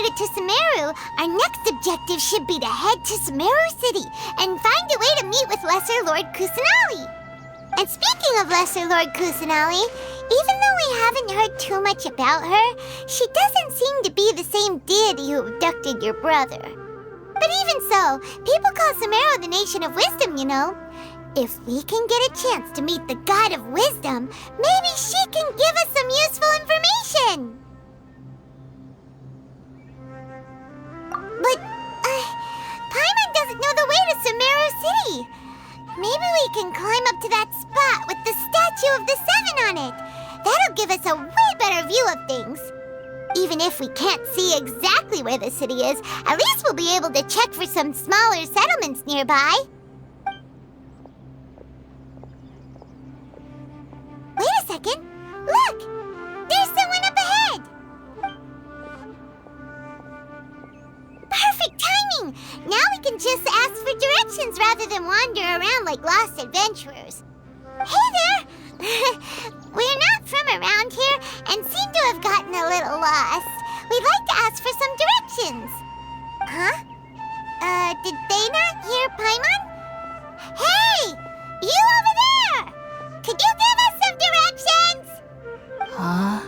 To Sumeru, our next objective should be to head to Sumeru City and find a way to meet with Lesser Lord Kusanali. And speaking of Lesser Lord Kusanali, even though we haven't heard too much about her, she doesn't seem to be the same deity who abducted your brother. But even so, people call Sumeru the Nation of Wisdom, you know. If we can get a chance to meet the God of Wisdom, maybe she can give us some useful information. But, Paimon doesn't know the way to Sumeru City. Maybe we can climb up to that spot with the statue of the Seven on it. That'll give us a way better view of things. Even if we can't see exactly where the city is, at least we'll be able to check for some smaller settlements nearby. Wait a second. Look! There's someone up ahead! Perfect timing! Now we can just ask for directions rather than wander around like lost adventurers. Hey there! We're not from around here and seem to have gotten a little lost. We'd like to ask for some directions. Huh? Did they not hear Paimon? Hey! You over there! Could you give us some directions? Huh?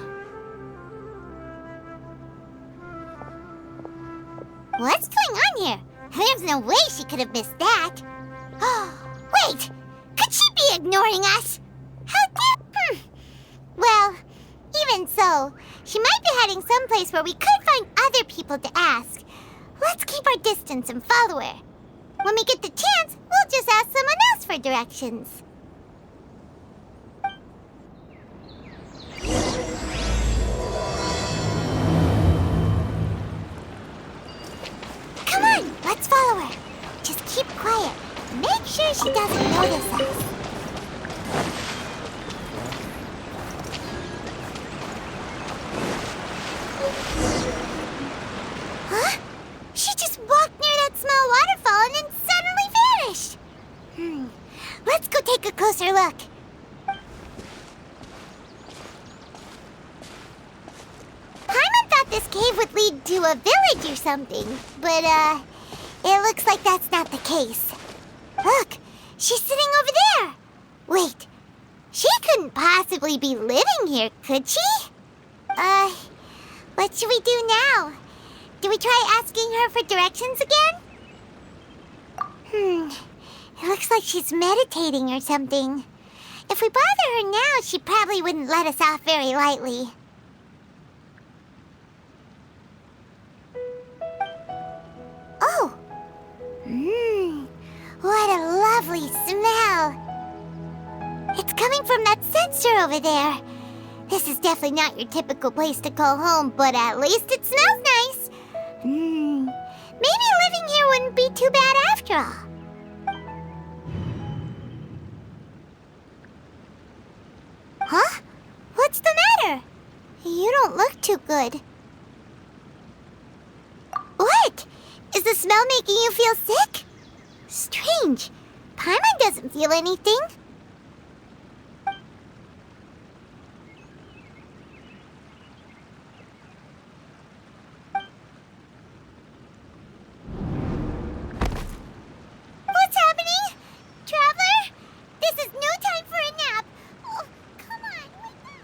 What's going on here? There's no way she could have missed that. Wait! Could she be ignoring us? How dare... Well, even so, she might be heading someplace where we could find other people to ask. Let's keep our distance and follow her. When we get the chance, we'll just ask someone else for directions. Come on, let's follow her. Just keep quiet. Make sure she doesn't notice us. Huh? She just walked near that small waterfall and then suddenly vanished. Let's go take a closer look. Paimon thought this cave would lead to a village or something, but, it looks like that's not the case. Look, she's sitting over there. Wait, she couldn't possibly be living here, could she? What should we do now? Do we try asking her for directions again? It looks like she's meditating or something. If we bother her now, she probably wouldn't let us off very lightly. Oh! What a lovely smell! It's coming from that sensor over there. This is definitely not your typical place to call home, but at least it smells nice. Maybe living here wouldn't be too bad after all. Huh? What's the matter? You don't look too good. What? Is the smell making you feel sick? Strange. Paimon doesn't feel anything. What's happening? Traveler? This is no time for a nap. Oh, come on, wake up.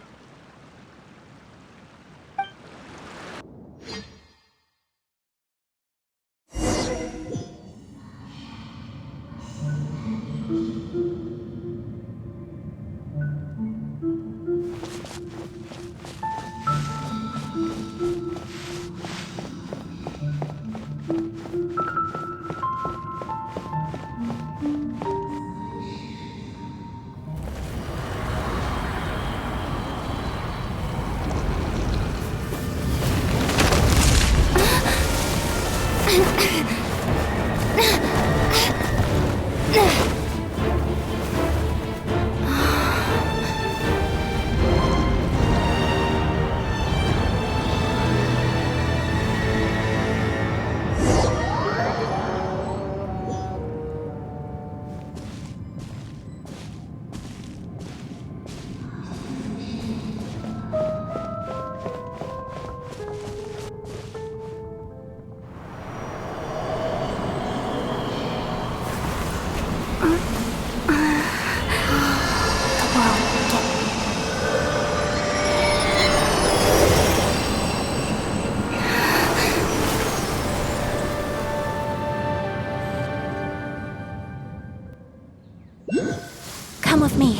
Come with me.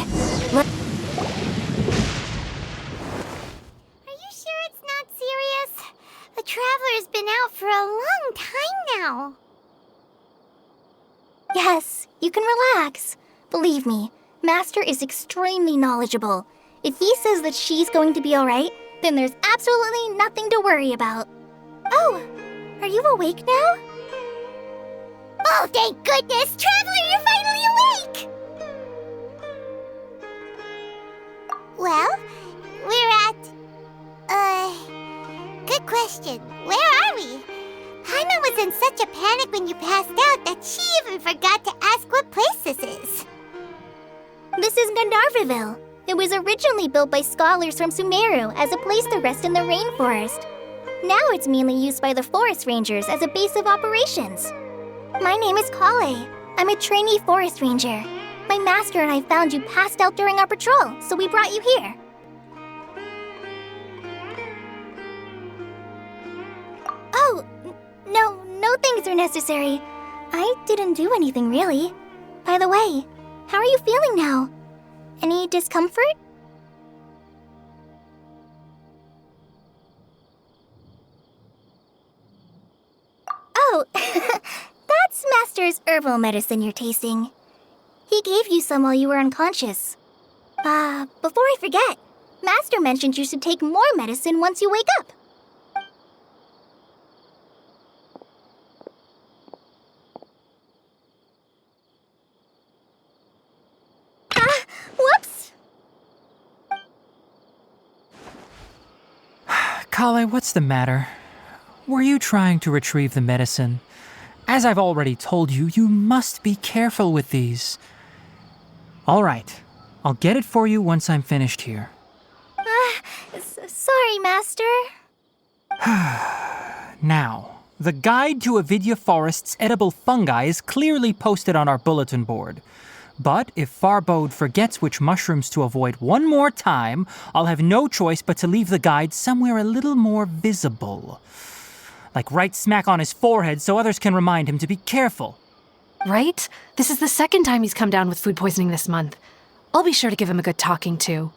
Are you sure it's not serious? The Traveler's been out for a long time now. Yes, you can relax. Believe me, Master is extremely knowledgeable. If he says that she's going to be alright, then there's absolutely nothing to worry about. Oh, are you awake now? Oh, thank goodness! Traveler, you're finally awake! Well, we're at... Good question. Where are we? Paimon was in such a panic when you passed out that she even forgot to ask what place this is. This is Gandharvaville. It was originally built by scholars from Sumeru as a place to rest in the rainforest. Now it's mainly used by the forest rangers as a base of operations. My name is Kale. I'm a trainee forest ranger. My master and I found you passed out during our patrol, so we brought you here. Oh, no things are necessary. I didn't do anything really. By the way, how are you feeling now? Any discomfort? Oh, that's Master's herbal medicine you're tasting. He gave you some while you were unconscious. Before I forget, Master mentioned you should take more medicine once you wake up. Whoops! Kale, what's the matter? Were you trying to retrieve the medicine? As I've already told you, you must be careful with these. All right, I'll get it for you once I'm finished here. Sorry, Master. Now, the guide to Avidya Forest's edible fungi is clearly posted on our bulletin board. But if Farbode forgets which mushrooms to avoid one more time, I'll have no choice but to leave the guide somewhere a little more visible. Like right smack on his forehead so others can remind him to be careful. Right? This is the second time he's come down with food poisoning this month. I'll be sure to give him a good talking to.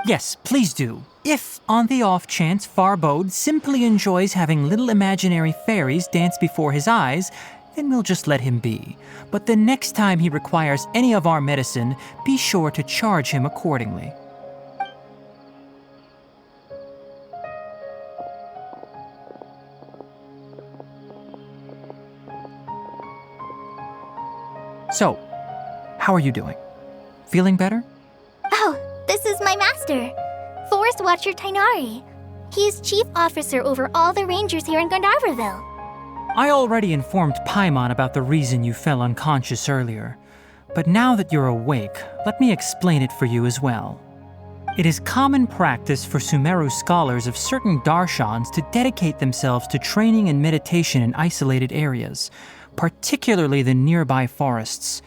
Yes, please do. If, on the off chance, Farbode simply enjoys having little imaginary fairies dance before his eyes, then we'll just let him be. But the next time he requires any of our medicine, be sure to charge him accordingly. So, how are you doing? Feeling better? Oh, this is my master, Forest Watcher Tainari. He is chief officer over all the rangers here in Gandharvaville. I already informed Paimon about the reason you fell unconscious earlier. But now that you're awake, let me explain it for you as well. It is common practice for Sumeru scholars of certain darshans to dedicate themselves to training and meditation in isolated areas, particularly the nearby forests.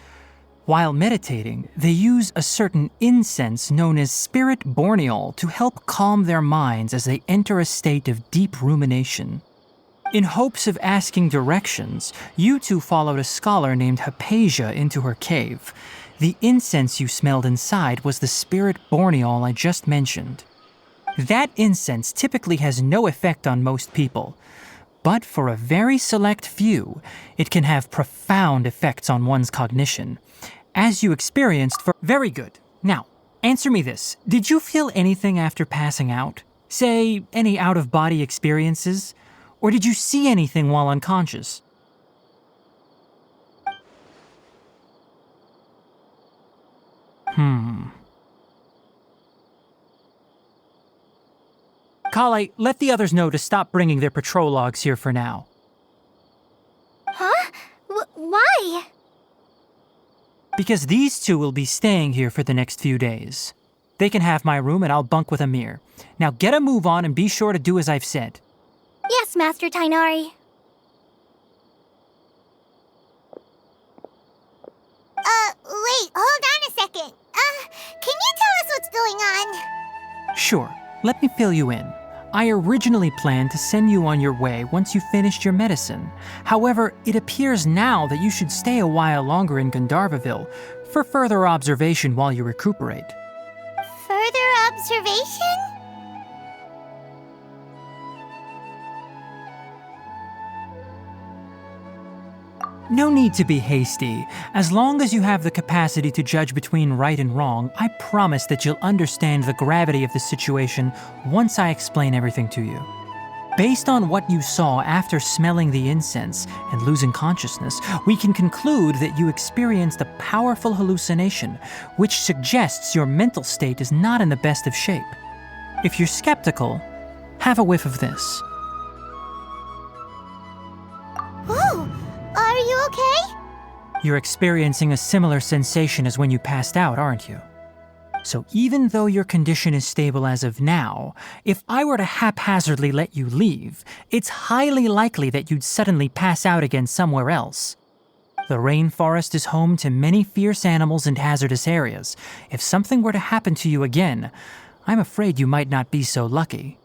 While meditating, they use a certain incense known as spirit borneol to help calm their minds as they enter a state of deep rumination. In hopes of asking directions, you two followed a scholar named Hypatia into her cave. The incense you smelled inside was the spirit borneol I just mentioned. That incense typically has no effect on most people, but for a very select few, it can have profound effects on one's cognition, as you experienced for... Very good. Now, answer me this. Did you feel anything after passing out? Say, any out-of-body experiences? Or did you see anything while unconscious? Kale, let the others know to stop bringing their patrol logs here for now. Huh? Why? Because these two will be staying here for the next few days. They can have my room and I'll bunk with Amir. Now get a move on and be sure to do as I've said. Yes, Master Tainari. Wait, hold on a second. Can you tell us what's going on? Sure, let me fill you in. I originally planned to send you on your way once you finished your medicine. However, it appears now that you should stay a while longer in Gandharvaville, for further observation while you recuperate. Further observation? No need to be hasty. As long as you have the capacity to judge between right and wrong, I promise that you'll understand the gravity of the situation once I explain everything to you. Based on what you saw after smelling the incense and losing consciousness, we can conclude that you experienced a powerful hallucination, which suggests your mental state is not in the best of shape. If you're skeptical, have a whiff of this. Whoa! Are you okay? You're experiencing a similar sensation as when you passed out, aren't you? So even though your condition is stable as of now, if I were to haphazardly let you leave, it's highly likely that you'd suddenly pass out again somewhere else. The rainforest is home to many fierce animals and hazardous areas. If something were to happen to you again, I'm afraid you might not be so lucky.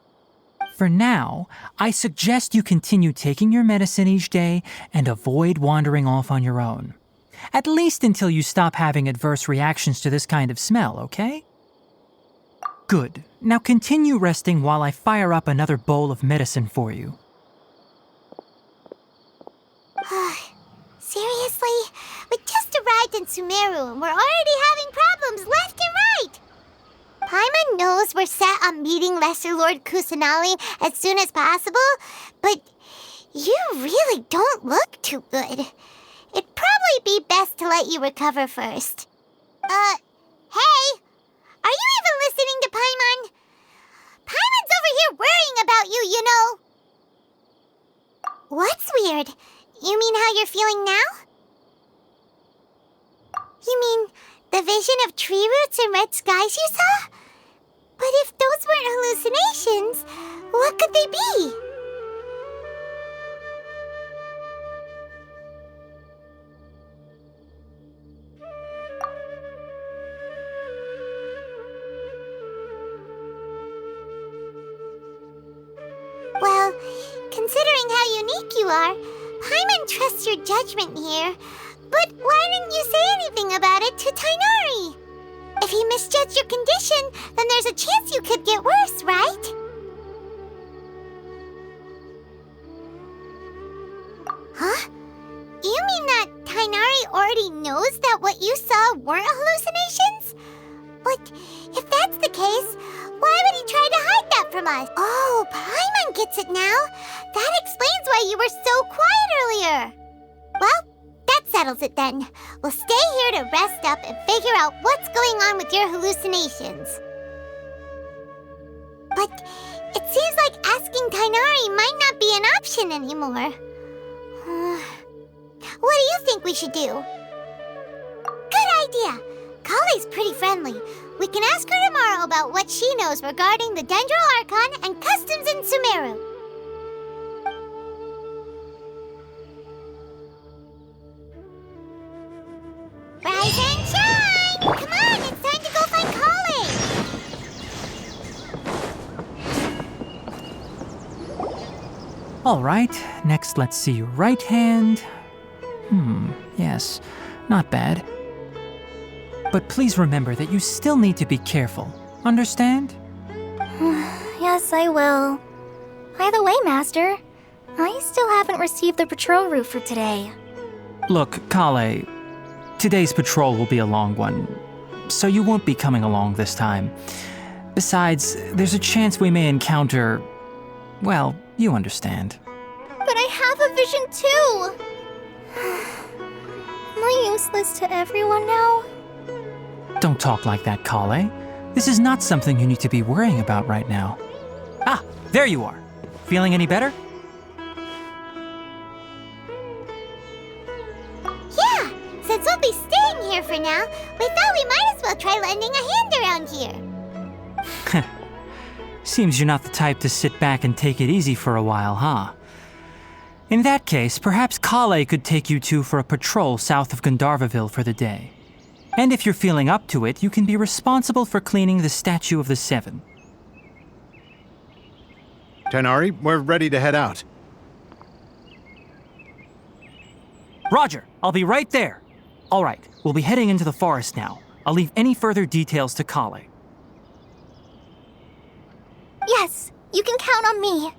For now, I suggest you continue taking your medicine each day and avoid wandering off on your own. At least until you stop having adverse reactions to this kind of smell, okay? Good. Now continue resting while I fire up another bowl of medicine for you. Seriously? We just arrived in Sumeru and we're already having problems left and right! Paimon knows we're set on meeting Lesser Lord Kusanali as soon as possible, but you really don't look too good. It'd probably be best to let you recover first. Hey! Are you even listening to Paimon? Paimon's over here worrying about you, you know! What's weird? You mean how you're feeling now? You mean the vision of tree roots and red skies you saw? But if those weren't hallucinations, what could they be? Well, considering how unique you are, Paimon trusts your judgment here. But why didn't you say anything about it to Tighnari? If he misjudged your condition, then there's a chance you could get worse, right? Huh? You mean that Tighnari already knows that what you saw weren't hallucinations? But if that's the case, why would he try to hide that from us? Oh, Paimon gets it now. That explains why you were so quiet earlier. Well, that settles it then. We'll stay here to rest up and figure out what's going on with your hallucinations. But it seems like asking Tighnari might not be an option anymore. What do you think we should do? Good idea. Kale's pretty friendly. We can ask her tomorrow about what she knows regarding the Dendro Archon and customs in Sumeru. Rise and shine! Come on, it's time to go find Kale! All right, next let's see your right hand. Yes, not bad. But please remember that you still need to be careful. Understand? Yes, I will. By the way, Master, I still haven't received the patrol route for today. Look, Kale, today's patrol will be a long one, so you won't be coming along this time. Besides, there's a chance we may encounter... well, you understand. But I have a vision too! Am I useless to everyone now? Don't talk like that, Kale. This is not something you need to be worrying about right now. Ah, there you are. Feeling any better? Yeah, since we'll be staying here for now, we thought we might as well try lending a hand around here. Seems you're not the type to sit back and take it easy for a while, huh? In that case, perhaps Kale could take you two for a patrol south of Gandharvaville for the day. And if you're feeling up to it, you can be responsible for cleaning the Statue of the Seven. Tighnari, we're ready to head out. Roger, I'll be right there. All right, we'll be heading into the forest now. I'll leave any further details to Kale. Yes, you can count on me.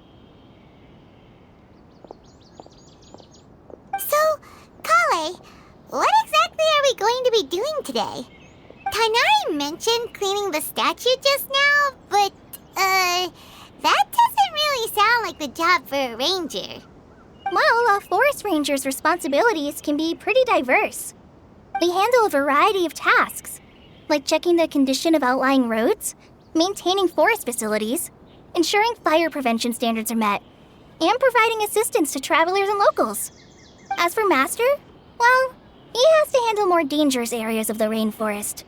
So, Kale, what exactly are we going to be doing today? Tainari mentioned cleaning the statue just now, but, that doesn't really sound like the job for a ranger. Well, a forest ranger's responsibilities can be pretty diverse. They handle a variety of tasks, like checking the condition of outlying roads, maintaining forest facilities, ensuring fire prevention standards are met, and providing assistance to travelers and locals. As for Master, well, he has to handle more dangerous areas of the rainforest.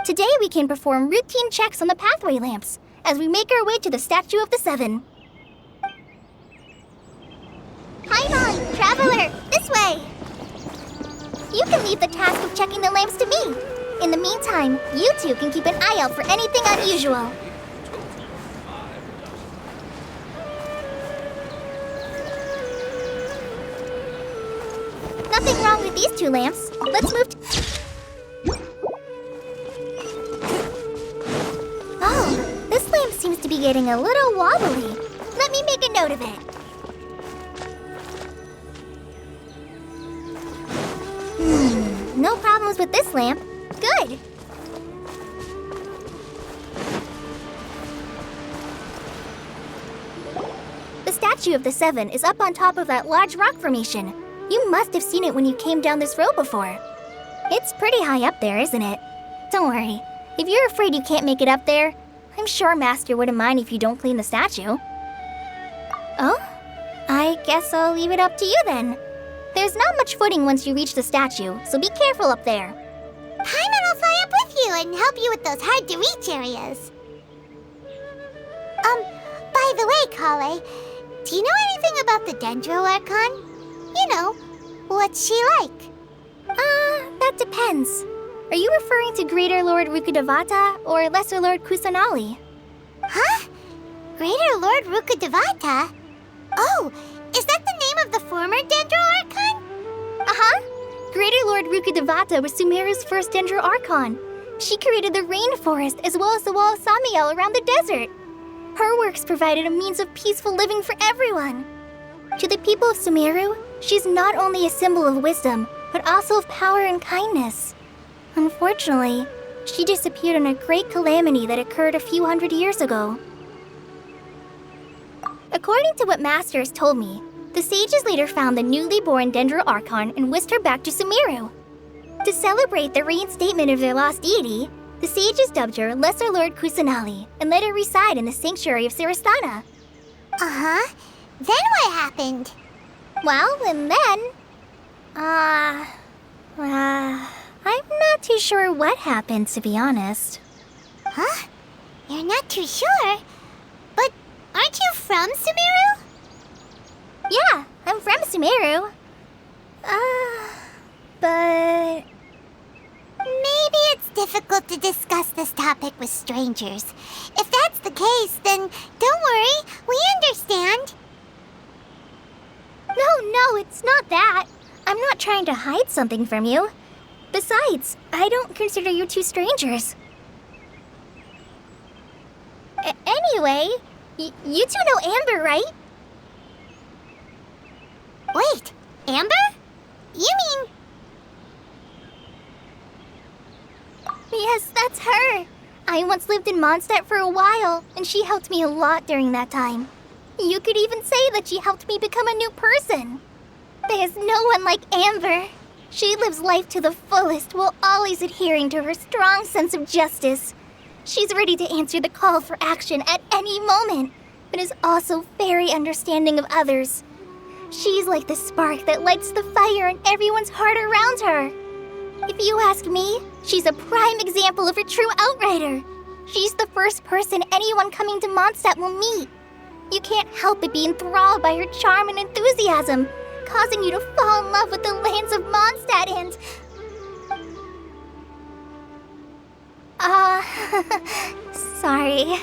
Today we can perform routine checks on the pathway lamps as we make our way to the Statue of the Seven. Paimon, traveler, this way! You can leave the task of checking the lamps to me. In the meantime, you two can keep an eye out for anything unusual. Nothing wrong with these two lamps. Let's move Oh, this lamp seems to be getting a little wobbly. Let me make a note of it. No problems with this lamp. Good. The Statue of the Seven is up on top of that large rock formation. You must have seen it when you came down this road before. It's pretty high up there, isn't it? Don't worry. If you're afraid you can't make it up there, I'm sure Master wouldn't mind if you don't clean the statue. Oh? I guess I'll leave it up to you then. There's not much footing once you reach the statue, so be careful up there. Paimon will fly up with you and help you with those hard-to-reach areas. By the way, Kale, do you know anything about the Dendro Archon? You know, what's she like? That depends. Are you referring to Greater Lord Rukkhadevata or Lesser Lord Kusanali? Huh? Greater Lord Rukkhadevata? Oh, is that the name of the former Dendro Archon? Uh-huh. Greater Lord Rukkhadevata was Sumeru's first Dendro Archon. She created the rainforest as well as the wall of Samiel around the desert. Her works provided a means of peaceful living for everyone. To the people of Sumeru, she's not only a symbol of wisdom, but also of power and kindness. Unfortunately, she disappeared in a great calamity that occurred a few hundred years ago. According to what Master has told me, the sages later found the newly born Dendro Archon and whisked her back to Sumeru. To celebrate the reinstatement of their lost deity, the sages dubbed her Lesser Lord Kusanali and let her reside in the sanctuary of Siristana. Uh-huh. Then what happened? Well, and then... I'm not too sure what happened, to be honest. Huh? You're not too sure? But aren't you from Sumeru? Yeah, I'm from Sumeru. But... Maybe it's difficult to discuss this topic with strangers. If that's the case, then don't worry, we understand. No, it's not that. I'm not trying to hide something from you. Besides, I don't consider you two strangers. Anyway, you two know Amber, right? Wait, Amber? You mean... Yes, that's her. I once lived in Mondstadt for a while, and she helped me a lot during that time. You could even say that she helped me become a new person. There's no one like Amber. She lives life to the fullest while always adhering to her strong sense of justice. She's ready to answer the call for action at any moment, but is also very understanding of others. She's like the spark that lights the fire in everyone's heart around her. If you ask me, she's a prime example of a true outrider. She's the first person anyone coming to Mondstadt will meet. You can't help but be enthralled by her charm and enthusiasm, causing you to fall in love with the lands of Mondstadt and... sorry.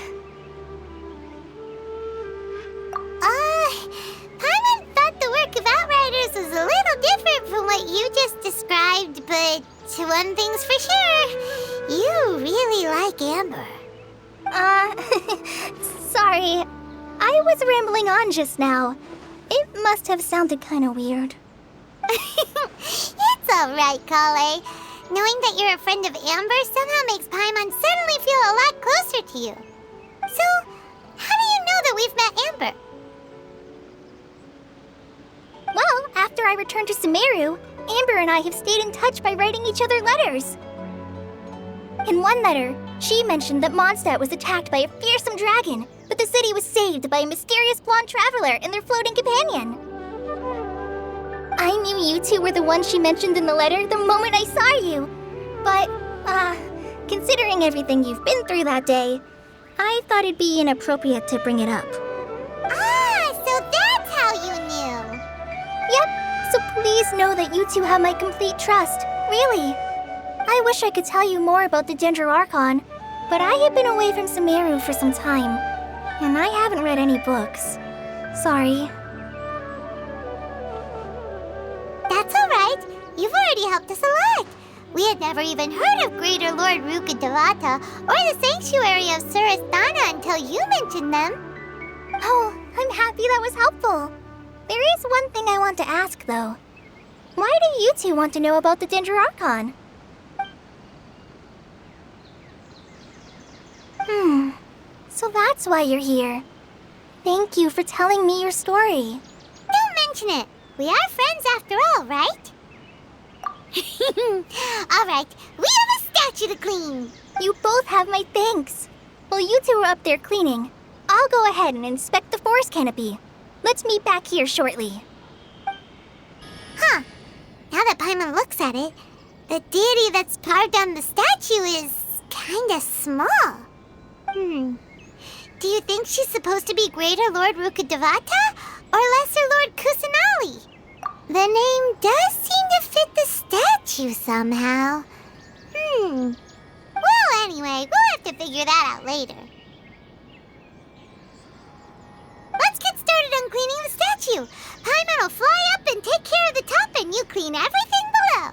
Paimon thought the work of Outriders was a little different from what you just described. described, but one thing's for sure. You really like Amber. Sorry. I was rambling on just now. It must have sounded kind of weird. It's alright, Kale. Knowing that you're a friend of Amber somehow makes Paimon suddenly feel a lot closer to you. So, how do you know that we've met Amber? Well, after I returned to Sumeru, Amber and I have stayed in touch by writing each other letters. In one letter, she mentioned that Mondstadt was attacked by a fearsome dragon, but the city was saved by a mysterious blonde traveler and their floating companion. I knew you two were the ones she mentioned in the letter the moment I saw you. But, considering everything you've been through that day, I thought it'd be inappropriate to bring it up. Ah, so that's how you knew. Yep, so please know that you two have my complete trust, really. I wish I could tell you more about the Dendroarchon, but I have been away from Sumeru for some time, and I haven't read any books. Sorry. That's alright. You've already helped us a lot. We had never even heard of Greater Lord Rukkhadevata or the Sanctuary of Surasthana until you mentioned them. Oh, I'm happy that was helpful. There is one thing I want to ask, though. Why do you two want to know about the Dendroarchon? So that's why you're here. Thank you for telling me your story. Don't mention it. We are friends after all, right? Alright, we have a statue to clean. You both have my thanks. While you two are up there cleaning, I'll go ahead and inspect the forest canopy. Let's meet back here shortly. Huh. Now that Paimon looks at it, the deity that's carved on the statue is kinda small. Do you think she's supposed to be Greater Lord Rukkhadevata or Lesser Lord Kusanali? The name does seem to fit the statue somehow. Well, anyway, we'll have to figure that out later. Let's get started on cleaning the statue. Paimon will fly up and take care of the top, and you clean everything below.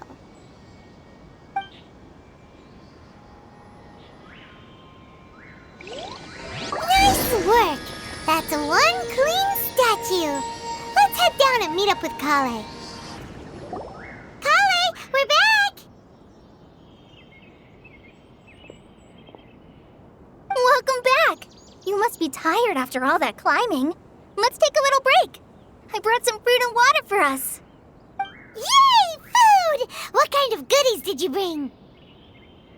Nice work! That's one clean statue. Let's head down and meet up with Kale. Kale, we're back! Welcome back! You must be tired after all that climbing. Let's take a little break. I brought some fruit and water for us. Yay! Food! What kind of goodies did you bring?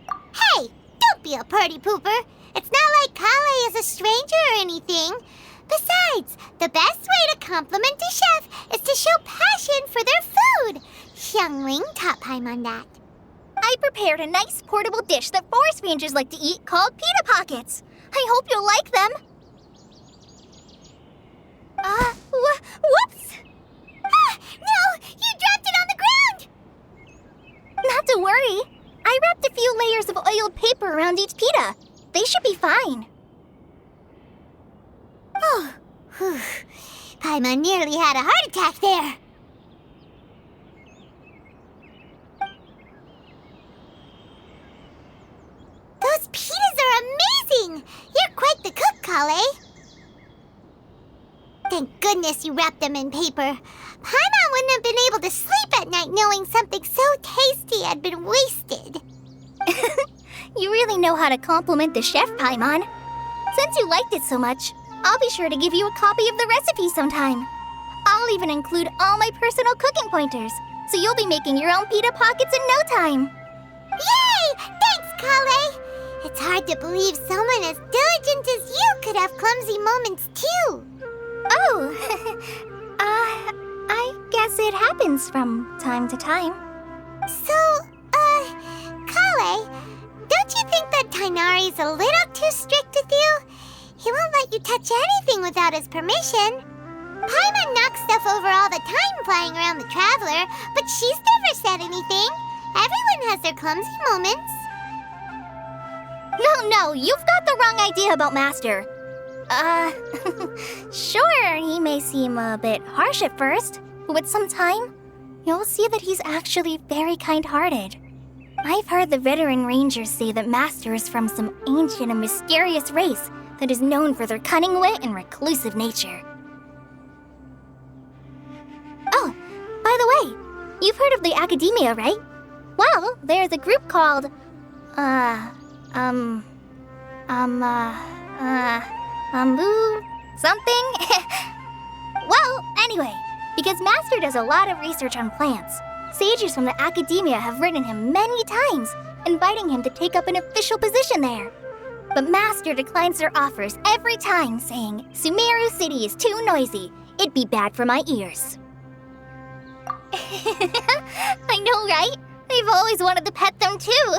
Hey, don't be a party pooper. It's not like Kale is a stranger or anything. Besides, the best way to compliment a chef is to show passion for their food. Xiangling taught Paimon that. I prepared a nice portable dish that forest rangers like to eat called pita pockets. I hope you'll like them. Whoops! Ah, no! You dropped it on the ground! Not to worry. I wrapped a few layers of oiled paper around each pita. They should be fine. Oh, whew. Paimon nearly had a heart attack there. Those pitas are amazing! You're quite the cook, Kale. Thank goodness you wrapped them in paper. Paimon wouldn't have been able to sleep at night knowing something so tasty had been wasted. You really know how to compliment the chef, Paimon. Since you liked it so much, I'll be sure to give you a copy of the recipe sometime. I'll even include all my personal cooking pointers, so you'll be making your own pita pockets in no time. Yay! Thanks, Kale! It's hard to believe someone as diligent as you could have clumsy moments too. Oh, I guess it happens from time to time. So, Kale, don't you think that Tainari's a little too strict with you? He won't let you touch anything without his permission. Paimon knocks stuff over all the time flying around the Traveler, but she's never said anything. Everyone has their clumsy moments. No, you've got the wrong idea about Master. Sure, he may seem a bit harsh at first, but with some time, you'll see that he's actually very kind-hearted. I've heard the veteran rangers say that Master is from some ancient and mysterious race that is known for their cunning wit and reclusive nature. Oh, by the way, you've heard of the Academia, right? Well, there's a group called, something? Well, anyway, because Master does a lot of research on plants, sages from the Academia have written him many times, inviting him to take up an official position there. But Master declines their offers every time, saying, Sumeru City is too noisy. It'd be bad for my ears. I know, right? I've always wanted to pet them too.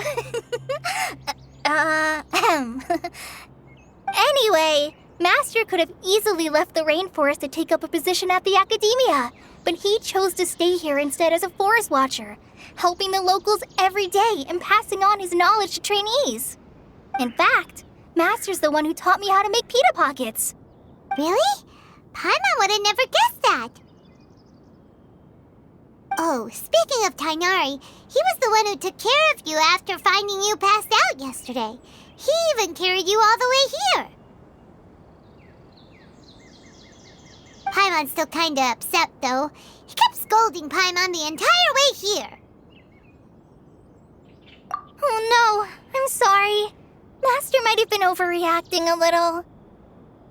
Anyway, Master could have easily left the rainforest to take up a position at the Academia, but he chose to stay here instead as a forest watcher, helping the locals every day and passing on his knowledge to trainees. In fact, Master's the one who taught me how to make pita pockets. Really? Paimon would have never guessed that. Oh, speaking of Tainari, he was the one who took care of you after finding you passed out yesterday. He even carried you all the way here. Paimon's still kinda upset, though. He kept scolding Paimon the entire way here. Oh no, I'm sorry. Master might have been overreacting a little.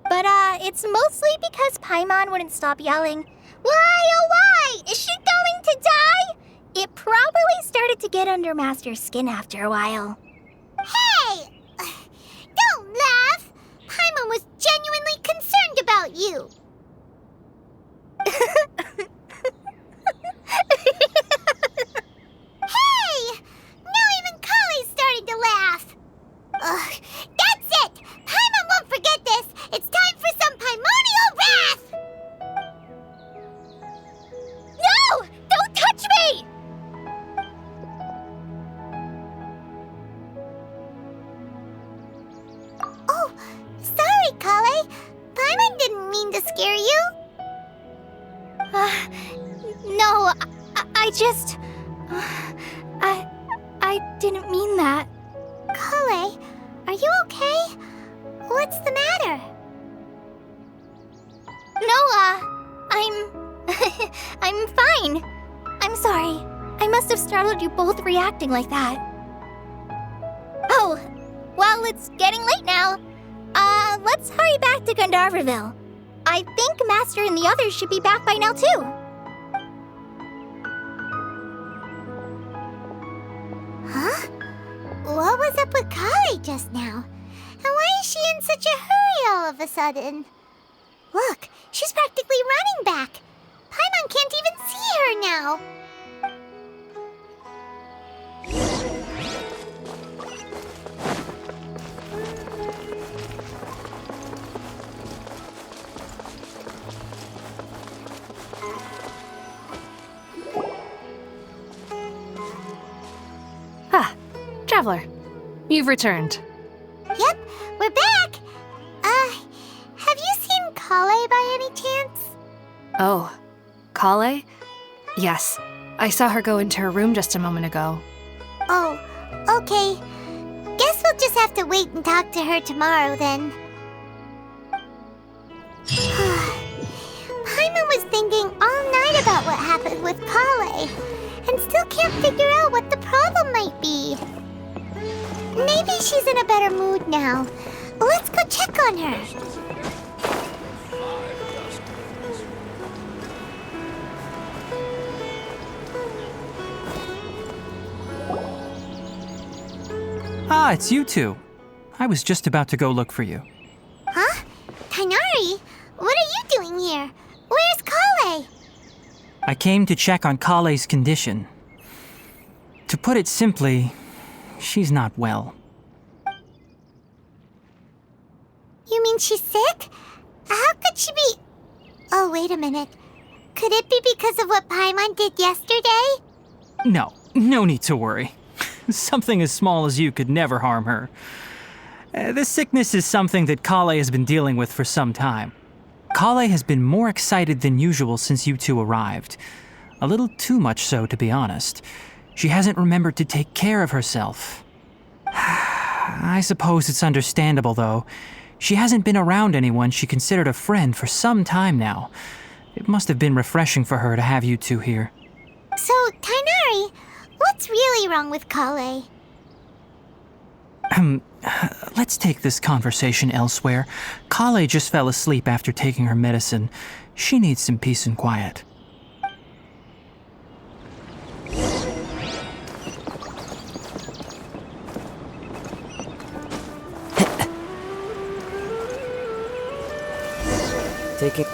But, it's mostly because Paimon wouldn't stop yelling, Why, oh why? Is she going to die? It probably started to get under Master's skin after a while. Hey! Don't laugh! Paimon was genuinely concerned about you. Hey! Now even Kale's starting to laugh. Ugh, that's it! Paimon won't forget this! It's time for some Paimonial wrath! No! Don't touch me! Oh, sorry, Kale. Paimon didn't mean to scare you. No, I just... I didn't mean that. Kale, are you okay? What's the matter? No, I'm fine. I'm sorry. I must have startled you both reacting like that. Oh, well, it's getting late now. Let's hurry back to Gandharville. I think Master and the others should be back by now, too. Huh? What was up with Kale just now? And why is she in such a hurry all of a sudden? Look, she's practically running back. Paimon can't even see her now. Ah, Traveler, you've returned. Yep, we're back. Have you seen Kale by any chance? Oh, Kale? Yes, I saw her go into her room just a moment ago. Oh, okay. Guess we'll just have to wait and talk to her tomorrow then. Paimon was thinking all night about what happened with Kale, and still can't figure out what the problem might be. Maybe she's in a better mood now. Let's go check on her. Ah, it's you two. I was just about to go look for you. Huh? Tainari? What are you doing here? Where's Kale? I came to check on Kale's condition. To put it simply, she's not well. You mean she's sick? How could she be... Oh, wait a minute. Could it be because of what Paimon did yesterday? No need to worry. Something as small as you could never harm her. This sickness is something that Kale has been dealing with for some time. Kale has been more excited than usual since you two arrived. A little too much so, to be honest. She hasn't remembered to take care of herself. I suppose it's understandable, though. She hasn't been around anyone she considered a friend for some time now. It must have been refreshing for her to have you two here. So, Tainari, what's really wrong with Kale? Let's take this conversation elsewhere. Kale just fell asleep after taking her medicine. She needs some peace and quiet. Take it.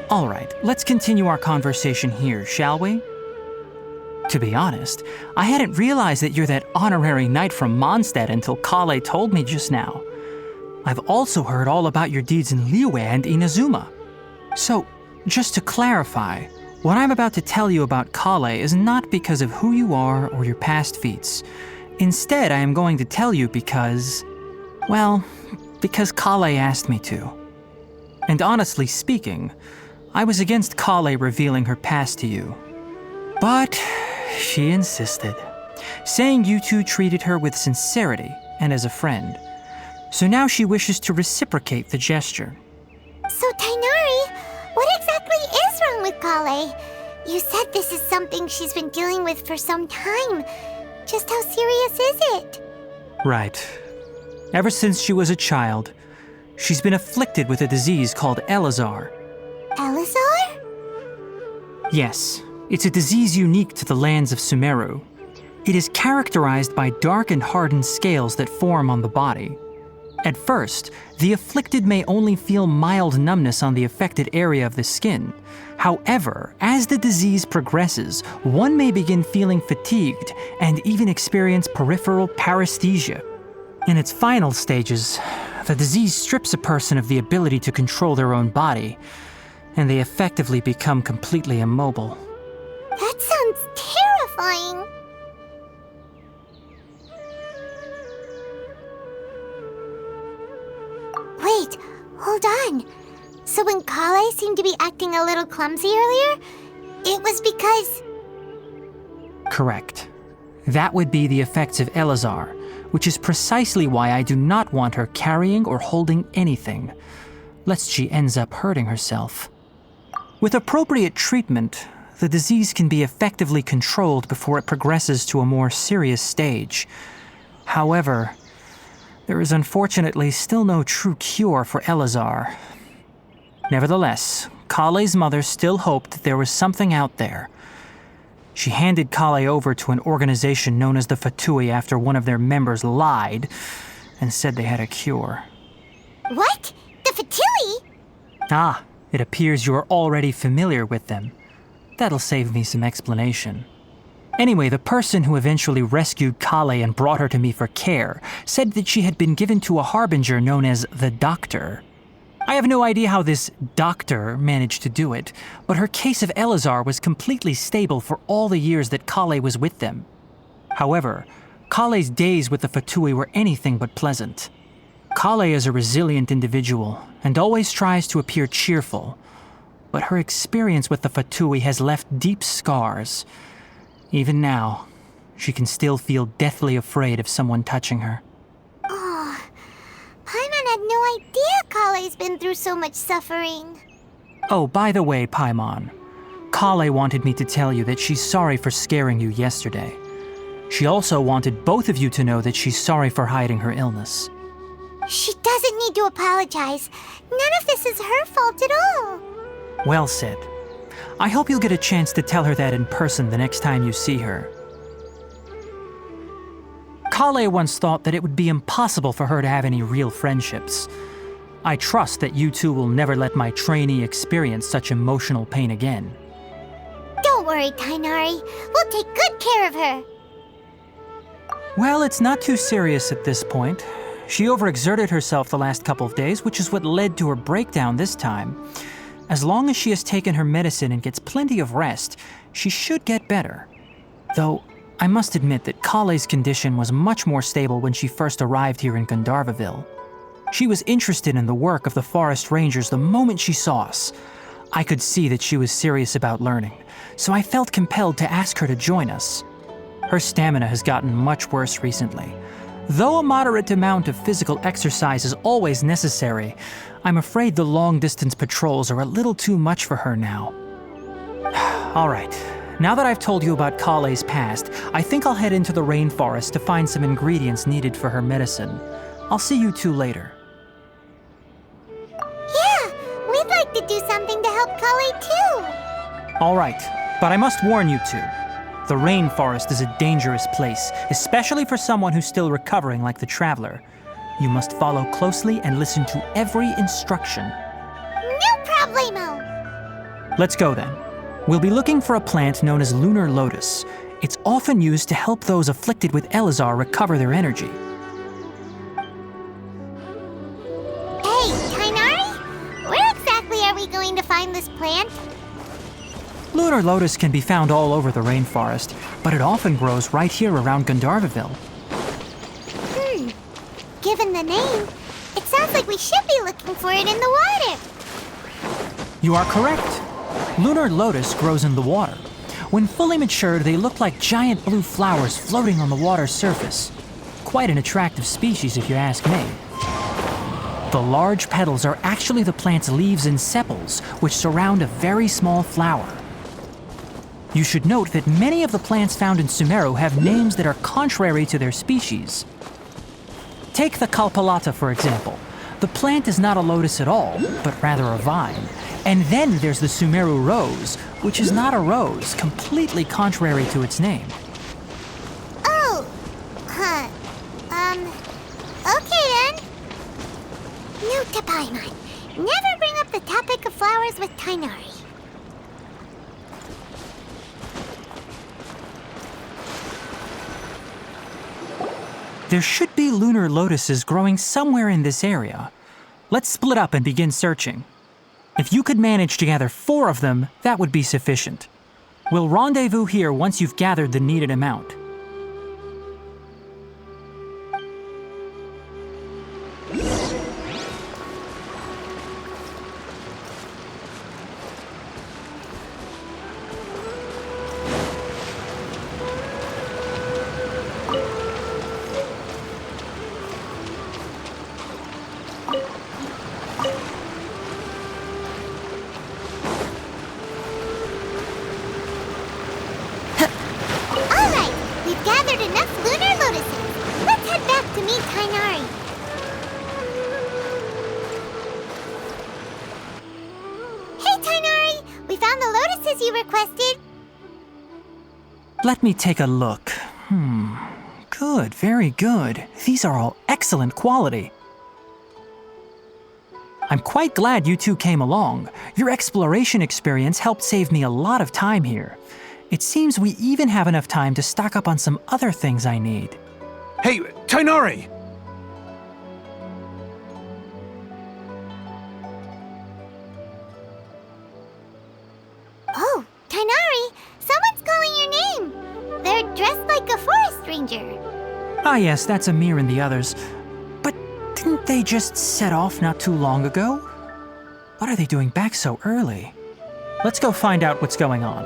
All right, let's continue our conversation here, shall we? To be honest, I hadn't realized that you're that honorary knight from Mondstadt until Kale told me just now. I've also heard all about your deeds in Liyue and Inazuma. So, just to clarify, what I'm about to tell you about Kale is not because of who you are or your past feats. Instead, I am going to tell you because Kale asked me to. And honestly speaking, I was against Kale revealing her past to you. But she insisted, saying you two treated her with sincerity and as a friend. So now she wishes to reciprocate the gesture. So, Tainari, what exactly is wrong with Kale? You said this is something she's been dealing with for some time. Just how serious is it? Right. Ever since she was a child, she's been afflicted with a disease called Elazar. Elazar? Yes, it's a disease unique to the lands of Sumeru. It is characterized by dark and hardened scales that form on the body. At first, the afflicted may only feel mild numbness on the affected area of the skin. However, as the disease progresses, one may begin feeling fatigued and even experience peripheral paresthesia. In its final stages, the disease strips a person of the ability to control their own body, and they effectively become completely immobile. That sounds terrifying. Wait, hold on. So when Kale seemed to be acting a little clumsy earlier, it was because... Correct. That would be the effects of Elazar, which is precisely why I do not want her carrying or holding anything, lest she ends up hurting herself. With appropriate treatment, the disease can be effectively controlled before it progresses to a more serious stage. However, there is unfortunately still no true cure for Elazar. Nevertheless, Kale's mother still hoped that there was something out there. She handed Kale over to an organization known as the Fatui after one of their members lied and said they had a cure. What? The Fatui? Ah, it appears you are already familiar with them. That'll save me some explanation. Anyway, the person who eventually rescued Kale and brought her to me for care said that she had been given to a harbinger known as the Doctor. I have no idea how this doctor managed to do it, but her case of Elazar was completely stable for all the years that Kale was with them. However, Kale's days with the Fatui were anything but pleasant. Kale is a resilient individual and always tries to appear cheerful, but her experience with the Fatui has left deep scars. Even now, she can still feel deathly afraid of someone touching her. Oh, Paimon had no idea Kale's been through so much suffering. Oh, by the way, Paimon, Kale wanted me to tell you that she's sorry for scaring you yesterday. She also wanted both of you to know that she's sorry for hiding her illness. She doesn't need to apologize. None of this is her fault at all. Well said. I hope you'll get a chance to tell her that in person the next time you see her. Kale once thought that it would be impossible for her to have any real friendships. I trust that you two will never let my trainee experience such emotional pain again. Don't worry, Tainari. We'll take good care of her. Well, it's not too serious at this point. She overexerted herself the last couple of days, which is what led to her breakdown this time. As long as she has taken her medicine and gets plenty of rest, she should get better. Though, I must admit that Kale's condition was much more stable when she first arrived here in Gandharvaville. She was interested in the work of the forest rangers the moment she saw us. I could see that she was serious about learning, so I felt compelled to ask her to join us. Her stamina has gotten much worse recently. Though a moderate amount of physical exercise is always necessary, I'm afraid the long-distance patrols are a little too much for her now. All right, now that I've told you about Kale's past, I think I'll head into the rainforest to find some ingredients needed for her medicine. I'll see you two later. Yeah, we'd like to do something to help Kale too. All right, but I must warn you two. The rainforest is a dangerous place, especially for someone who's still recovering like the traveler. You must follow closely and listen to every instruction. No problemo. Let's go then. We'll be looking for a plant known as lunar lotus. It's often used to help those afflicted with Elazar recover their energy. Hey, Tainari, where exactly are we going to find this plant? Lunar lotus can be found all over the rainforest, but it often grows right here around Gandharvaville. Given the name, it sounds like we should be looking for it in the water. You are correct. Lunar lotus grows in the water. When fully matured, they look like giant blue flowers floating on the water's surface. Quite an attractive species, if you ask me. The large petals are actually the plant's leaves and sepals, which surround a very small flower. You should note that many of the plants found in Sumeru have names that are contrary to their species. Take the Kalpalata, for example. The plant is not a lotus at all, but rather a vine. And then there's the Sumeru rose, which is not a rose, completely contrary to its name. Oh, okay then. Note to Paimon, never bring up the topic of flowers with Tainari. There should be lunar lotuses growing somewhere in this area. Let's split up and begin searching. If you could manage to gather 4 of them, that would be sufficient. We'll rendezvous here once you've gathered the needed amount. Let me take a look. Good, very good. These are all excellent quality. I'm quite glad you two came along. Your exploration experience helped save me a lot of time here. It seems we even have enough time to stock up on some other things I need. Hey, Tainari! Oh, Tainari, someone's calling your name. They're dressed like a forest ranger. Ah yes, that's Amir and the others. But didn't they just set off not too long ago? What are they doing back so early? Let's go find out what's going on.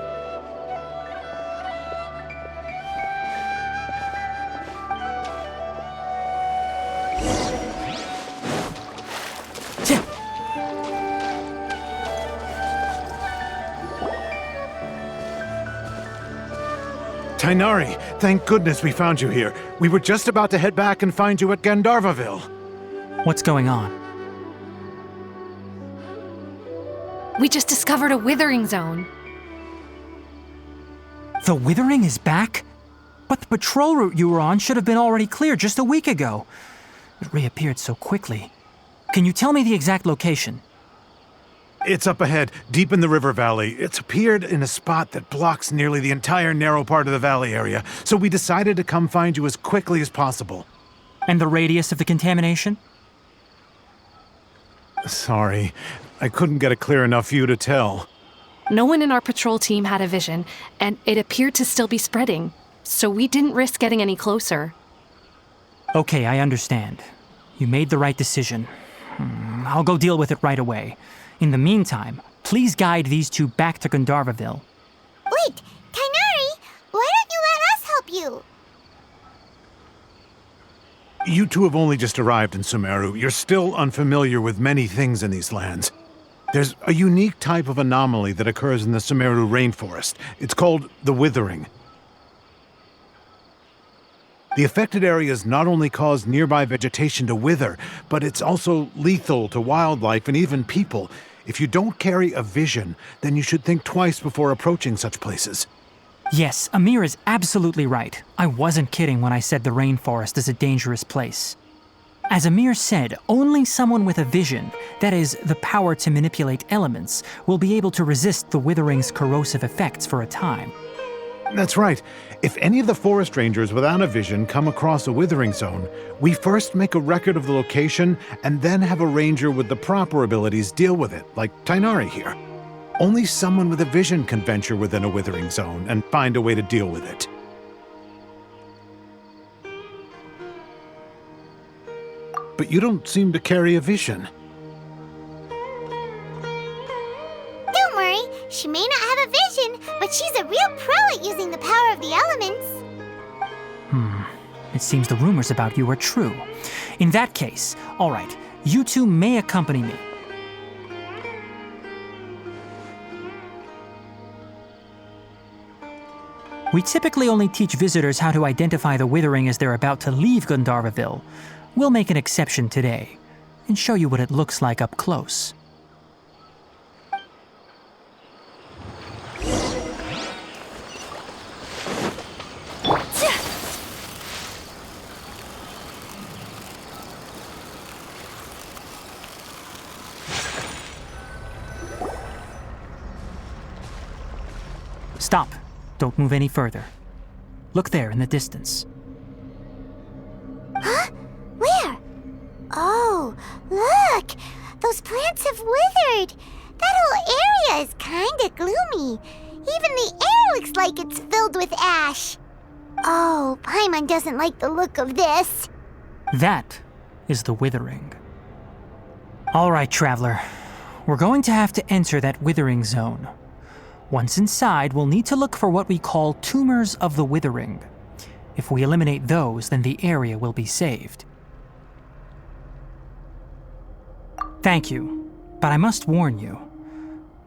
Tainari, thank goodness we found you here. We were just about to head back and find you at Gandharvaville. What's going on? We just discovered a withering zone. The withering is back? But the patrol route you were on should have been already clear just a week ago. It reappeared so quickly. Can you tell me the exact location? It's up ahead, deep in the river valley. It's appeared in a spot that blocks nearly the entire narrow part of the valley area, so we decided to come find you as quickly as possible. And the radius of the contamination? Sorry, I couldn't get a clear enough view to tell. No one in our patrol team had a vision, and it appeared to still be spreading, so we didn't risk getting any closer. Okay, I understand. You made the right decision. I'll go deal with it right away. In the meantime, please guide these two back to Gandharvaville. Wait, Kainari, why don't you let us help you? You two have only just arrived in Sumeru. You're still unfamiliar with many things in these lands. There's a unique type of anomaly that occurs in the Sumeru rainforest. It's called the withering. The affected areas not only cause nearby vegetation to wither, but it's also lethal to wildlife and even people. If you don't carry a vision, then you should think twice before approaching such places. Yes, Amir is absolutely right. I wasn't kidding when I said the rainforest is a dangerous place. As Amir said, only someone with a vision, that is, the power to manipulate elements, will be able to resist the withering's corrosive effects for a time. That's right. If any of the forest rangers without a vision come across a withering zone, we first make a record of the location and then have a ranger with the proper abilities deal with it, like Tainari here. Only someone with a vision can venture within a withering zone and find a way to deal with it. But you don't seem to carry a vision. Don't worry, she may not have a vision, but she's a real pro at using the power of the elements. It seems the rumors about you are true. In that case, all right, you two may accompany me. We typically only teach visitors how to identify the withering as they're about to leave Gandharvaville. We'll make an exception today and show you what it looks like up close. Stop. Don't move any further. Look there in the distance. Huh? Where? Oh, look! Those plants have withered! That whole area is kinda gloomy. Even the air looks like it's filled with ash. Oh, Paimon doesn't like the look of this. That is the withering. All right, traveler. We're going to have to enter that withering zone. Once inside, we'll need to look for what we call tumors of the withering. If we eliminate those, then the area will be saved. Thank you, but I must warn you.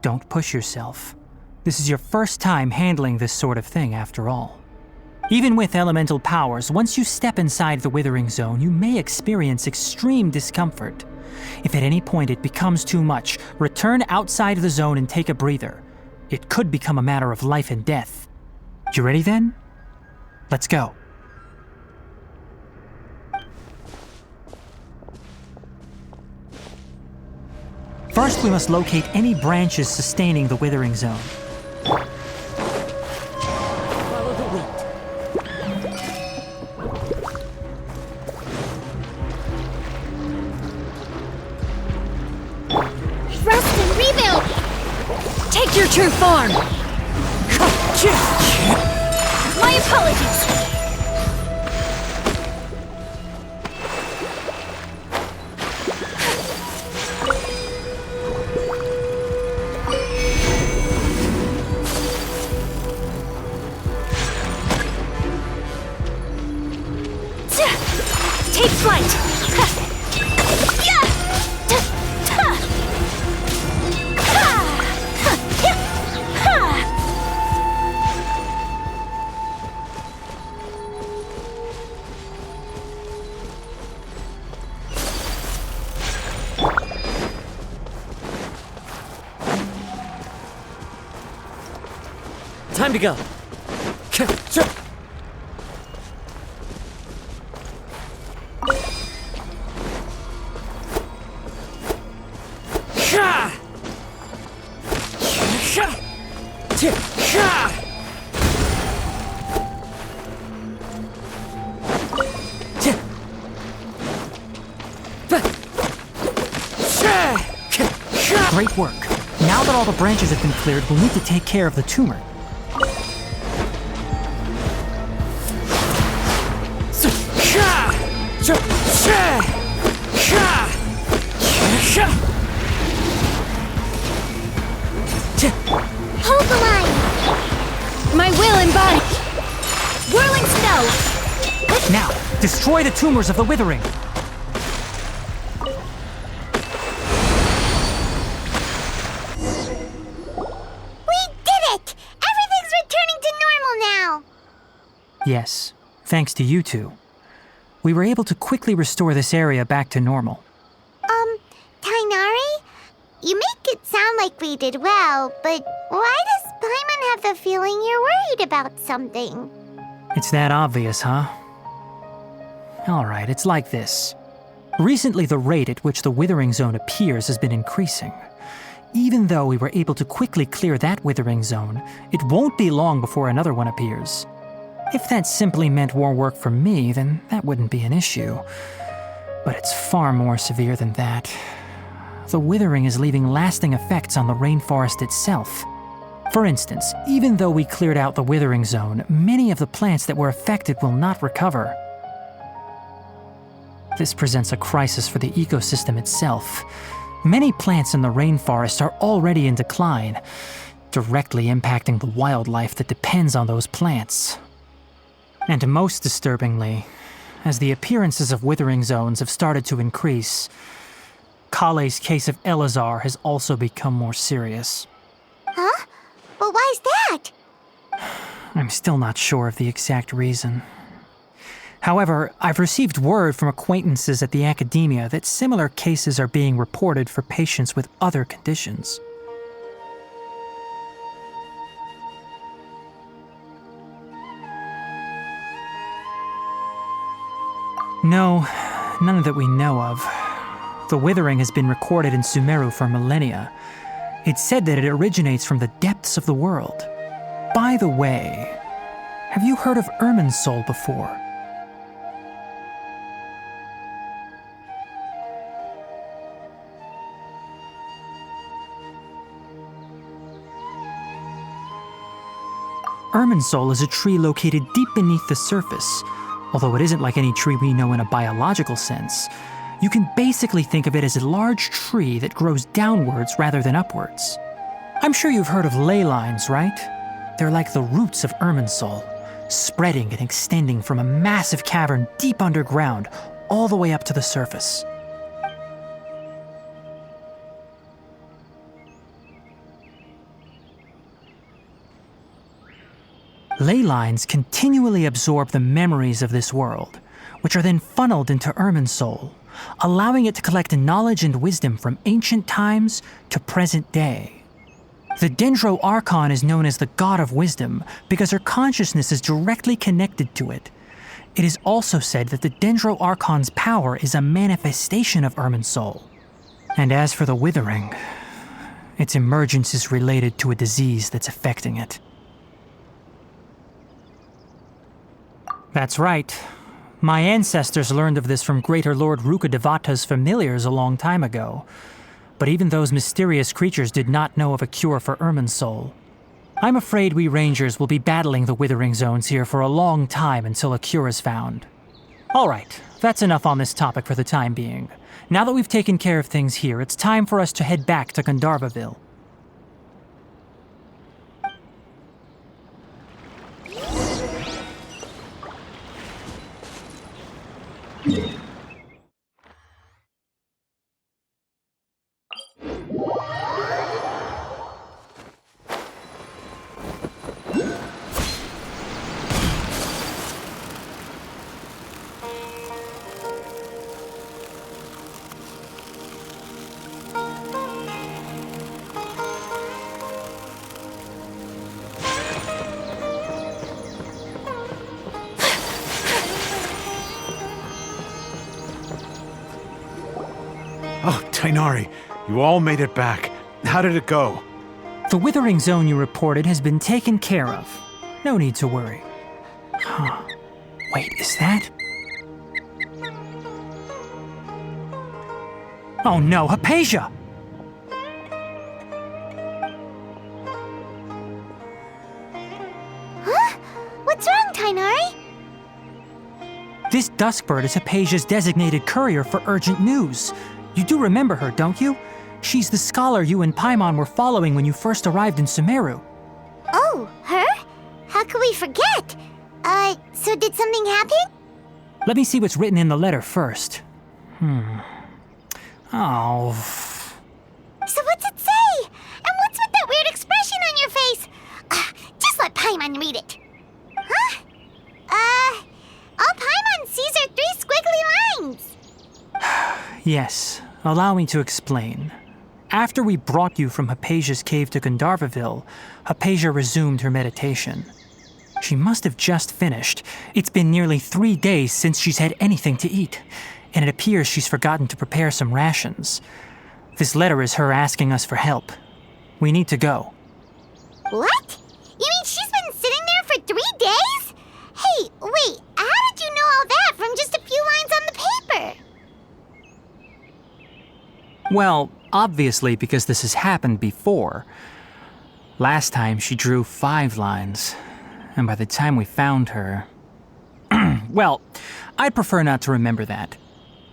Don't push yourself. This is your first time handling this sort of thing, after all. Even with elemental powers, once you step inside the withering zone, you may experience extreme discomfort. If at any point it becomes too much, return outside the zone and take a breather. It could become a matter of life and death. You ready then? Let's go. First, we must locate any branches sustaining the withering zone. Follow the wind. Rest and rebuild! Take your true form! My apologies! Take flight! Time to go. Great work. Now that all the branches have been cleared, we'll need to take care of the tumor. Hold the line! My will embodied. Whirling snow! Now, destroy the tumors of the withering. We did it! Everything's returning to normal now! Yes, thanks to you two. We were able to quickly restore this area back to normal. Tainari? You make it sound like we did well, but why does Paimon have the feeling you're worried about something? It's that obvious, huh? Alright, it's like this. Recently, the rate at which the withering zone appears has been increasing. Even though we were able to quickly clear that withering zone, it won't be long before another one appears. If that simply meant more work for me, then that wouldn't be an issue. But it's far more severe than that. The withering is leaving lasting effects on the rainforest itself. For instance, even though we cleared out the withering zone, many of the plants that were affected will not recover. This presents a crisis for the ecosystem itself. Many plants in the rainforest are already in decline, directly impacting the wildlife that depends on those plants. And most disturbingly, as the appearances of withering zones have started to increase, Kale's case of Elazar has also become more serious. Huh? But why's that? I'm still not sure of the exact reason. However, I've received word from acquaintances at the academia that similar cases are being reported for patients with other conditions. No, none that we know of. The withering has been recorded in Sumeru for millennia. It's said that it originates from the depths of the world. By the way, have you heard of Irminsul before? Irminsul is a tree located deep beneath the surface. Although it isn't like any tree we know in a biological sense, you can basically think of it as a large tree that grows downwards rather than upwards. I'm sure you've heard of ley lines, right? They're like the roots of Irminsul, spreading and extending from a massive cavern deep underground all the way up to the surface. Ley lines continually absorb the memories of this world, which are then funneled into Irminsul, allowing it to collect knowledge and wisdom from ancient times to present day. The Dendro Archon is known as the God of Wisdom because her consciousness is directly connected to it. It is also said that the Dendro Archon's power is a manifestation of Irminsul. And as for the Withering, its emergence is related to a disease that's affecting it. That's right. My ancestors learned of this from Greater Lord Rukkhadevata's familiars a long time ago. But even those mysterious creatures did not know of a cure for Irminsul. I'm afraid we rangers will be battling the withering zones here for a long time until a cure is found. Alright, that's enough on this topic for the time being. Now that we've taken care of things here, it's time for us to head back to Gandharvaville. Oh, Tainari, you all made it back. How did it go? The withering zone you reported has been taken care of. No need to worry. Huh. Wait, is that? Oh no, Hypatia! Huh? What's wrong, Tainari? This Duskbird is Hypatia's designated courier for urgent news. You do remember her, don't you? She's the scholar you and Paimon were following when you first arrived in Sumeru. Oh, her? How could we forget? So did something happen? Let me see what's written in the letter first. Oh. So what's it say? And what's with that weird expression on your face? Just let Paimon read it. Huh? All Paimon sees are 3 squiggly lines. Yes, allow me to explain. After we brought you from Hypatia's cave to Gandharvaville, Hypatia resumed her meditation. She must have just finished. It's been nearly 3 days since she's had anything to eat, and it appears she's forgotten to prepare some rations. This letter is her asking us for help. We need to go. What? You mean she's been sitting there for 3 days? Hey, wait, how did you know all that from just a few lines on the paper? Well, obviously because this has happened before. Last time she drew 5 lines, and by the time we found her... Well, I'd prefer not to remember that.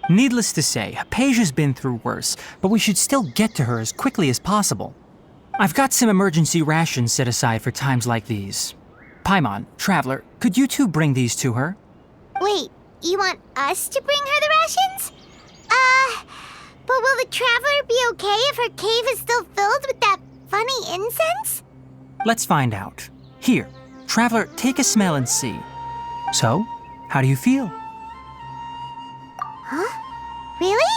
Needless to say, Hypatia's been through worse, but we should still get to her as quickly as possible. I've got some emergency rations set aside for times like these. Paimon, Traveler, could you two bring these to her? Wait, you want us to bring her the rations? But will the Traveler be okay if her cave is still filled with that funny incense? Let's find out. Here, Traveler, take a smell and see. So, how do you feel? Huh? Really?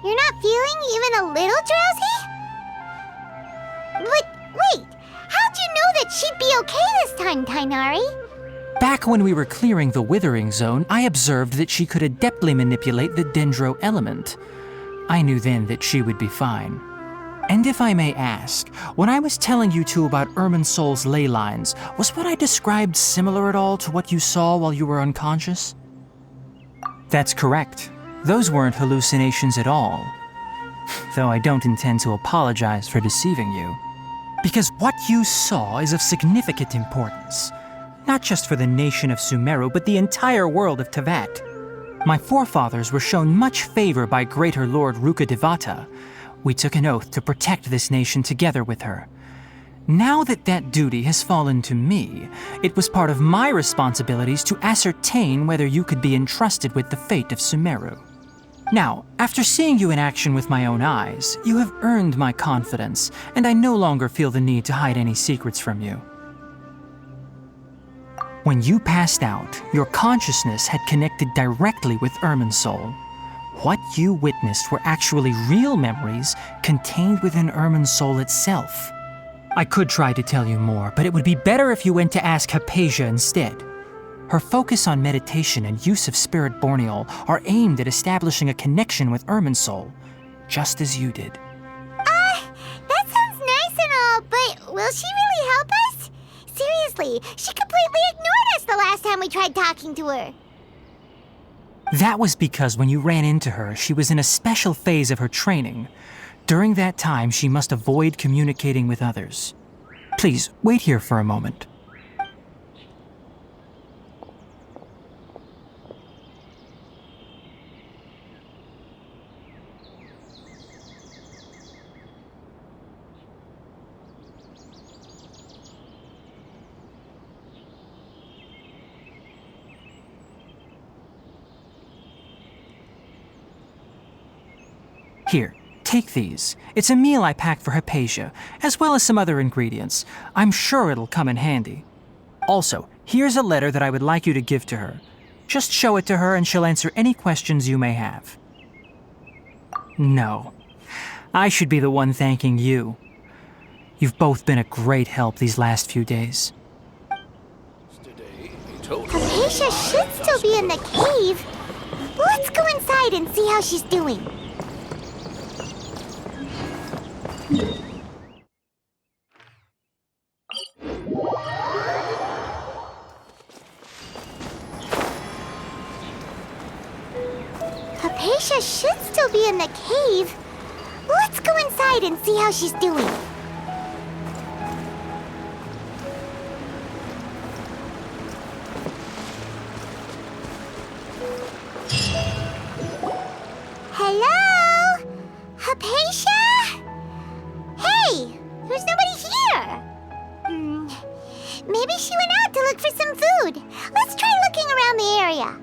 You're not feeling even a little drowsy? But wait, how'd you know that she'd be okay this time, Tainari? Back when we were clearing the Withering Zone, I observed that she could adeptly manipulate the Dendro element. I knew then that she would be fine. And if I may ask, when I was telling you two about Irminsol's ley lines, was what I described similar at all to what you saw while you were unconscious? That's correct. Those weren't hallucinations at all. Though I don't intend to apologize for deceiving you. Because what you saw is of significant importance. Not just for the nation of Sumeru, but the entire world of Tevat. My forefathers were shown much favor by Greater Lord Rukkhadevata. We took an oath to protect this nation together with her. Now that that duty has fallen to me, it was part of my responsibilities to ascertain whether you could be entrusted with the fate of Sumeru. Now, after seeing you in action with my own eyes, you have earned my confidence, and I no longer feel the need to hide any secrets from you. When you passed out, your consciousness had connected directly with Irminsol. What you witnessed were actually real memories contained within Irminsol itself. I could try to tell you more, but it would be better if you went to ask Hypatia instead. Her focus on meditation and use of Spirit Borneol are aimed at establishing a connection with Irminsol, just as you did. That sounds nice and all, but will she really help us? Seriously, she completely ignored us the last time we tried talking to her. That was because when you ran into her, she was in a special phase of her training. During that time, she must avoid communicating with others. Please, wait here for a moment. Here, take these. It's a meal I packed for Hypatia, as well as some other ingredients. I'm sure it'll come in handy. Also, here's a letter that I would like you to give to her. Just show it to her and she'll answer any questions you may have. No. I should be the one thanking you. You've both been a great help these last few days. Hypatia should still be in the cave. Let's go inside and see how she's doing. Hypatia should still be in the cave. Let's go inside and see how she's doing. area.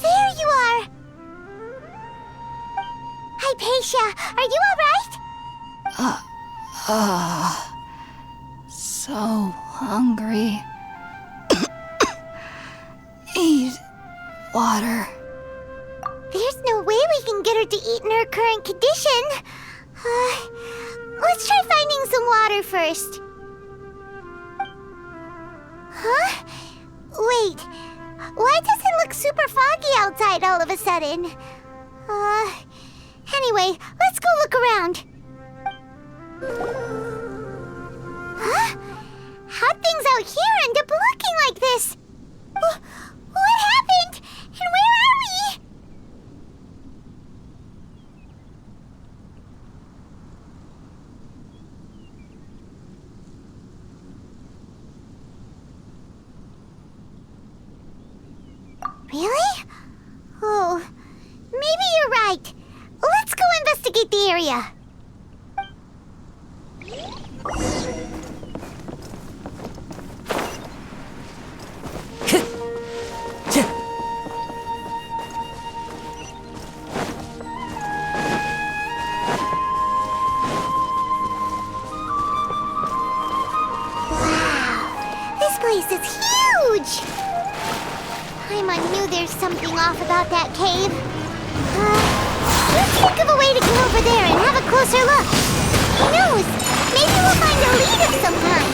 There you are! Hypatia, are you alright? So hungry. Eat water. There's no way we can get her to eat in her current condition. Let's try finding some water first. Huh? Wait, why does it look super foggy outside all of a sudden? Anyway, let's go look around. Huh? How'd things out here end up looking like this? What happened? And where are we? Really? Oh, maybe you're right. Let's go investigate the area. Wow, this place is huge! Paimon knew there's something off about that cave. Let's think of a way to get over there and have a closer look. Who knows? Maybe we'll find a lead of some kind.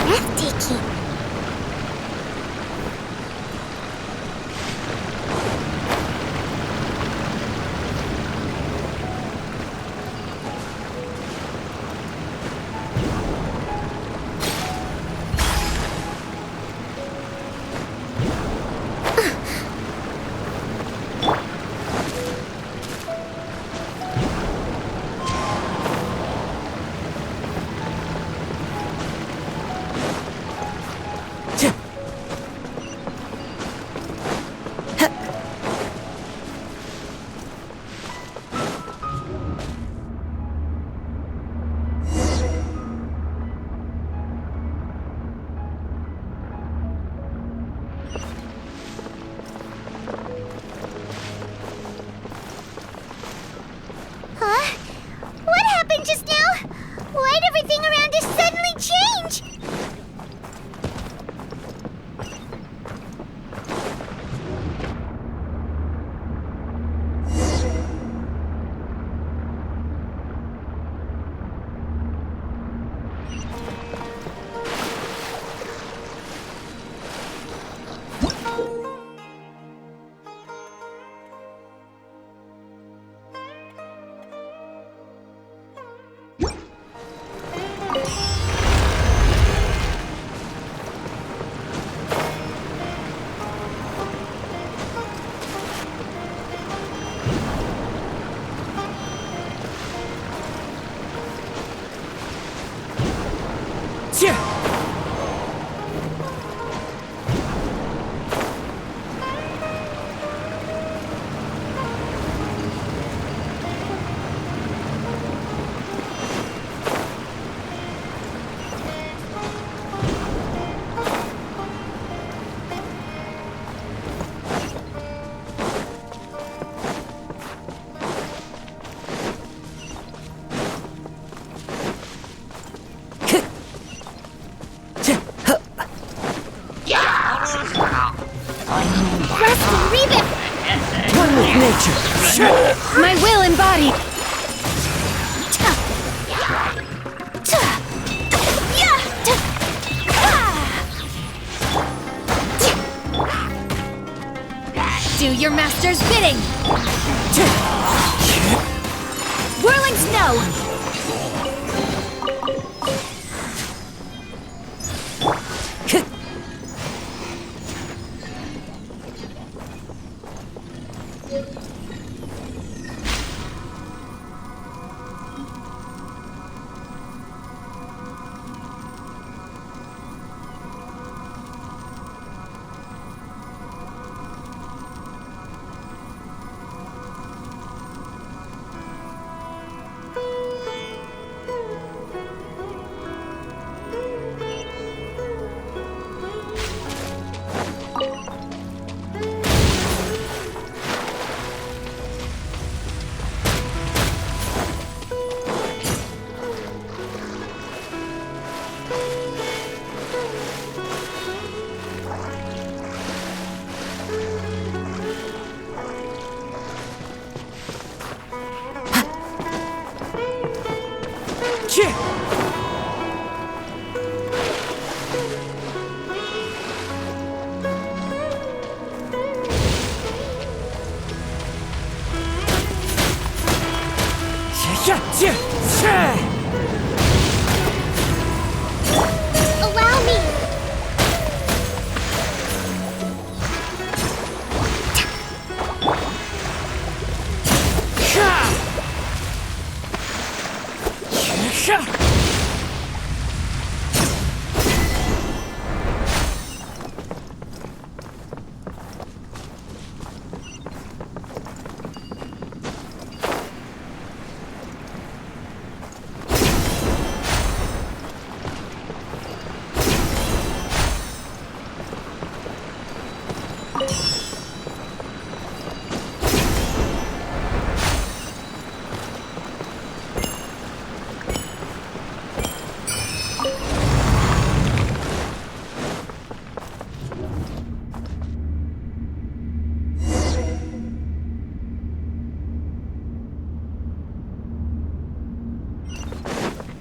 Breathtaking. Rest and rebuild! One with nature. My will embodied! Do your master's bidding! Whirling snow! Allow me!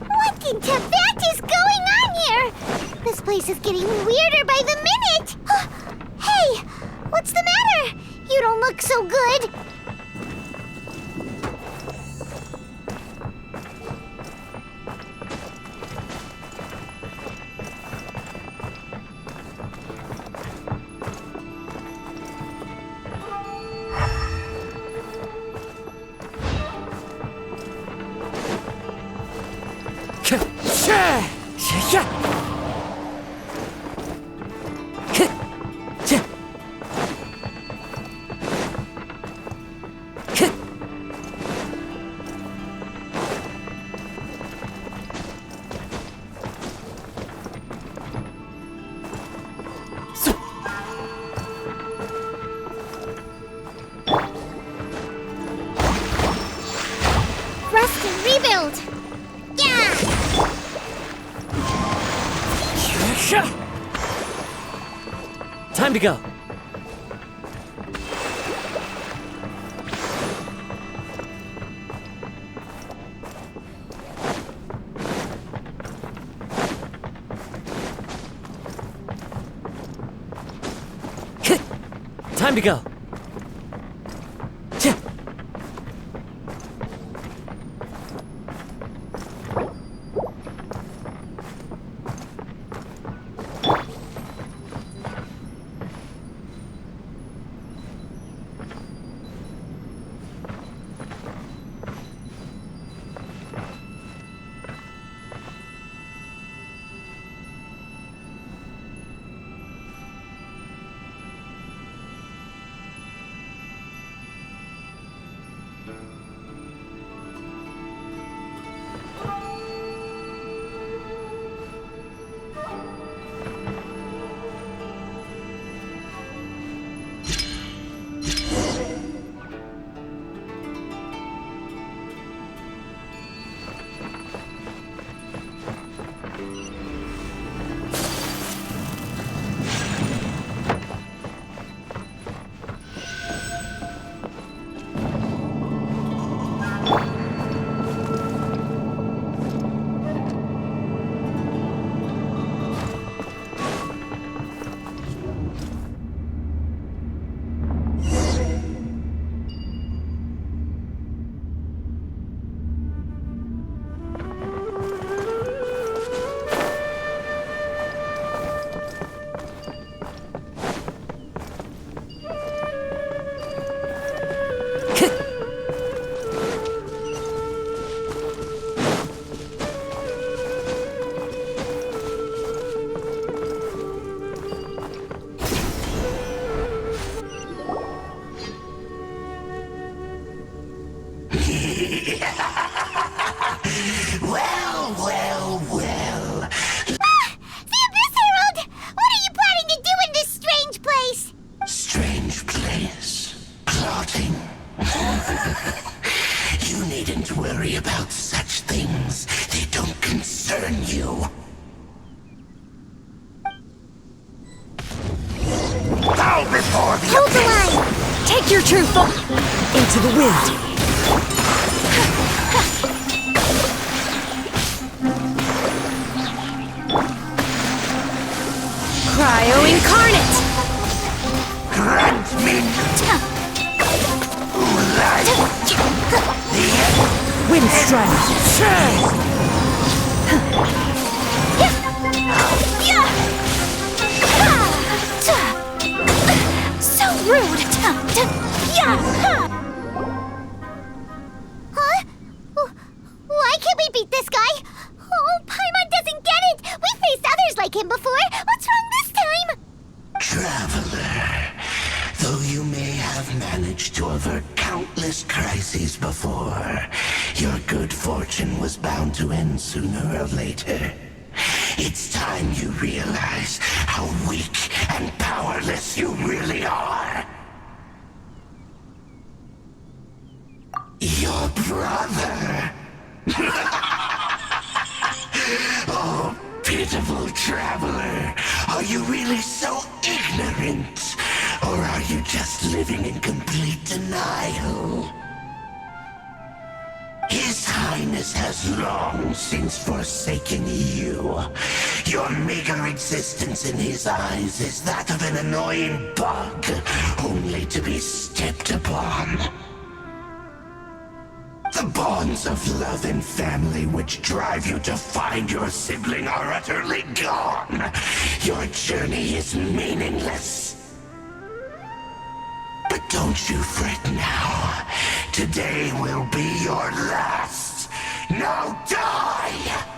What in Tibet is going on here? This place is getting weirder by the minute. Hey, what's the matter? You don't look so good. Rest and rebuild! Time to go. Time to go. eyes. Clotting. You needn't worry about such things. They don't concern you. Bow before the Hold the line! Take your true form into the wind. Cryo incarnate. Grant me Wind strike. So rude! Huh? Why can't we beat this guy? Oh, Paimon doesn't get it! We faced others like him before! What's wrong this time? Traveler. Though you may have managed to avert countless crises before, your good fortune was bound to end sooner or later. It's time you realize how weak and powerless you really are. Your brother. Oh, pitiful traveler. Are you really so ignorant? Or are you just living in complete denial? His Highness has long since forsaken you. Your meager existence in his eyes is that of an annoying bug, only to be stepped upon. The bonds of love and family which drive you to find your sibling are utterly gone. Your journey is meaningless. But don't you fret now. Today will be your last. Now die!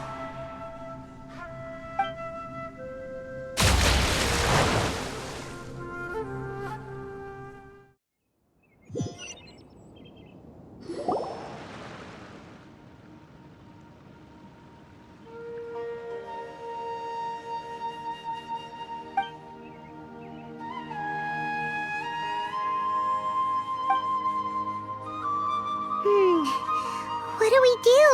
What do we do?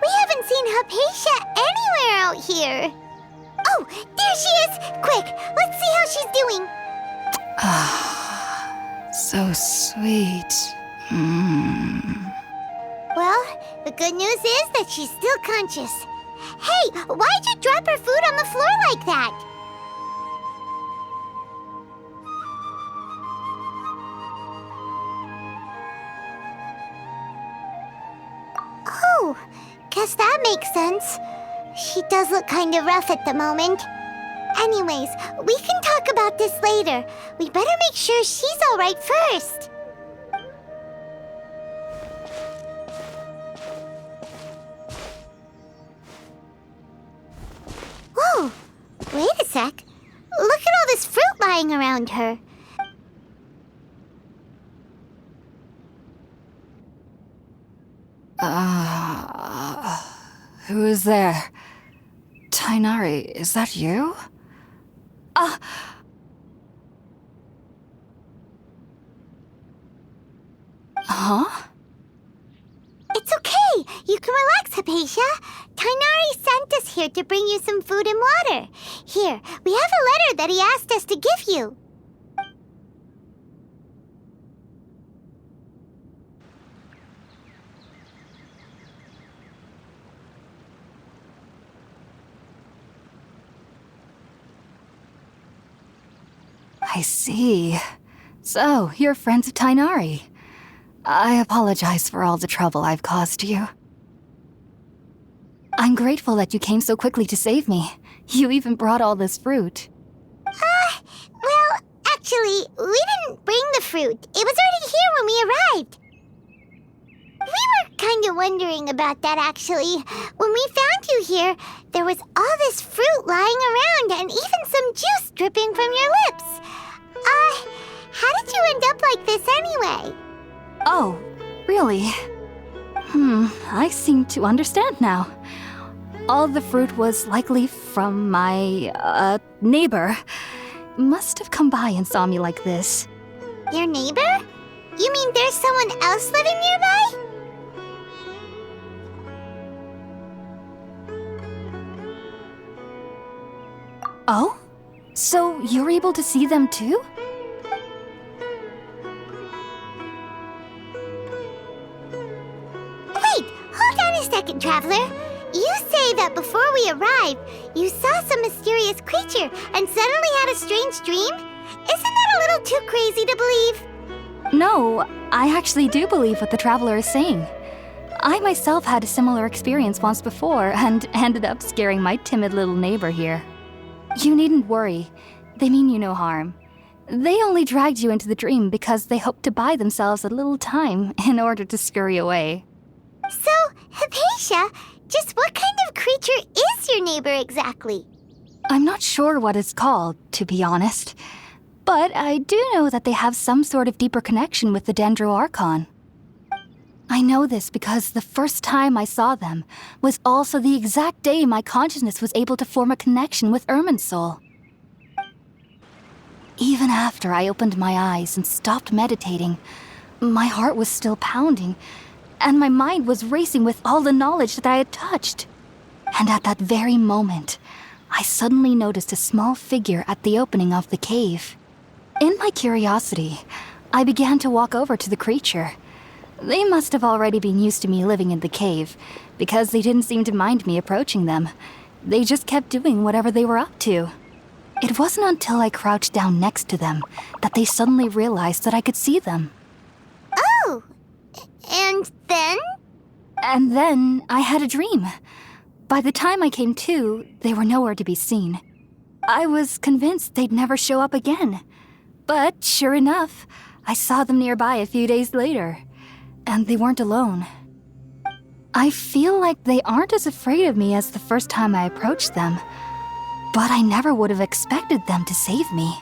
We haven't seen Hypatia anywhere out here. Oh, there she is! Quick, let's see how she's doing. So sweet. Well, the good news is that she's still conscious. Hey, why'd you drop her food on the floor like that? Oh, guess that makes sense. She does look kind of rough at the moment. Anyways, we can talk about this later. We better make sure she's all right first. Whoa, wait a sec. Look at all this fruit lying around her. Who is there? Tainari, is that you? Huh? It's okay. You can relax, Hypatia. Tainari sent us here to bring you some food and water. Here, we have a letter that he asked us to give you. I see. So, you're friends of Tainari. I apologize for all the trouble I've caused you. I'm grateful that you came so quickly to save me. You even brought all this fruit. Well, actually, we didn't bring the fruit. It was already here when we arrived. We were kind of wondering about that, actually. When we found you here, there was all this fruit lying around and even some juice dripping from your lips. How did you end up like this anyway? Oh, really? I seem to understand now. All the fruit was likely from my, neighbor. Must have come by and saw me like this. Your neighbor? You mean there's someone else living nearby? Oh? So you're able to see them too? Wait, hold on a second, Traveler. You say that before we arrived, you saw some mysterious creature and suddenly had a strange dream? Isn't that a little too crazy to believe? No, I actually do believe what the traveler is saying. I myself had a similar experience once before and ended up scaring my timid little neighbor here. You needn't worry. They mean you no harm. They only dragged you into the dream because they hoped to buy themselves a little time in order to scurry away. So, Hypatia, just what kind of creature is your neighbor exactly? I'm not sure what it's called, to be honest. But I do know that they have some sort of deeper connection with the Dendroarchon. I know this because the first time I saw them was also the exact day my consciousness was able to form a connection with Irminsul. Even after I opened my eyes and stopped meditating, my heart was still pounding, and my mind was racing with all the knowledge that I had touched. And at that very moment, I suddenly noticed a small figure at the opening of the cave. In my curiosity, I began to walk over to the creature. They must have already been used to me living in the cave, because they didn't seem to mind me approaching them. They just kept doing whatever they were up to. It wasn't until I crouched down next to them that they suddenly realized that I could see them. Oh, and then? And then I had a dream. By the time I came to, they were nowhere to be seen. I was convinced they'd never show up again. But sure enough, I saw them nearby a few days later. And they weren't alone. I feel like they aren't as afraid of me as the first time I approached them. But I never would have expected them to save me.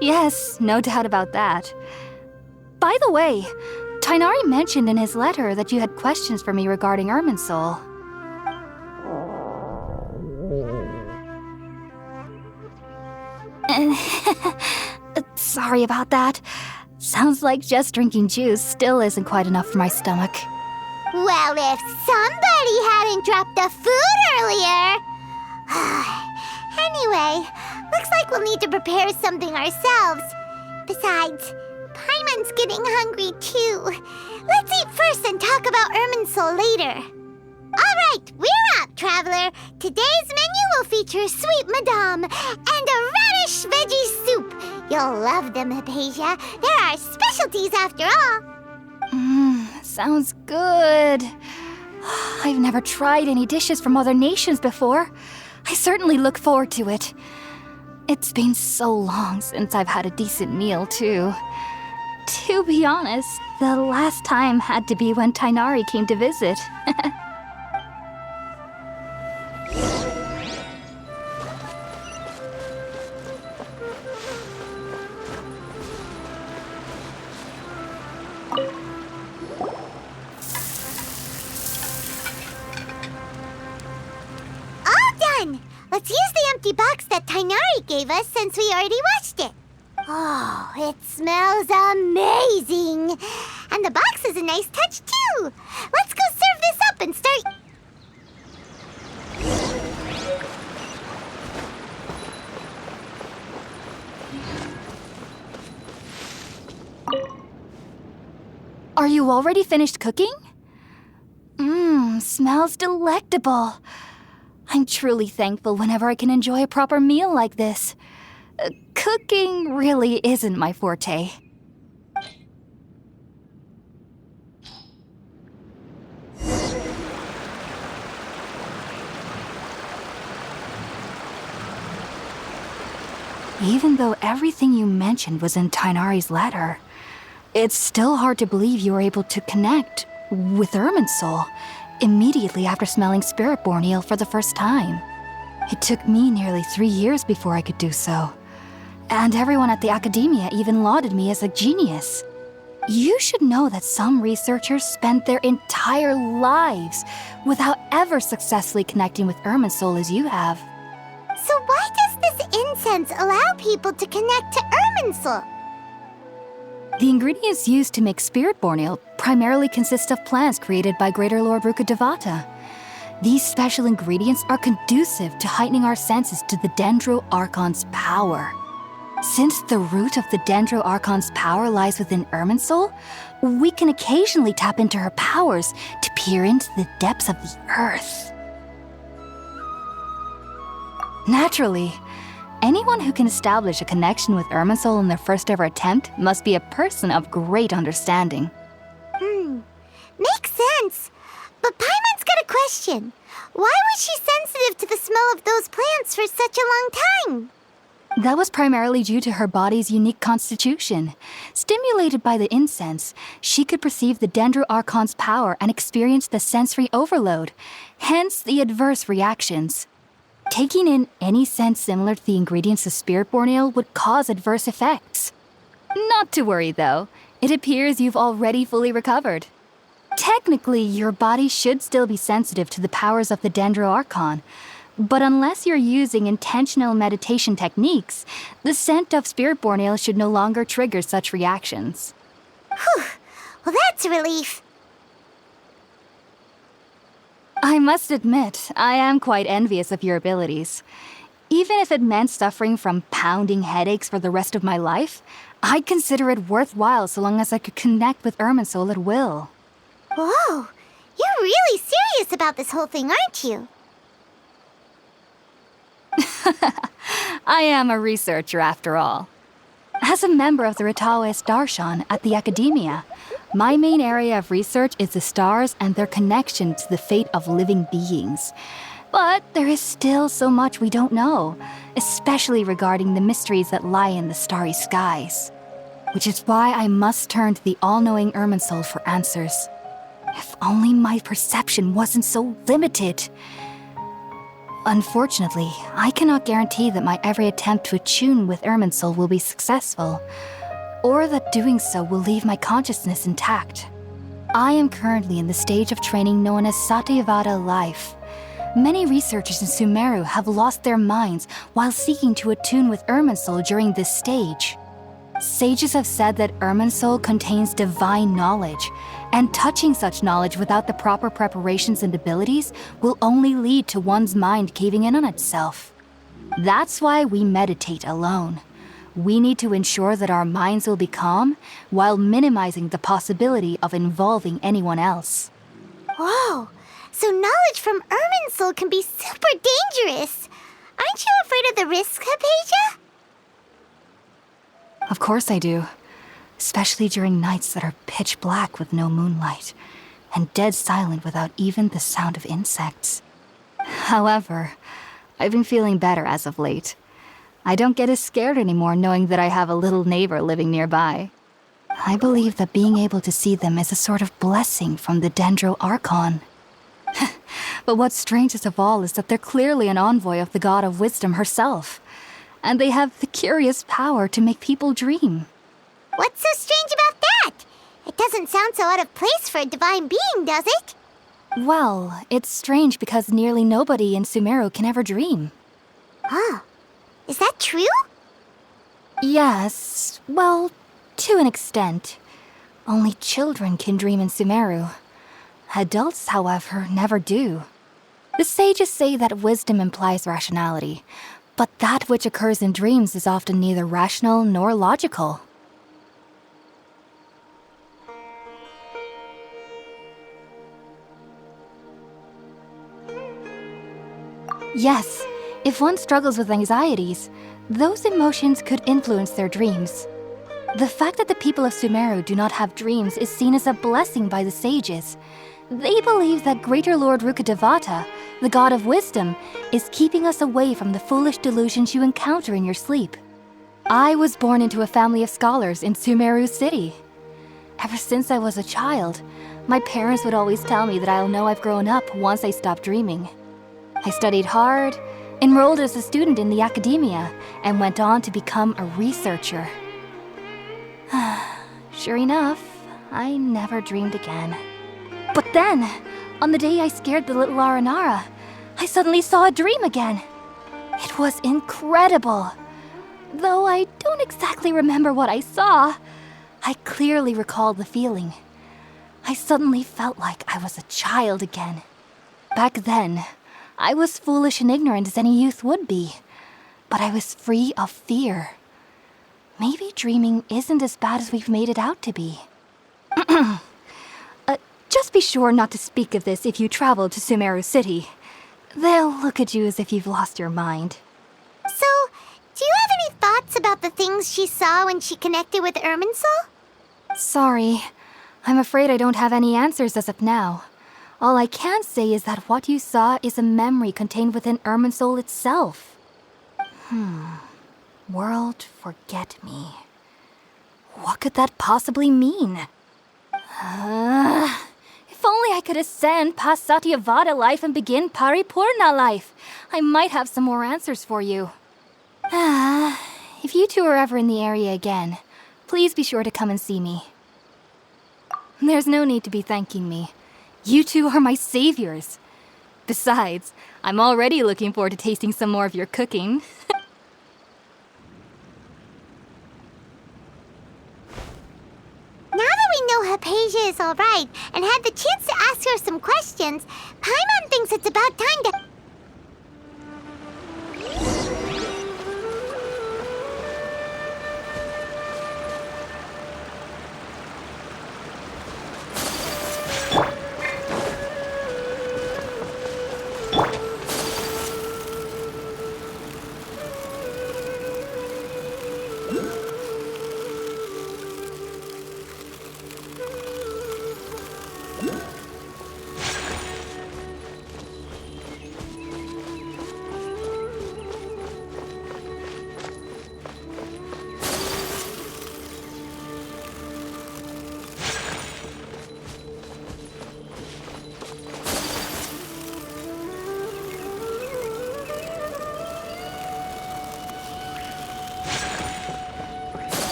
Yes, no doubt about that. By the way, Tighnari mentioned in his letter that you had questions for me regarding Irminsul. Sorry about that. Sounds like just drinking juice still isn't quite enough for my stomach. Well, if somebody hadn't dropped the food earlier... Anyway, looks like we'll need to prepare something ourselves. Besides, Paimon's getting hungry too. Let's eat first and talk about Irminsul later. All right, we're up, Traveler. Today's menu will feature sweet madame and a radish veggie soup. You'll love them, Hypatia. They're our specialties after all. Sounds good. I've never tried any dishes from other nations before. I certainly look forward to it. It's been so long since I've had a decent meal, too. To be honest, the last time had to be when Tighnari came to visit. Let's use the empty box that Tighnari gave us since we already washed it. Oh, it smells amazing. And the box is a nice touch, too. Let's go serve this up and start... Are you already finished cooking? Smells delectable. I'm truly thankful whenever I can enjoy a proper meal like this. Cooking really isn't my forte. Even though everything you mentioned was in Tighnari's letter, it's still hard to believe you were able to connect with Irminsul immediately after smelling Spiritborn eel for the first time. It took me nearly 3 years before I could do so. And everyone at the academia even lauded me as a genius. You should know that some researchers spend their entire lives without ever successfully connecting with Irminsul as you have. So why does this incense allow people to connect to Irminsul? The ingredients used to make spirit-born ale primarily consist of plants created by Greater Lord Rukkhadevata. These special ingredients are conducive to heightening our senses to the Dendro Archon's power. Since the root of the Dendro Archon's power lies within Irminsul, we can occasionally tap into her powers to peer into the depths of the earth. Naturally, anyone who can establish a connection with Irminsul in their first ever attempt must be a person of great understanding. Makes sense. But Paimon's got a question. Why was she sensitive to the smell of those plants for such a long time? That was primarily due to her body's unique constitution. Stimulated by the incense, she could perceive the Dendro Archon's power and experience the sensory overload, hence the adverse reactions. Taking in any scent similar to the ingredients of spirit-born ale would cause adverse effects. Not to worry, though. It appears you've already fully recovered. Technically, your body should still be sensitive to the powers of the Dendro Archon, but unless you're using intentional meditation techniques, the scent of spirit-born ale should no longer trigger such reactions. Whew. Well, that's a relief. I must admit, I am quite envious of your abilities. Even if it meant suffering from pounding headaches for the rest of my life, I'd consider it worthwhile so long as I could connect with Irminsul at will. Whoa, you're really serious about this whole thing, aren't you? I am a researcher after all. As a member of the Ritaoist Darshan at the Academia, my main area of research is the stars and their connection to the fate of living beings. But there is still so much we don't know, especially regarding the mysteries that lie in the starry skies. Which is why I must turn to the all-knowing Irminsul for answers. If only my perception wasn't so limited. Unfortunately, I cannot guarantee that my every attempt to attune with Irminsul will be successful, or that doing so will leave my consciousness intact. I am currently in the stage of training known as Satyavada life. Many researchers in Sumeru have lost their minds while seeking to attune with Irminsul during this stage. Sages have said that Irminsul contains divine knowledge, and touching such knowledge without the proper preparations and abilities will only lead to one's mind caving in on itself. That's why we meditate alone. We need to ensure that our minds will be calm while minimizing the possibility of involving anyone else. Whoa, so knowledge from Irminsul can be super dangerous. Aren't you afraid of the risks, Hypatia? Of course I do. Especially during nights that are pitch black with no moonlight, and dead silent without even the sound of insects. However, I've been feeling better as of late. I don't get as scared anymore knowing that I have a little neighbor living nearby. I believe that being able to see them is a sort of blessing from the Dendro Archon. But what's strangest of all is that they're clearly an envoy of the God of Wisdom herself, and they have the curious power to make people dream. What's so strange about that? It doesn't sound so out of place for a divine being, does it? Well, it's strange because nearly nobody in Sumeru can ever dream. Oh, is that true? Yes, well, to an extent. Only children can dream in Sumeru. Adults, however, never do. The sages say that wisdom implies rationality, but that which occurs in dreams is often neither rational nor logical. Yes, if one struggles with anxieties, those emotions could influence their dreams. The fact that the people of Sumeru do not have dreams is seen as a blessing by the sages. They believe that Greater Lord Rukkhadevata, the God of Wisdom, is keeping us away from the foolish delusions you encounter in your sleep. I was born into a family of scholars in Sumeru City. Ever since I was a child, my parents would always tell me that I'll know I've grown up once I stop dreaming. I studied hard, enrolled as a student in the Academia, and went on to become a researcher. Sure enough, I never dreamed again. But then, on the day I scared the little Aranara, I suddenly saw a dream again. It was incredible. Though I don't exactly remember what I saw, I clearly recall the feeling. I suddenly felt like I was a child again. Back then, I was foolish and ignorant as any youth would be, but I was free of fear. Maybe dreaming isn't as bad as we've made it out to be. Just be sure not to speak of this if you travel to Sumeru City. They'll look at you as if you've lost your mind. So, do you have any thoughts about the things she saw when she connected with Irminsul? Sorry. I'm afraid I don't have any answers as of now. All I can say is that what you saw is a memory contained within Irminsul itself. World forget me. What could that possibly mean? If only I could ascend past Satyavada life and begin Paripurna life, I might have some more answers for you. If you two are ever in the area again, please be sure to come and see me. There's no need to be thanking me. You two are my saviors. Besides, I'm already looking forward to tasting some more of your cooking. Now that we know Hypatia is alright and had the chance to ask her some questions, Paimon thinks it's about time to...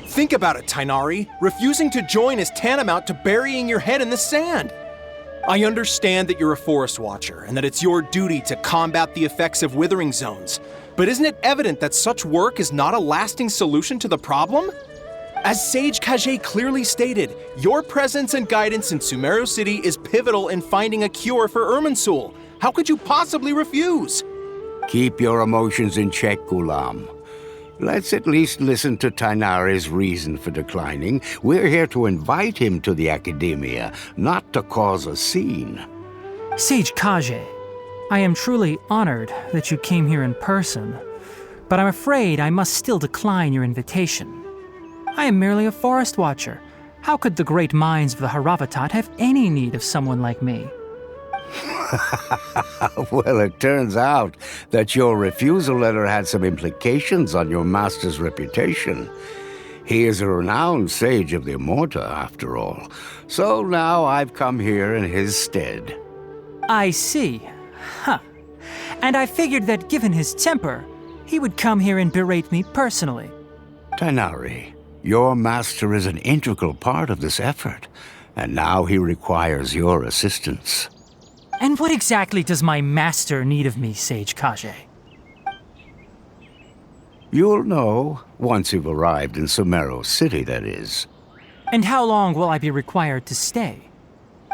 Think about it, Tainari. Refusing to join is tantamount to burying your head in the sand. I understand that you're a forest watcher and that it's your duty to combat the effects of withering zones, but isn't it evident that such work is not a lasting solution to the problem? As Sage Kage clearly stated, your presence and guidance in Sumeru City is pivotal in finding a cure for Irminsul. How could you possibly refuse? Keep your emotions in check, Gulam. Let's at least listen to Tainari's reason for declining. We're here to invite him to the Academia, not to cause a scene. Sage Kage, I am truly honored that you came here in person, but I'm afraid I must still decline your invitation. I am merely a forest watcher. How could the great minds of the Haravatat have any need of someone like me? Well, it turns out that your refusal letter had some implications on your master's reputation. He is a renowned sage of the Immorta, after all. So now I've come here in his stead. I see. Huh. And I figured that given his temper, he would come here and berate me personally. Tainari, your master is an integral part of this effort, and now he requires your assistance. And what exactly does my master need of me, Sage Kage? You'll know once you've arrived in Sumeru City, that is. And how long will I be required to stay?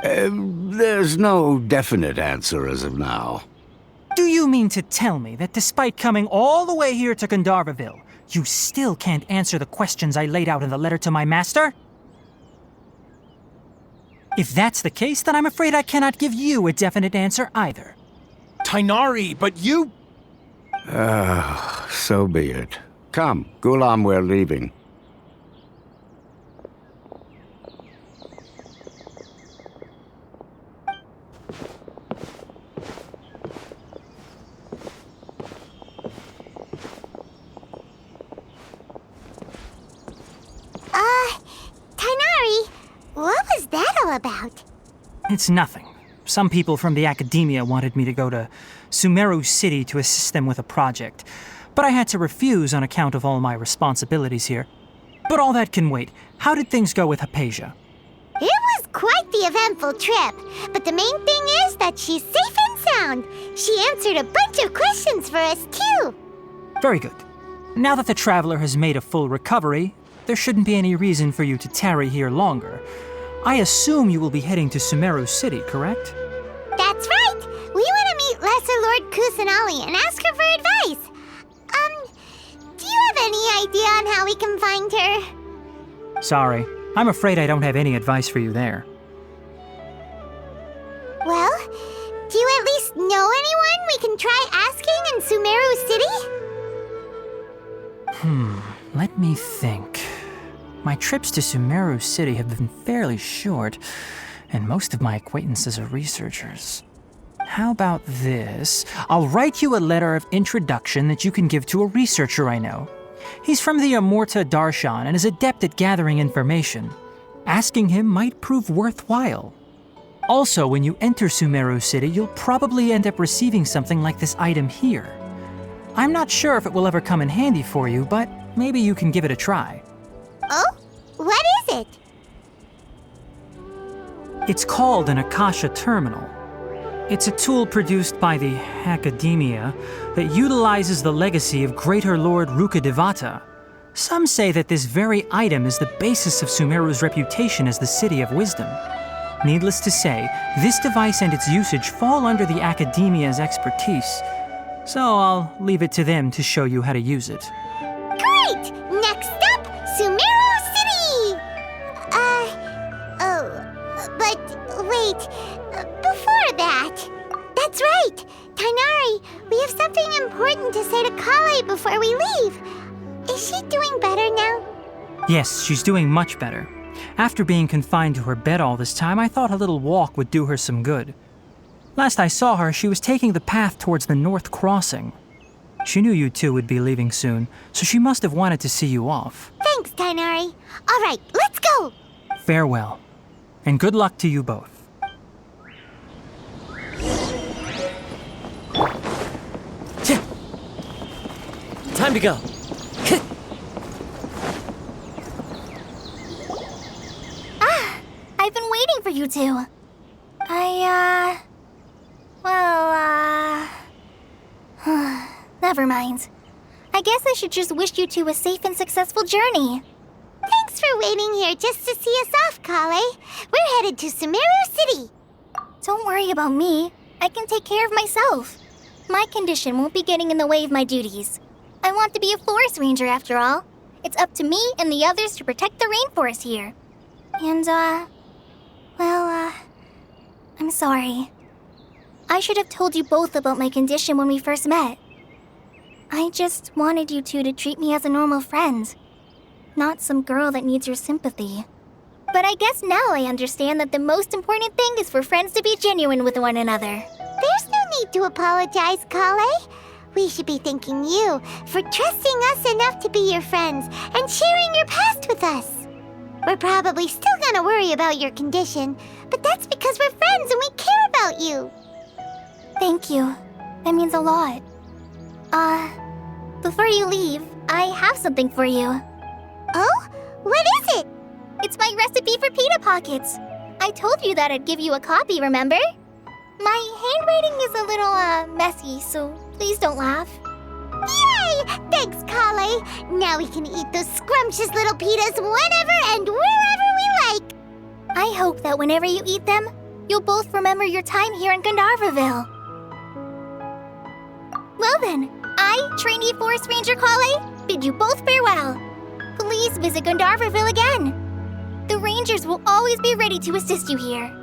There's no definite answer as of now. Do you mean to tell me that despite coming all the way here to Gandharvaville, you still can't answer the questions I laid out in the letter to my master? If that's the case, then I'm afraid I cannot give you a definite answer either. Tainari, but you... So be it. Come, Gulam, we're leaving. Tainari, what was that all about? It's nothing. Some people from the Academia wanted me to go to Sumeru City to assist them with a project, but I had to refuse on account of all my responsibilities here. But all that can wait. How did things go with Hypatia? It was quite the eventful trip, but the main thing is that she's safe and sound. She answered a bunch of questions for us, too. Very good. Now that the traveler has made a full recovery, there shouldn't be any reason for you to tarry here longer. I assume you will be heading to Sumeru City, correct? That's right. We want to meet Lesser Lord Kusanali and ask her for advice. Do you have any idea on how we can find her? Sorry, I'm afraid I don't have any advice for you there. Well, do you at least know anyone we can try asking in Sumeru City? Let me think. My trips to Sumeru City have been fairly short, and most of my acquaintances are researchers. How about this? I'll write you a letter of introduction that you can give to a researcher I know. He's from the Amurta Darshan and is adept at gathering information. Asking him might prove worthwhile. Also, when you enter Sumeru City, you'll probably end up receiving something like this item here. I'm not sure if it will ever come in handy for you, but maybe you can give it a try. Oh? What is it? It's called an Akasha Terminal. It's a tool produced by the Academia that utilizes the legacy of Greater Lord Rukkhadevata. Some say that this very item is the basis of Sumeru's reputation as the City of Wisdom. Needless to say, this device and its usage fall under the Academia's expertise, so I'll leave it to them to show you how to use it. Great! Next up, Sumeru City! But wait, before that... That's right! Tainari, we have something important to say to Kale before we leave. Is she doing better now? Yes, she's doing much better. After being confined to her bed all this time, I thought a little walk would do her some good. Last I saw her, she was taking the path towards the North Crossing. She knew you two would be leaving soon, so she must have wanted to see you off. Thanks, Tainari. All right, let's go! Farewell, and good luck to you both. Time to go. I've been waiting for you two. Never mind. I guess I should just wish you two a safe and successful journey. Thanks for waiting here just to see us off, Kale. We're headed to Sumeru City. Don't worry about me. I can take care of myself. My condition won't be getting in the way of my duties. I want to be a forest ranger after all. It's up to me and the others to protect the rainforest here. And, I'm sorry. I should have told you both about my condition when we first met. I just wanted you two to treat me as a normal friend, not some girl that needs your sympathy. But I guess now I understand that the most important thing is for friends to be genuine with one another. There's no need to apologize, Kale. We should be thanking you for trusting us enough to be your friends and sharing your past with us. We're probably still gonna worry about your condition, but that's because we're friends and we care about you. Thank you. That means a lot. Before you leave, I have something for you. Oh? What is it? It's my recipe for pita pockets. I told you that I'd give you a copy, remember? My handwriting is a little, messy, so please don't laugh. Yay! Thanks, Kale. Now we can eat those scrumptious little pitas whenever and wherever we like. I hope that whenever you eat them, you'll both remember your time here in Gandharvaville. Well then, I, trainee Forest Ranger Kale, bid you both farewell. Please visit Gandharvaville again. The Rangers will always be ready to assist you here.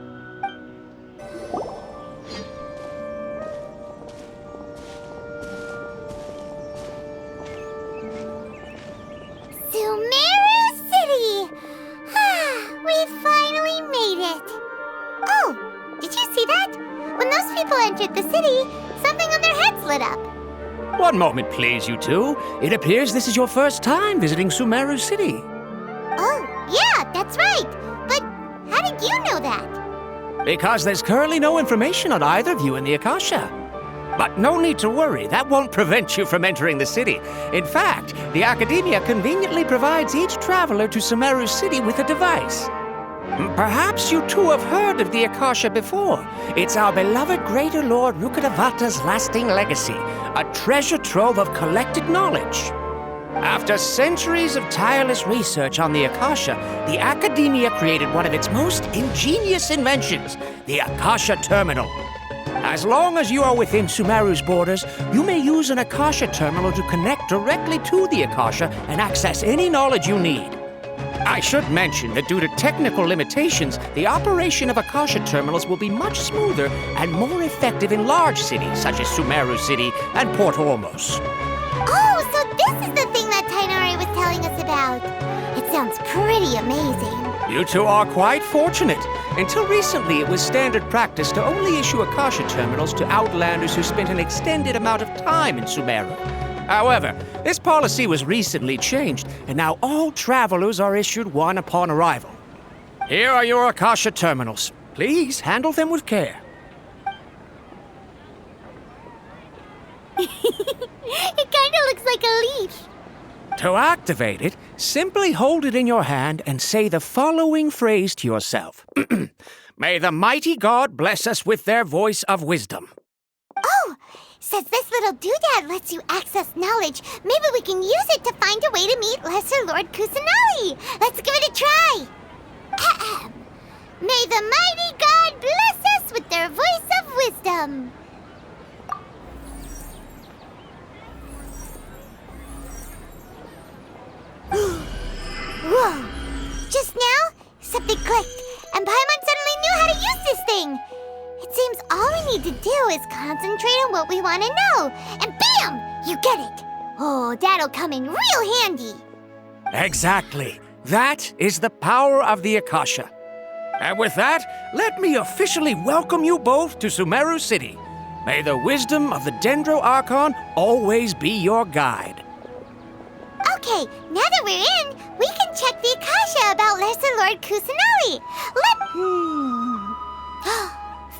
Sumeru City! We finally made it! Oh, did you see that? When those people entered the city, something on their heads lit up. One moment, please, you two. It appears this is your first time visiting Sumeru City. Oh, yeah, that's right. But how did you know that? Because there's currently no information on either of you in the Akasha. But no need to worry, that won't prevent you from entering the city. In fact, the Academia conveniently provides each traveler to Sumeru City with a device. Perhaps you too have heard of the Akasha before. It's our beloved Greater Lord Rukkhadevata's lasting legacy, a treasure trove of collected knowledge. After centuries of tireless research on the Akasha, the Academia created one of its most ingenious inventions, the Akasha Terminal. As long as you are within Sumeru's borders, you may use an Akasha terminal to connect directly to the Akasha and access any knowledge you need. I should mention that due to technical limitations, the operation of Akasha terminals will be much smoother and more effective in large cities such as Sumeru City and Port Ormos. Oh, so this is the thing that Tainari was telling us about. It sounds pretty amazing. You two are quite fortunate. Until recently, it was standard practice to only issue Akasha terminals to outlanders who spent an extended amount of time in Sumeru. However, this policy was recently changed, and now all travelers are issued one upon arrival. Here are your Akasha terminals. Please handle them with care. It kinda looks like a leaf. To activate it, simply hold it in your hand and say the following phrase to yourself. May the mighty God bless us with their voice of wisdom. Oh, since this little doodad lets you access knowledge, maybe we can use it to find a way to meet Lesser Lord Kusanali. Let's give it a try. Ahem. May the mighty God bless us with their voice of wisdom. Whoa! Just now, something clicked, and Paimon suddenly knew how to use this thing. It seems all we need to do is concentrate on what we want to know, and bam! You get it. Oh, that'll come in real handy. Exactly. That is the power of the Akasha. And with that, let me officially welcome you both to Sumeru City. May the wisdom of the Dendro Archon always be your guide. Okay, now that we're in, we can check the Akasha about Lesser Lord Kusanali.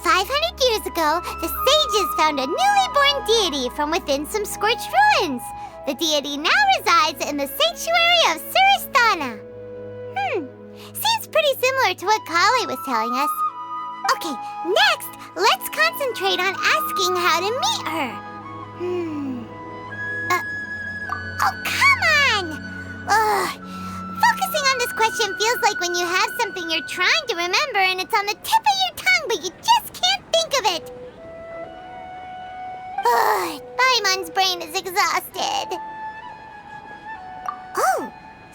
500 years ago, the sages found a newly born deity from within some scorched ruins. The deity now resides in the sanctuary of Suristana. Seems pretty similar to what Kali was telling us. Okay, next, let's concentrate on asking how to meet her. Oh, come on! Ugh. Focusing on this question feels like when you have something you're trying to remember and it's on the tip of your tongue, but you just can't think of it. Ugh, Paimon's brain is exhausted. Oh,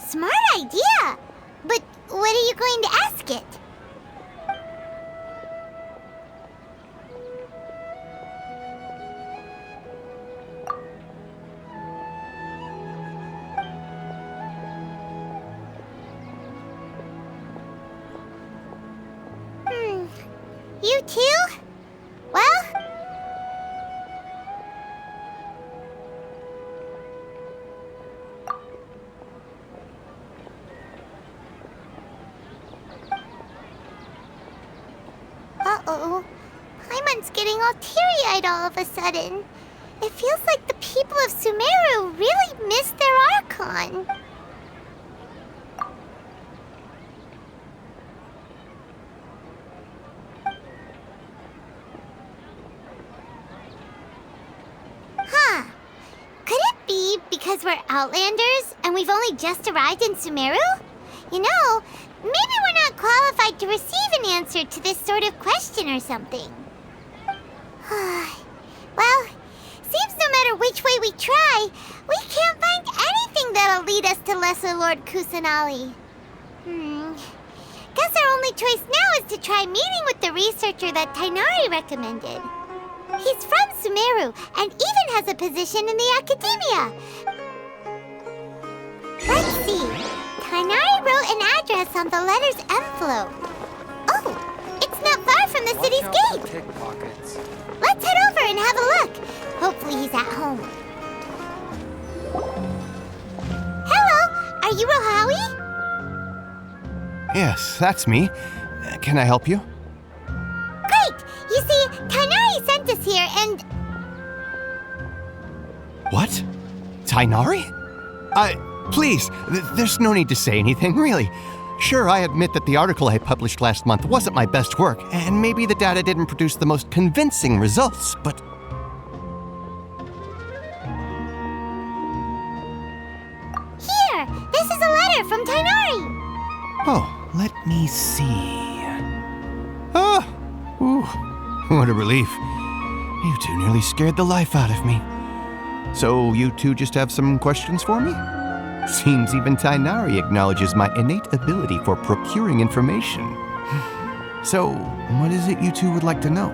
smart idea! But what are you going to ask it? You too? Well... Uh-oh. Paimon's getting all teary-eyed all of a sudden. It feels like the people of Sumeru really missed their Archon. Because we're Outlanders and we've only just arrived in Sumeru? You know, maybe we're not qualified to receive an answer to this sort of question or something. Well, seems no matter which way we try, we can't find anything that'll lead us to Lesser Lord Kusanali. Guess our only choice now is to try meeting with the researcher that Tainari recommended. He's from Sumeru and even has a position in the Academia. Let's see. Tainari wrote an address on the letter's envelope. Oh, it's not far from the city's gate. Let's head over and have a look. Hopefully he's at home. Hello, are you Rohawi? Yes, that's me. Can I help you? Great! You see, Tainari sent us here and... What? Tainari? Please, there's no need to say anything, really. Sure, I admit that the article I published last month wasn't my best work, and maybe the data didn't produce the most convincing results, but... Here! This is a letter from Tainari! Oh, let me see... Oh! Ooh, what a relief. You two nearly scared the life out of me. So, you two just have some questions for me? Seems even Tainari acknowledges my innate ability for procuring information. So, what is it you two would like to know?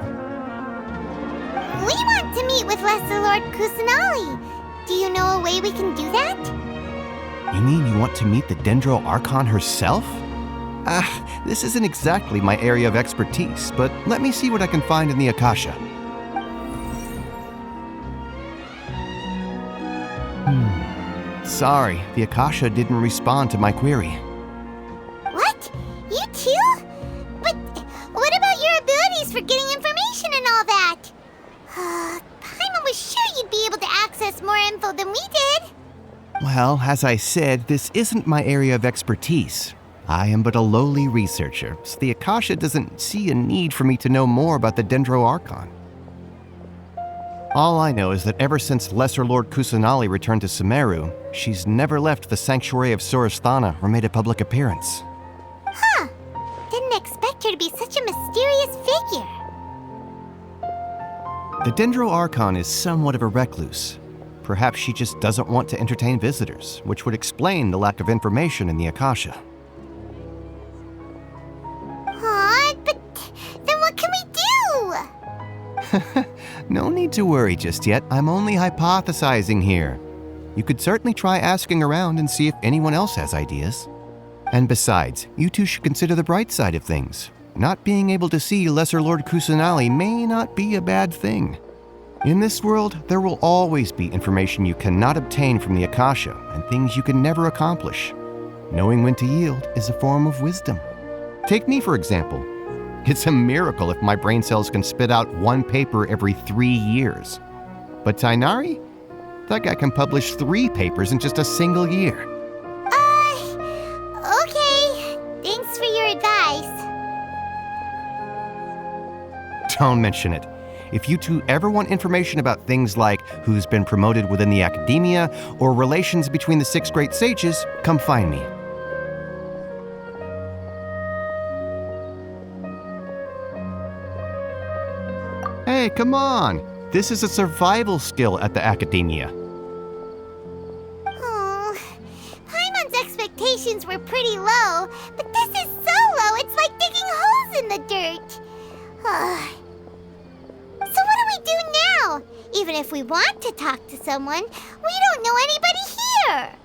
We want to meet with Lesser Lord Kusanali. Do you know a way we can do that? You mean you want to meet the Dendro Archon herself? This isn't exactly my area of expertise, but let me see what I can find in the Akasha. Sorry, the Akasha didn't respond to my query. What? You too? But what about your abilities for getting information and all that? Paimon was sure you'd be able to access more info than we did. Well, as I said, this isn't my area of expertise. I am but a lowly researcher, so the Akasha doesn't see a need for me to know more about the Dendro Archon. All I know is that ever since Lesser Lord Kusanali returned to Sumeru, she's never left the Sanctuary of Sorasthana or made a public appearance. Huh. Didn't expect her to be such a mysterious figure. The Dendro Archon is somewhat of a recluse. Perhaps she just doesn't want to entertain visitors, which would explain the lack of information in the Akasha. But then what can we do? No need to worry just yet. I'm only hypothesizing here. You could certainly try asking around and see if anyone else has ideas. And besides, you two should consider the bright side of things. Not being able to see Lesser Lord Kusanali may not be a bad thing. In this world, there will always be information you cannot obtain from the Akasha and things you can never accomplish. Knowing when to yield is a form of wisdom. Take me, for example. It's a miracle if my brain cells can spit out one paper every 3 years. But Tainari? That guy can publish 3 papers in just a single year. Okay. Thanks for your advice. Don't mention it. If you two ever want information about things like who's been promoted within the academia or relations between the 6 great sages, come find me. Hey, come on! This is a survival skill at the Academia. Oh, Paimon's expectations were pretty low, but this is so low it's like digging holes in the dirt. So what do we do now? Even if we want to talk to someone, we don't know anybody here.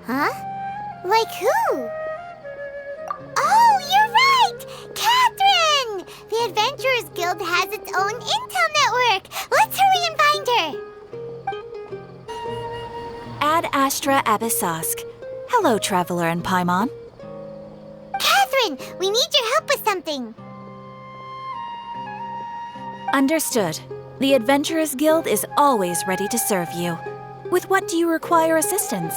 Huh? Like who? Oh, you're right! Catherine! The Adventurers Guild has its own intel network. Let's hurry and find her. Ad Astra Abyssosk. Hello, Traveler and Paimon. Catherine, we need your help with something. Understood. The Adventurers Guild is always ready to serve you. With what do you require assistance?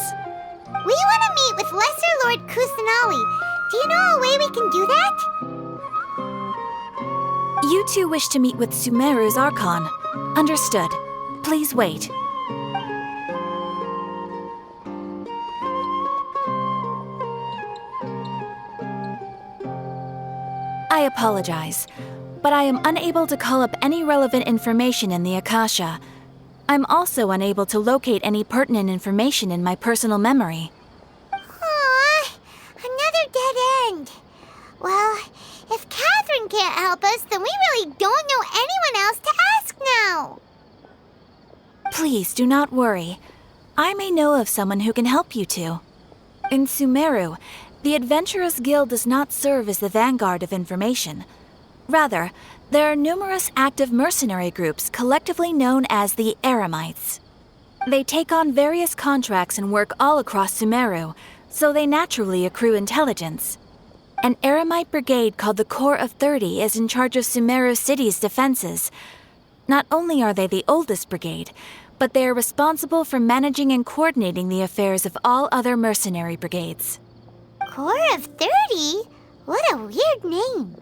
We want to meet with Lesser Lord Kusanali. Do you know a way we can do that? You two wish to meet with Sumeru's Archon. Understood. Please wait. I apologize, but I am unable to call up any relevant information in the Akasha. I'm also unable to locate any pertinent information in my personal memory. Aw, another dead end. Well, if Catherine can't help us, then we really don't know anyone else to ask now. Please do not worry. I may know of someone who can help you two. In Sumeru, the Adventurers Guild does not serve as the vanguard of information. Rather, there are numerous active mercenary groups collectively known as the Eremites. They take on various contracts and work all across Sumeru, so they naturally accrue intelligence. An Eremite brigade called the Corps of 30 is in charge of Sumeru City's defenses. Not only are they the oldest brigade, but they are responsible for managing and coordinating the affairs of all other mercenary brigades. Corps of 30? What a weird name.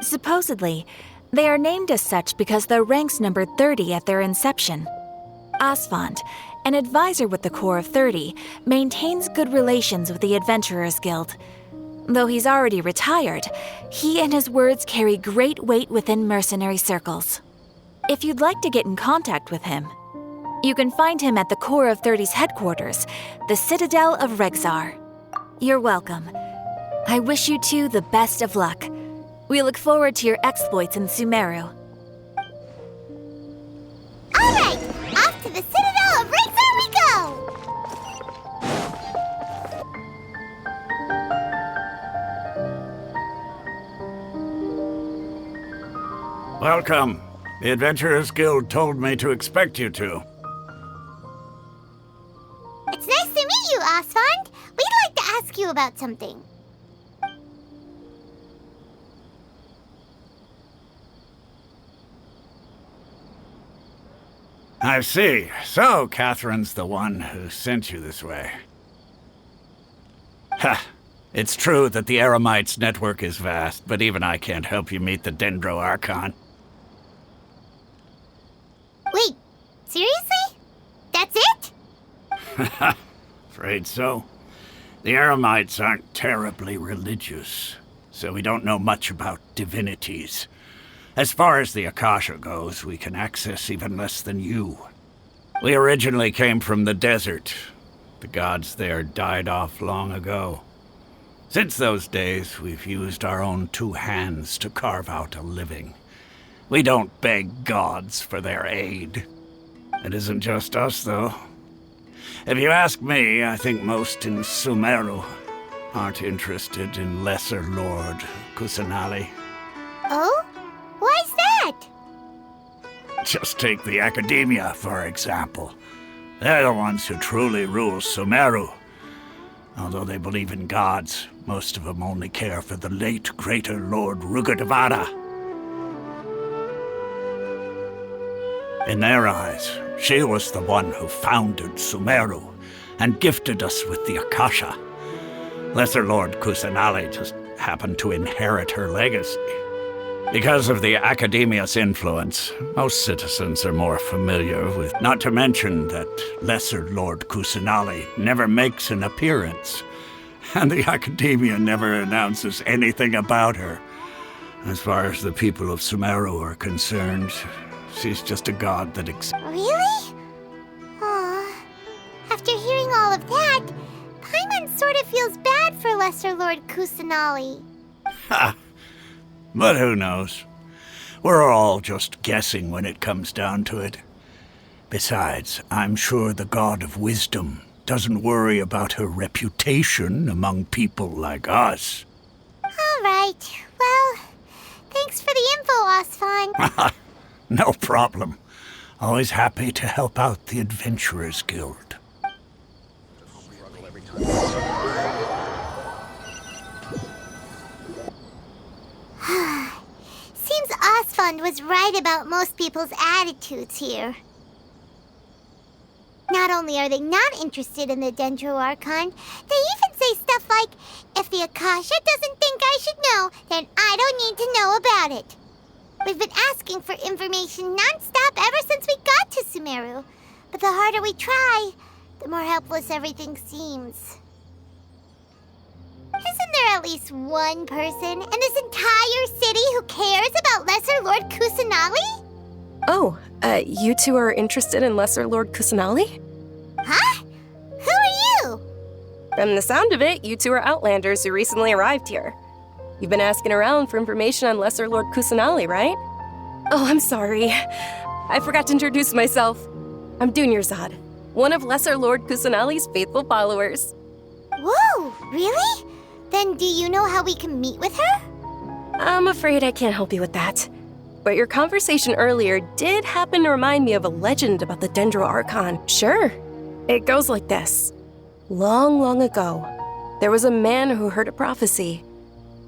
Supposedly, they are named as such because their ranks numbered 30 at their inception. Asfand, an advisor with the Corps of 30, maintains good relations with the Adventurers Guild. Though he's already retired, he and his words carry great weight within mercenary circles. If you'd like to get in contact with him, you can find him at the Corps of 30's headquarters, the Citadel of Regzar. You're welcome. I wish you two the best of luck. We look forward to your exploits in Sumeru. All right, off to the Citadel of Regzar we go! Welcome. The Adventurers Guild told me to expect you two. It's nice to meet you, Asfand. We'd like to ask you about something. I see. So, Catherine's the one who sent you this way. Ha! It's true that the Eremites' network is vast, but even I can't help you meet the Dendro Archon. Wait, seriously? That's it? Afraid so. The Eremites aren't terribly religious, so we don't know much about divinities. As far as the Akasha goes, we can access even less than you. We originally came from the desert. The gods there died off long ago. Since those days, we've used our own two hands to carve out a living. We don't beg gods for their aid. It isn't just us, though. If you ask me, I think most in Sumeru aren't interested in Lesser Lord Kusanali. Oh? Why's that? Just take the Academia, for example. They're the ones who truly rule Sumeru. Although they believe in gods, most of them only care for the late Greater Lord Rugadavada. In their eyes, she was the one who founded Sumeru and gifted us with the Akasha. Lesser Lord Kusanali just happened to inherit her legacy. Because of the Academia's influence, most citizens are more familiar with, not to mention that Lesser Lord Kusanali never makes an appearance, and the Academia never announces anything about her. As far as the people of Sumeru are concerned, she's just a god that exists. Really? Aw. After hearing all of that, Paimon sort of feels bad for Lesser Lord Kusanali. Ha! But who knows? We're all just guessing when it comes down to it. Besides, I'm sure the God of Wisdom doesn't worry about her reputation among people like us. All right. Well, thanks for the info, Asfand. No problem. Always happy to help out the Adventurers Guild. Seems Asfand was right about most people's attitudes here. Not only are they not interested in the Dendro Archon, they even say stuff like, if the Akasha doesn't think I should know, then I don't need to know about it. We've been asking for information non-stop ever since we got to Sumeru. But the harder we try, the more helpless everything seems. Isn't there there at least one person in this entire city who cares about Lesser Lord Kusanali? Oh, you two are interested in Lesser Lord Kusanali? Huh? Who are you? From the sound of it, you two are Outlanders who recently arrived here. You've been asking around for information on Lesser Lord Kusanali, right? Oh, I'm sorry. I forgot to introduce myself. I'm Dunyarzad, one of Lesser Lord Kusanali's faithful followers. Whoa, really? Then do you know how we can meet with her? I'm afraid I can't help you with that. But your conversation earlier did happen to remind me of a legend about the Dendro Archon. Sure. It goes like this. Long, long ago, there was a man who heard a prophecy.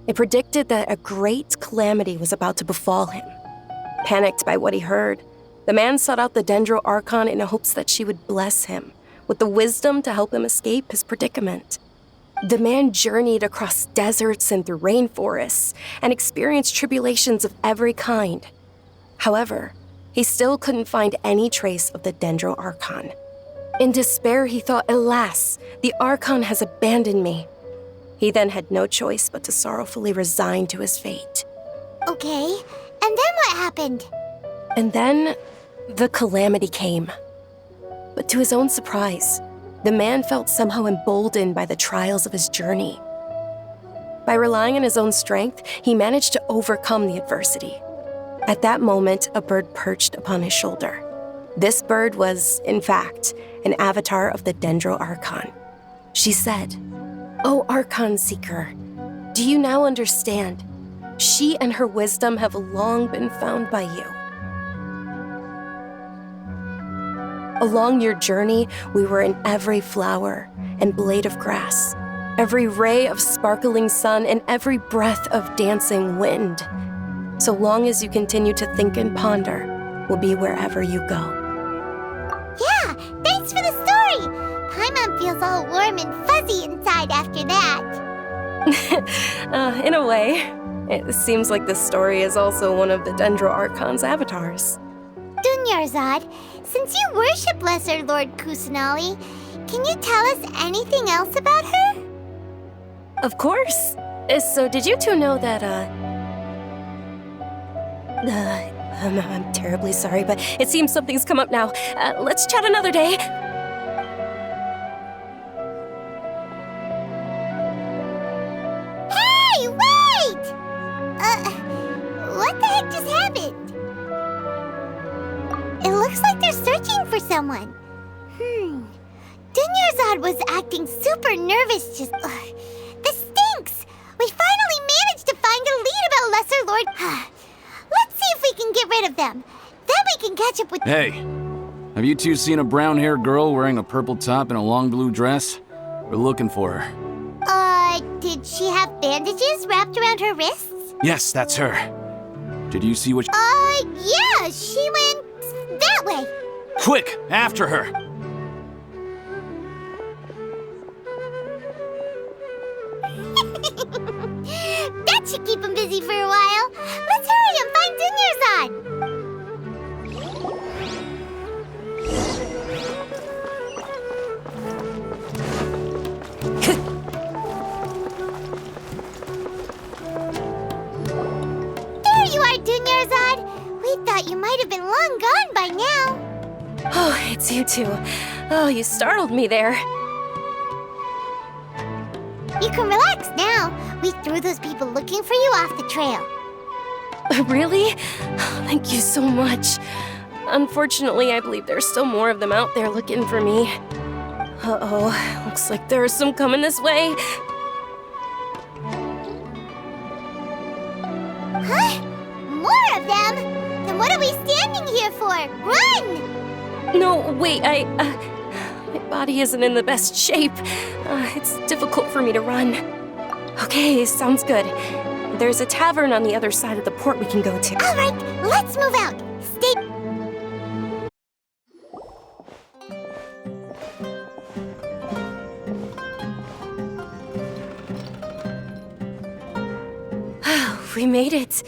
It predicted that a great calamity was about to befall him. Panicked by what he heard, the man sought out the Dendro Archon in hopes that she would bless him with the wisdom to help him escape his predicament. The man journeyed across deserts and through rainforests and experienced tribulations of every kind. However, he still couldn't find any trace of the Dendro Archon. In despair, he thought, alas, the Archon has abandoned me. He then had no choice but to sorrowfully resign to his fate. Okay, and then what happened? And then, the calamity came. But to his own surprise, the man felt somehow emboldened by the trials of his journey. By relying on his own strength, he managed to overcome the adversity. At that moment, a bird perched upon his shoulder. This bird was, in fact, an avatar of the Dendro Archon. She said, "O Archon Seeker, do you now understand? She and her wisdom have long been found by you. Along your journey, we were in every flower and blade of grass, every ray of sparkling sun, and every breath of dancing wind. So long as you continue to think and ponder, we'll be wherever you go." Yeah, thanks for the story! Paimon feels all warm and fuzzy inside after that. In a way, it seems like this story is also one of the Dendro Archon's avatars. Dunyarzad, since you worship Lesser Lord Kusanali, can you tell us anything else about her? Of course. So did you two know that, I'm terribly sorry, but it seems something's come up now. Let's chat another day. Hey, wait! What the heck just happened? It looks like they're searching for someone. Dunyarzad was acting super nervous just... This stinks! We finally managed to find a lead about Lesser Lord... Let's see if we can get rid of them. Then we can catch up with... Hey, have you two seen a brown-haired girl wearing a purple top and a long blue dress? We're looking for her. Did she have bandages wrapped around her wrists? Yes, that's her. Did you see which... Yeah, she went that way. Quick, after her! That should keep him busy for a while. Let's hurry and find Dunyarzad. There you are, Dunyarzad. We thought you might have been long gone by now. Oh, it's you two. Oh, you startled me there. You can relax now. We threw those people looking for you off the trail. Really? Thank you so much. Unfortunately, I believe there's still more of them out there looking for me. Uh-oh, looks like there are some coming this way. Huh? More of them? Then what are we standing here for? Run! No, wait, my body isn't in the best shape. It's difficult for me to run. Okay, sounds good. There's a tavern on the other side of the port we can go to. All right, let's move out. Stay... We made it.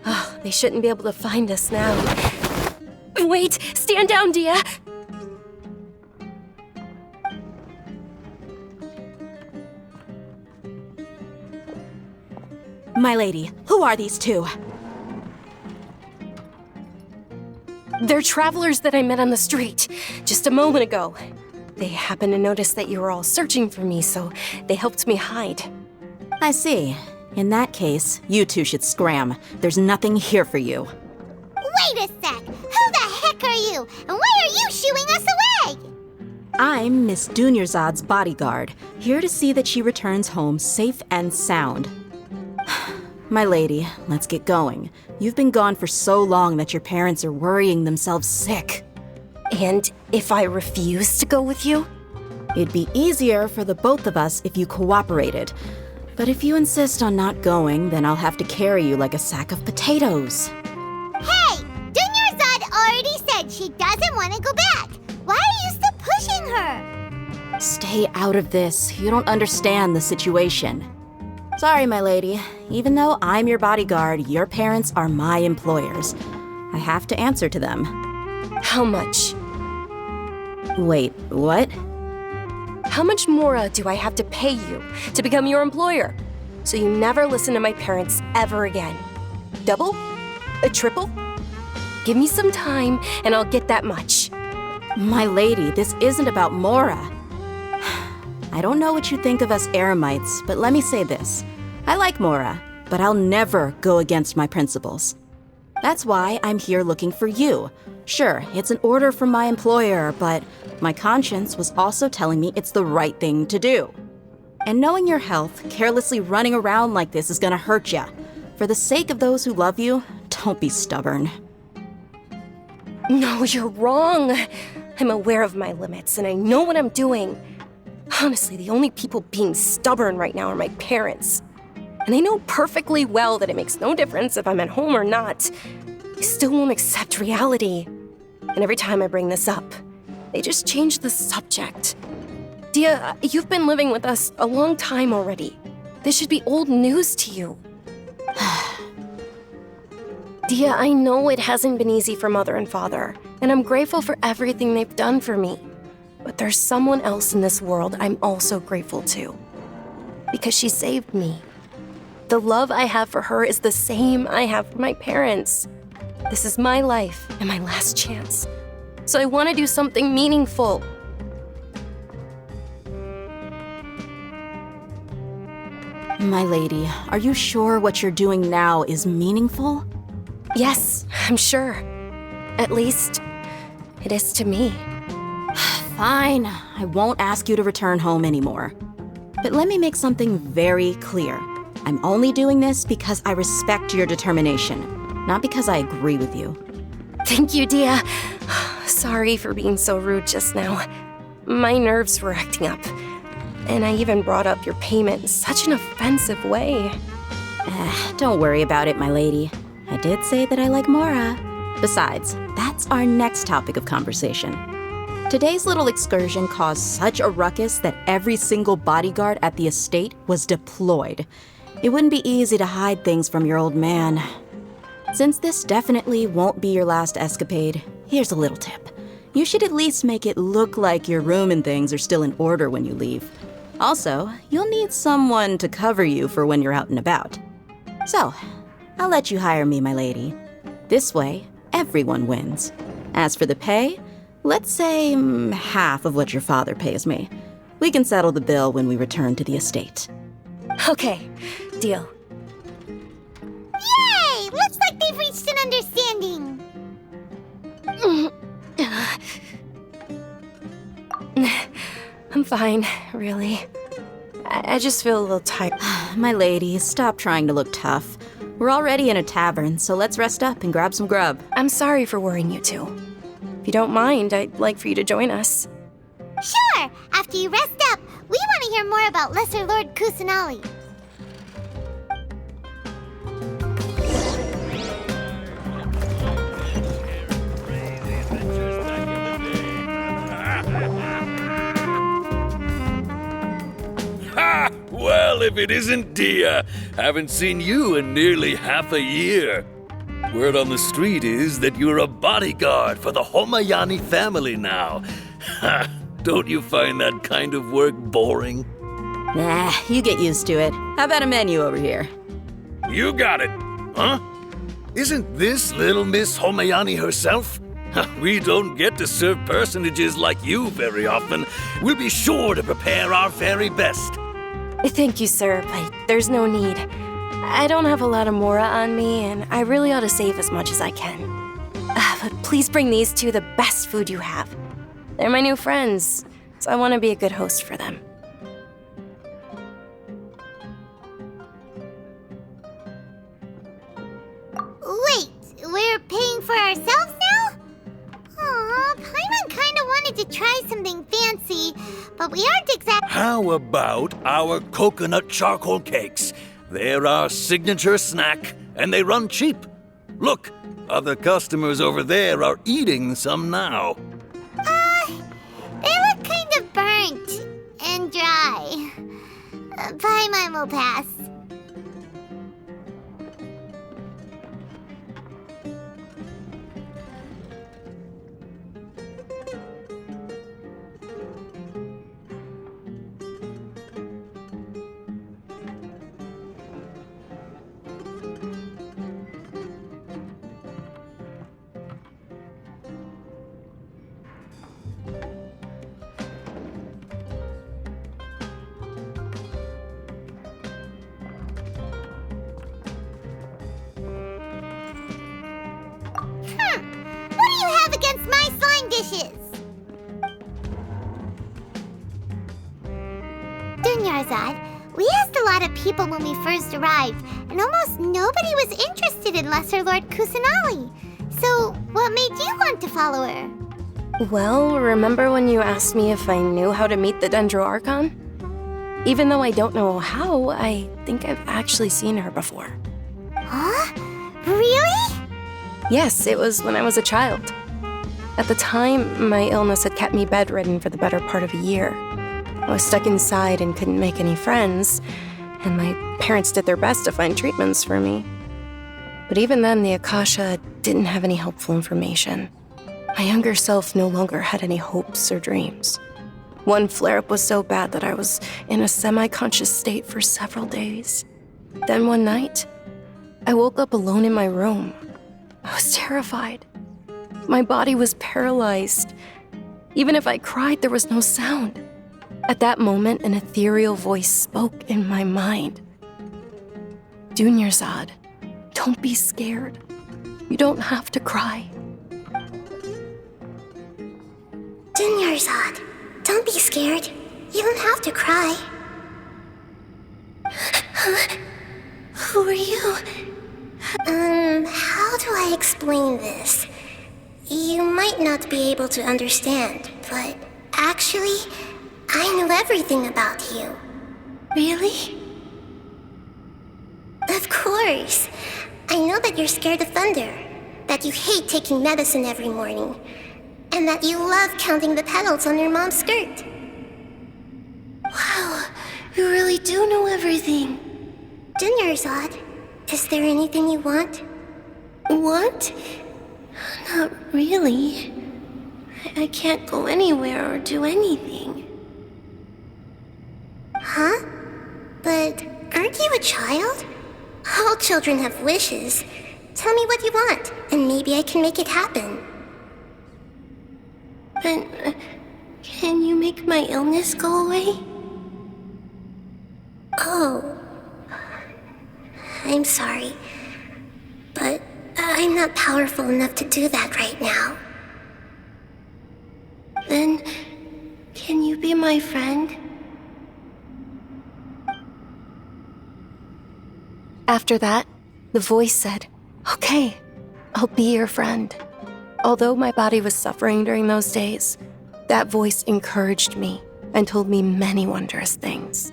Oh, they shouldn't be able to find us now. Wait, stand down, Dia. My lady, who are these two? They're travelers that I met on the street just a moment ago. They happened to notice that you were all searching for me, so they helped me hide. I see. In that case, you two should scram. There's nothing here for you. Wait a sec! Who the heck are you? And why are you shooing us away? I'm Miss Dunyarzad's bodyguard, here to see that she returns home safe and sound. My lady, let's get going. You've been gone for so long that your parents are worrying themselves sick. And if I refuse to go with you? It'd be easier for the both of us if you cooperated. But if you insist on not going, then I'll have to carry you like a sack of potatoes. Hey! Dunyarzad already said she doesn't want to go back. Why are you still pushing her? Stay out of this. You don't understand the situation. Sorry, my lady. Even though I'm your bodyguard, your parents are my employers. I have to answer to them. How much? Wait, what? How much more do I have to pay you to become your employer? So you never listen to my parents ever again. Double? A triple? Give me some time and I'll get that much. My lady, this isn't about Mora. I don't know what you think of us Eremites, but let me say this. I like Mora, but I'll never go against my principles. That's why I'm here looking for you. Sure, it's an order from my employer, but my conscience was also telling me it's the right thing to do. And knowing your health, carelessly running around like this is gonna hurt ya. For the sake of those who love you, don't be stubborn. No, you're wrong. I'm aware of my limits and I know what I'm doing. Honestly, the only people being stubborn right now are my parents. And they know perfectly well that it makes no difference if I'm at home or not. They still won't accept reality. And every time I bring this up, they just change the subject. Dia, you've been living with us a long time already. This should be old news to you. Dia, I know it hasn't been easy for Mother and Father, and I'm grateful for everything they've done for me. But there's someone else in this world I'm also grateful to. Because she saved me. The love I have for her is the same I have for my parents. This is my life and my last chance. So I want to do something meaningful. My lady, are you sure what you're doing now is meaningful? Yes, I'm sure. At least, it is to me. Fine, I won't ask you to return home anymore. But let me make something very clear. I'm only doing this because I respect your determination, not because I agree with you. Thank you, Dia. Sorry for being so rude just now. My nerves were acting up. And I even brought up your payment in such an offensive way. Don't worry about it, my lady. I did say that I like Mora. Besides, that's our next topic of conversation. Today's little excursion caused such a ruckus that every single bodyguard at the estate was deployed. It wouldn't be easy to hide things from your old man. Since this definitely won't be your last escapade, here's a little tip. You should at least make it look like your room and things are still in order when you leave. Also, you'll need someone to cover you for when you're out and about. So, I'll let you hire me, my lady. This way, everyone wins. As for the pay, let's say half of what your father pays me. We can settle the bill when we return to the estate. Okay, deal. Yay! Looks like they've reached an understanding. I'm fine, really. I just feel a little tired. My lady, stop trying to look tough. We're already in a tavern, so let's rest up and grab some grub. I'm sorry for worrying you two. If you don't mind, I'd like for you to join us. Sure! After you rest up, we want to hear more about Lesser Lord Kusanali. Ha! Well, if it isn't Dia, haven't seen you in nearly half a year. Word on the street is that you're a bodyguard for the Homayani family now. Ha! Don't you find that kind of work boring? Nah, you get used to it. How about a menu over here? You got it. Huh? Isn't this little Miss Homayani herself? We don't get to serve personages like you very often. We'll be sure to prepare our very best. Thank you, sir, but there's no need. I don't have a lot of Mora on me, and I really ought to save as much as I can. But please bring these two the best food you have. They're my new friends, so I want to be a good host for them. Wait, we're paying for ourselves now? Aw, Paimon kinda wanted to try something fancy, but we aren't exactly— How about our coconut charcoal cakes? They're our signature snack, and they run cheap. Look, other customers over there are eating some now. They look kind of burnt and dry. Paimon will pass. What do you have against my slime dishes? Dunyarzad, we asked a lot of people when we first arrived, and almost nobody was interested in Lesser Lord Kusanali. So, what made you want to follow her? Well, remember when you asked me if I knew how to meet the Dendro Archon? Even though I don't know how, I think I've actually seen her before. Huh? Really? Yes, it was when I was a child. At the time, my illness had kept me bedridden for the better part of a year. I was stuck inside and couldn't make any friends, and my parents did their best to find treatments for me. But even then, the Akasha didn't have any helpful information. My younger self no longer had any hopes or dreams. One flare-up was so bad that I was in a semi-conscious state for several days. Then one night, I woke up alone in my room. I was terrified. My body was paralyzed. Even if I cried, there was no sound. At that moment, an ethereal voice spoke in my mind. Dunyarzad, don't be scared. You don't have to cry. Dunyarzad, don't be scared. You don't have to cry. Who are you? How do I explain this? You might not be able to understand, but actually, I know everything about you. Really? Of course. I know that you're scared of thunder, that you hate taking medicine every morning, and that you love counting the petals on your mom's skirt. Wow, you really do know everything. Dunyarzad, is there anything you want? Want? Not really. I can't go anywhere or do anything. Huh? But aren't you a child? All children have wishes. Tell me what you want, and maybe I can make it happen. But can you make my illness go away? Oh. I'm sorry, but I'm not powerful enough to do that right now. Then, can you be my friend? After that, the voice said, "Okay, I'll be your friend." Although my body was suffering during those days, that voice encouraged me and told me many wondrous things.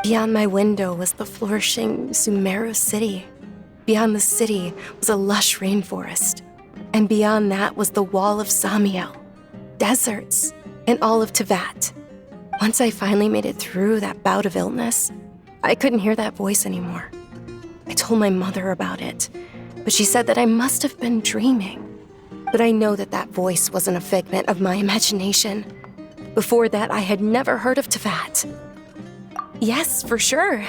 Beyond my window was the flourishing Sumeru city. Beyond the city was a lush rainforest. And beyond that was the wall of Samiel, deserts, and all of Tevat. Once I finally made it through that bout of illness, I couldn't hear that voice anymore. I told my mother about it, but she said that I must have been dreaming. But I know that that voice wasn't a figment of my imagination. Before that, I had never heard of Tevat. Yes, for sure.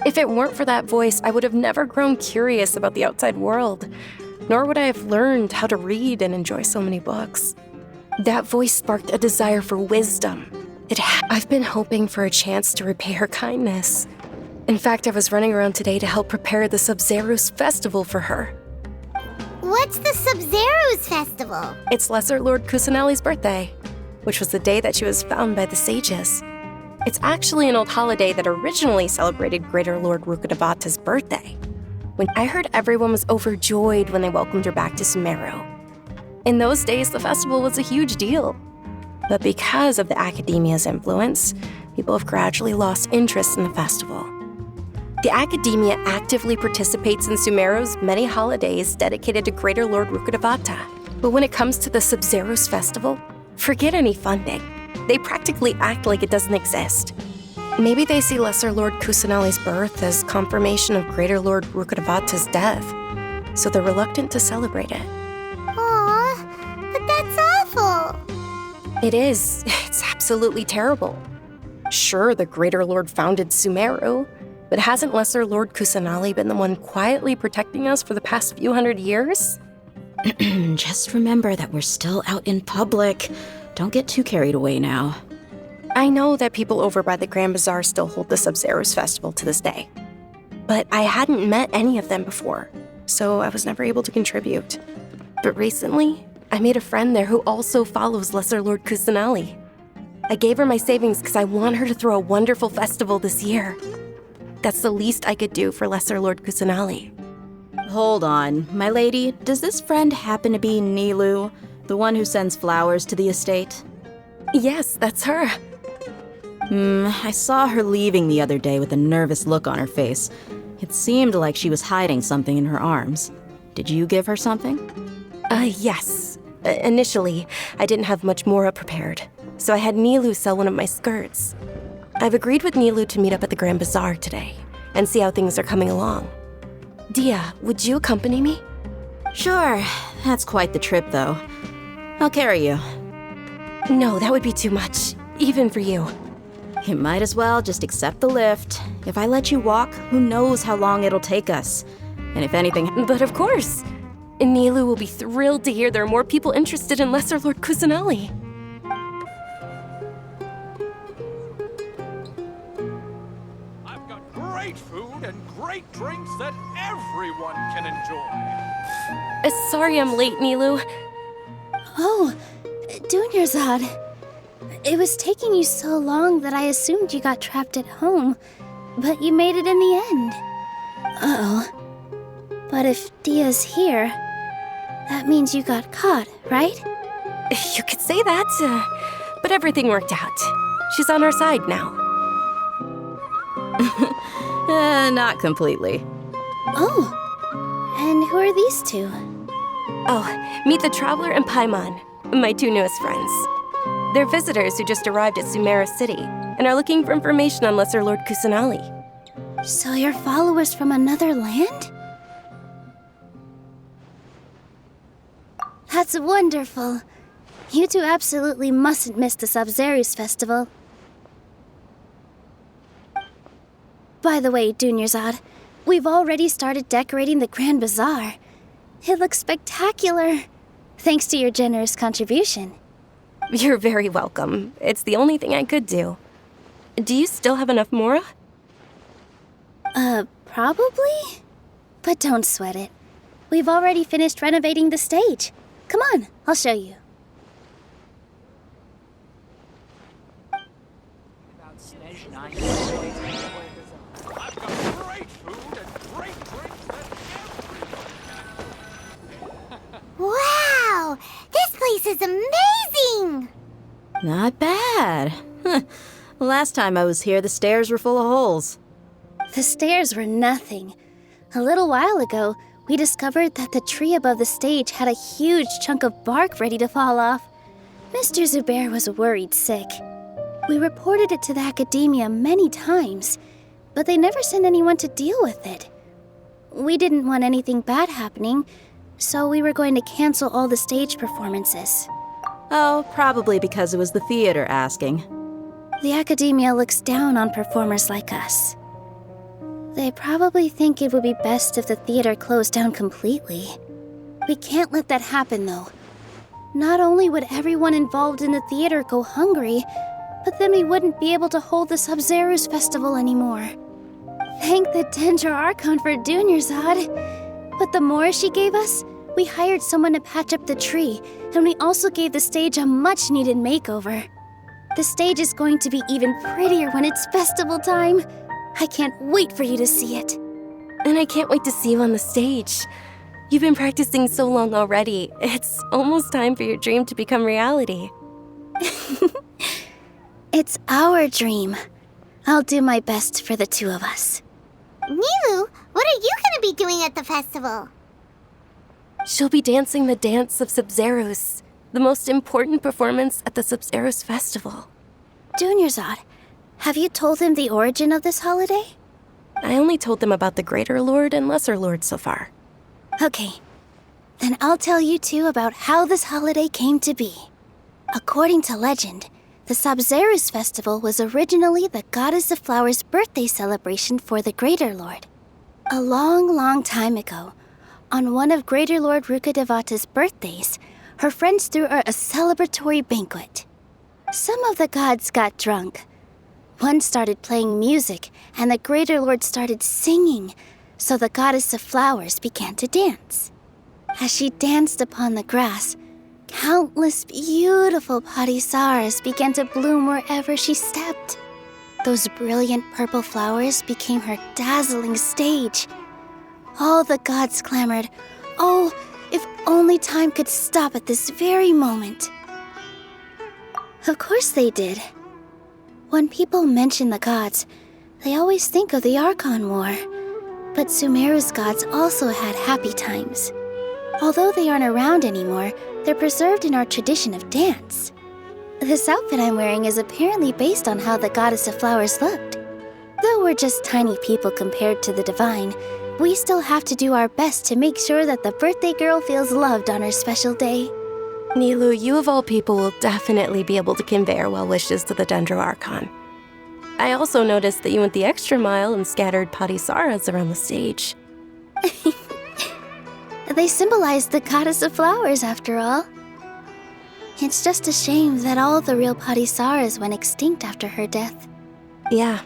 If it weren't for that voice, I would have never grown curious about the outside world, nor would I have learned how to read and enjoy so many books. That voice sparked a desire for wisdom. I've been hoping for a chance to repay her kindness. In fact, I was running around today to help prepare the Sub-Zerus festival for her. What's the Sub-Zerus festival? It's Lesser Lord Kusanali's birthday, which was the day that she was found by the sages. It's actually an old holiday that originally celebrated Greater Lord Rukkhadevata's birthday. When I heard everyone was overjoyed when they welcomed her back to Sumeru. In those days, the festival was a huge deal. But because of the Academia's influence, people have gradually lost interest in the festival. The Academia actively participates in Sumeru's many holidays dedicated to Greater Lord Rukkhadevata. But when it comes to the Sub-Zerus festival, forget any funding. They practically act like it doesn't exist. Maybe they see Lesser Lord Kusanali's birth as confirmation of Greater Lord Rukkhadevata's death, so they're reluctant to celebrate it. Aw, but that's awful. It is. It's absolutely terrible. Sure, the Greater Lord founded Sumeru, but hasn't Lesser Lord Kusanali been the one quietly protecting us for the past few hundred years? Just remember that we're still out in public. Don't get too carried away now. I know that people over by the Grand Bazaar still hold the Sub-Zerus festival to this day. But I hadn't met any of them before, so I was never able to contribute. But recently, I made a friend there who also follows Lesser Lord Kusanali. I gave her my savings because I want her to throw a wonderful festival this year. That's the least I could do for Lesser Lord Kusanali. Hold on, my lady, does this friend happen to be Nilu, the one who sends flowers to the estate? Yes, that's her. I saw her leaving the other day with a nervous look on her face. It seemed like she was hiding something in her arms. Did you give her something? Yes. Initially, I didn't have much Mora prepared, so I had Nilu sell one of my skirts. I've agreed with Nilu to meet up at the Grand Bazaar today and see how things are coming along. Dia, would you accompany me? Sure. That's quite the trip, though. I'll carry you. No, that would be too much, even for you. You might as well just accept the lift. If I let you walk, who knows how long it'll take us. And if anything... But of course! Nilu will be thrilled to hear there are more people interested in Lesser Lord Kusanali. I've got great food and great drinks that everyone can enjoy. Sorry I'm late, Nilu. Oh, Dunyarzad. It was taking you so long that I assumed you got trapped at home, but you made it in the end. Uh-oh. But if Dia's here, that means you got caught, right? You could say that, but everything worked out. She's on our side now. Not completely. Oh, and who are these two? Oh, meet the Traveler and Paimon, my two newest friends. They're visitors who just arrived at Sumeru City and are looking for information on Lesser Lord Kusanali. So you're followers from another land? That's wonderful. You two absolutely mustn't miss the Sub-Zerus festival. By the way, Dunyarzad, we've already started decorating the Grand Bazaar. It looks spectacular, thanks to your generous contribution. You're very welcome. It's the only thing I could do. Do you still have enough Mora? Probably? But don't sweat it. We've already finished renovating the stage. Come on, I'll show you. I've got great food and great drinks that everyone. Wow! This place is amazing! Not bad. Last time I was here, the stairs were full of holes. The stairs were nothing. A little while ago, we discovered that the tree above the stage had a huge chunk of bark ready to fall off. Mr. Zubair was worried sick. We reported it to the Academia many times, but they never sent anyone to deal with it. We didn't want anything bad happening, so we were going to cancel all the stage performances. Oh, probably because it was the theater asking. The Academia looks down on performers like us. They probably think it would be best if the theater closed down completely. We can't let that happen, though. Not only would everyone involved in the theater go hungry, but then we wouldn't be able to hold the Sub-Zero's festival anymore. Thank the Dendro Archon for Dunyarzad. But the more she gave us, we hired someone to patch up the tree, and we also gave the stage a much-needed makeover. The stage is going to be even prettier when it's festival time. I can't wait for you to see it. And I can't wait to see you on the stage. You've been practicing so long already. It's almost time for your dream to become reality. It's our dream. I'll do my best for the two of us. Nilou, what are you gonna be doing at the festival? She'll be dancing the dance of Sub-Zeros, the most important performance at the Sub-Zeros festival. Dunyarzad, have you told him the origin of this holiday? I only told them about the Greater Lord and Lesser Lord so far. Okay, then I'll tell you two about how this holiday came to be. According to legend, the Sub-Zeros festival was originally the Goddess of Flowers' birthday celebration for the Greater Lord. A long, long time ago, on one of Greater Lord Rukkhadevata's birthdays, her friends threw her a celebratory banquet. Some of the gods got drunk. One started playing music, and the Greater Lord started singing, so the Goddess of Flowers began to dance. As she danced upon the grass, countless beautiful parisaras began to bloom wherever she stepped. Those brilliant purple flowers became her dazzling stage. All the gods clamored, "Oh, if only time could stop at this very moment." Of course they did. When people mention the gods, they always think of the Archon War. But Sumeru's gods also had happy times. Although they aren't around anymore, they're preserved in our tradition of dance. This outfit I'm wearing is apparently based on how the Goddess of Flowers looked. Though we're just tiny people compared to the divine, we still have to do our best to make sure that the birthday girl feels loved on her special day. Nilou, you of all people will definitely be able to convey our well wishes to the Dendro Archon. I also noticed that you went the extra mile and scattered parisaras around the stage. They symbolize the Goddess of Flowers, after all. It's just a shame that all the real parisaras went extinct after her death. Yeah.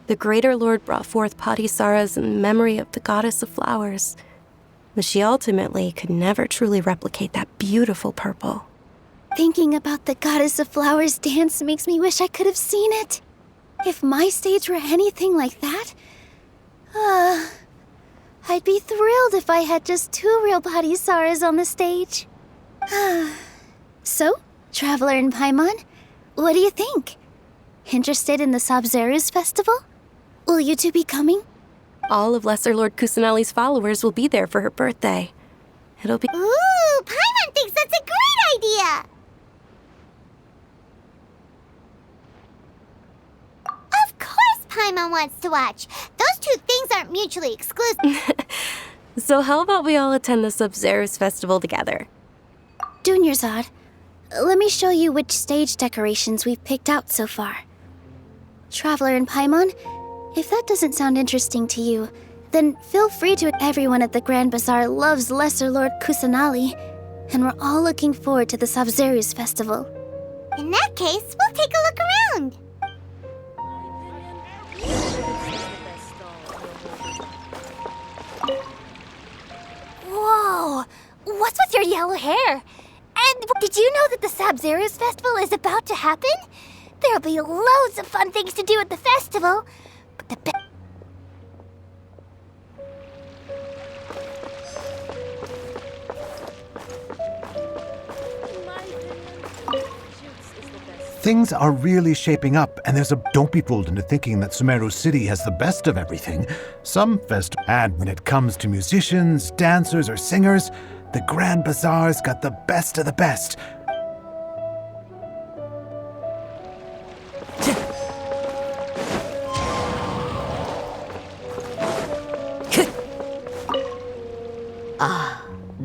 The Greater Lord brought forth parisaras in memory of the Goddess of Flowers, but she ultimately could never truly replicate that beautiful purple. Thinking about the Goddess of Flowers dance makes me wish I could have seen it. If my stage were anything like that, I'd be thrilled if I had just two real parisaras on the stage. So, Traveler and Paimon, what do you think? Interested in the Sub-Zeros festival? Will you two be coming? All of Lesser Lord Kusanali's followers will be there for her birthday. It'll be— Ooh, Paimon thinks that's a great idea! Of course Paimon wants to watch. Those two things aren't mutually exclusive. So how about we all attend the Sub-Zeros festival together? Dunyarzad, let me show you which stage decorations we've picked out so far. Traveler and Paimon, if that doesn't sound interesting to you, then feel free to. Everyone at the Grand Bazaar loves Lesser Lord Kusanali, and we're all looking forward to the Sub-Zeros festival. In that case, we'll take a look around. Whoa! What's with your yellow hair? And did you know that the Sub-Zeros festival is about to happen? There'll be loads of fun things to do at the festival. But the Things are really shaping up, and don't be fooled into thinking that Sumeru City has the best of everything. And when it comes to musicians, dancers, or singers, the Grand Bazaar's got the best of the best.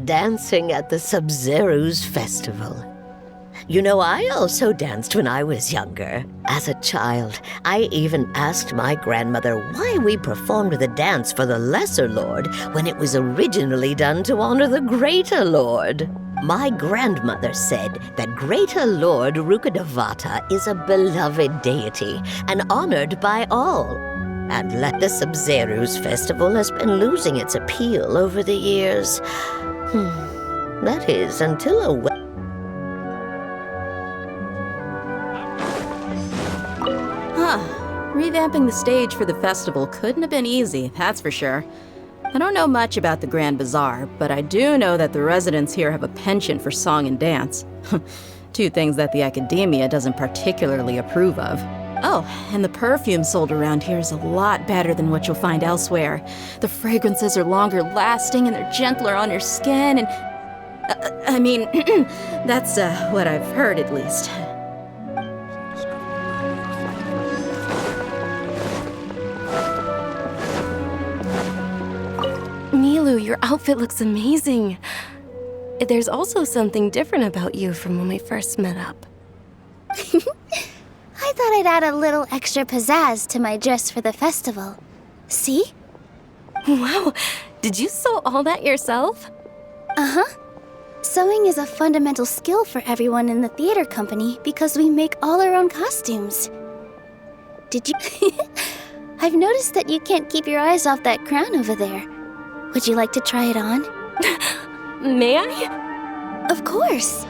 Dancing at the Sub-Zeros festival. You know, I also danced when I was younger. As a child, I even asked my grandmother why we performed the dance for the Lesser Lord when it was originally done to honor the Greater Lord. My grandmother said that Greater Lord Rukkhadevata is a beloved deity and honored by all. And that the Sub-Zero's festival has been losing its appeal over the years. That is, until a... Revamping the stage for the festival couldn't have been easy, that's for sure. I don't know much about the Grand Bazaar, but I do know that the residents here have a penchant for song and dance. Two things that the Academia doesn't particularly approve of. Oh, and the perfume sold around here is a lot better than what you'll find elsewhere. The fragrances are longer lasting and they're gentler on your skin and... I mean, that's what I've heard at least. Milu, your outfit looks amazing. There's also something different about you from when we first met up. I thought I'd add a little extra pizzazz to my dress for the festival. See? Wow, did you sew all that yourself? Uh-huh. Sewing is a fundamental skill for everyone in the theater company because we make all our own costumes. Did you... I've noticed that you can't keep your eyes off that crown over there. Would you like to try it on? May I? Of course.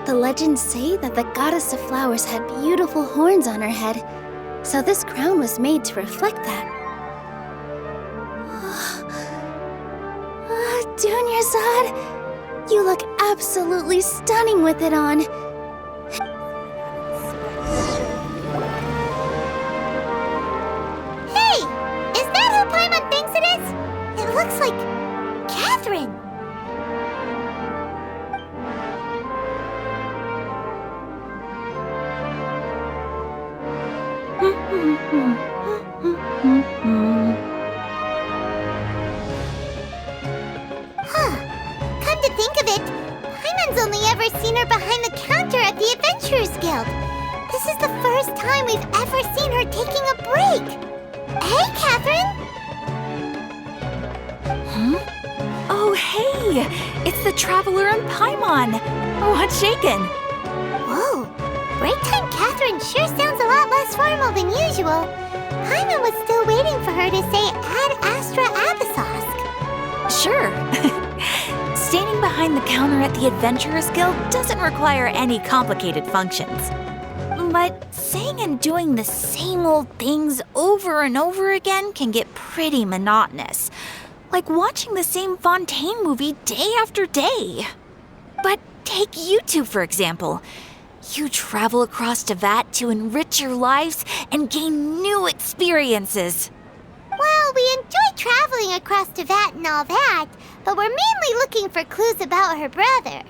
The legends say that the goddess of flowers had beautiful horns on her head, so this crown was made to reflect that. Dunyarzad, you look absolutely stunning with it on. Hey! Is that who Paimon thinks it is? It looks like Catherine. Come to think of it, Paimon's only ever seen her behind the counter at the Adventurers Guild. This is the first time we've ever seen her taking a break. Hey, Catherine! Oh, hey! It's the Traveler and Paimon! What's shaken? Whoa! Break time Catherine sure sounds a lot less formal than usual. Paimon was still waiting for her to say Ad Astra Abyssosque. Sure. Standing behind the counter at the Adventurers Guild doesn't require any complicated functions. But saying and doing the same old things over and over again can get pretty monotonous. Like watching the same Fontaine movie day after day. But take you two, for example. You travel across Tevat to enrich your lives and gain new experiences. Well, we enjoy traveling across Tevat and all that, but we're mainly looking for clues about her brother.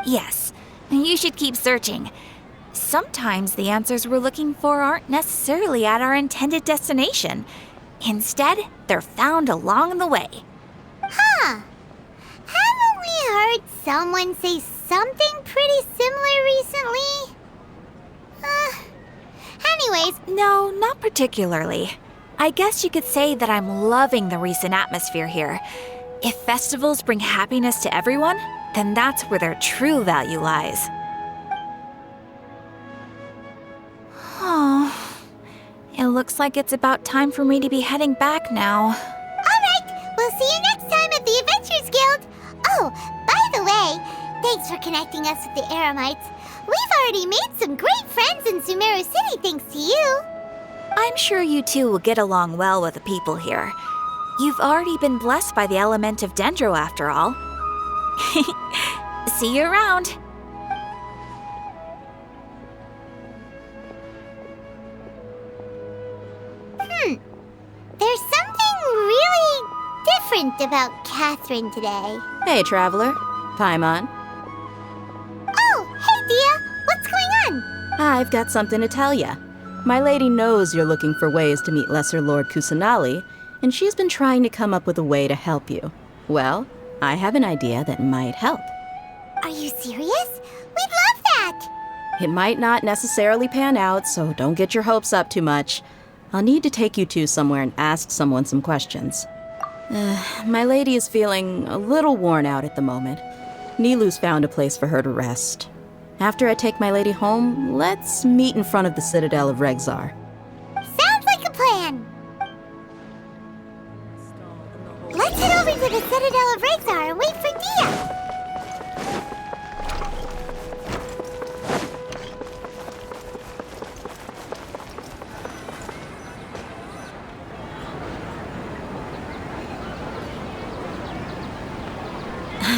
Yes, you should keep searching. Sometimes the answers we're looking for aren't necessarily at our intended destination. Instead, they're found along the way. Huh. Haven't we heard someone say something pretty similar recently? Anyways... No, not particularly. I guess you could say that I'm loving the recent atmosphere here. If festivals bring happiness to everyone, then that's where their true value lies. Oh, it looks like it's about time for me to be heading back now. Alright, we'll see you next time at the Adventurers Guild. Oh, by the way, thanks for connecting us with the Eremites. We've already made some great friends in Sumeru City thanks to you. I'm sure you two will get along well with the people here. You've already been blessed by the element of Dendro after all. See you around. There's something really different about Catherine today. Hey, Traveler. Paimon. Oh, hey, Dia. What's going on? I've got something to tell ya. My lady knows you're looking for ways to meet Lesser Lord Kusanali, and she's been trying to come up with a way to help you. Well, I have an idea that might help. Are you serious? We'd love that! It might not necessarily pan out, so don't get your hopes up too much. I'll need to take you two somewhere and ask someone some questions. My lady is feeling a little worn out at the moment. Nilu's found a place for her to rest. After I take my lady home, let's meet in front of the Citadel of Regzar. Sounds like a plan! Let's head over to the Citadel of Regzar and wait for Dia!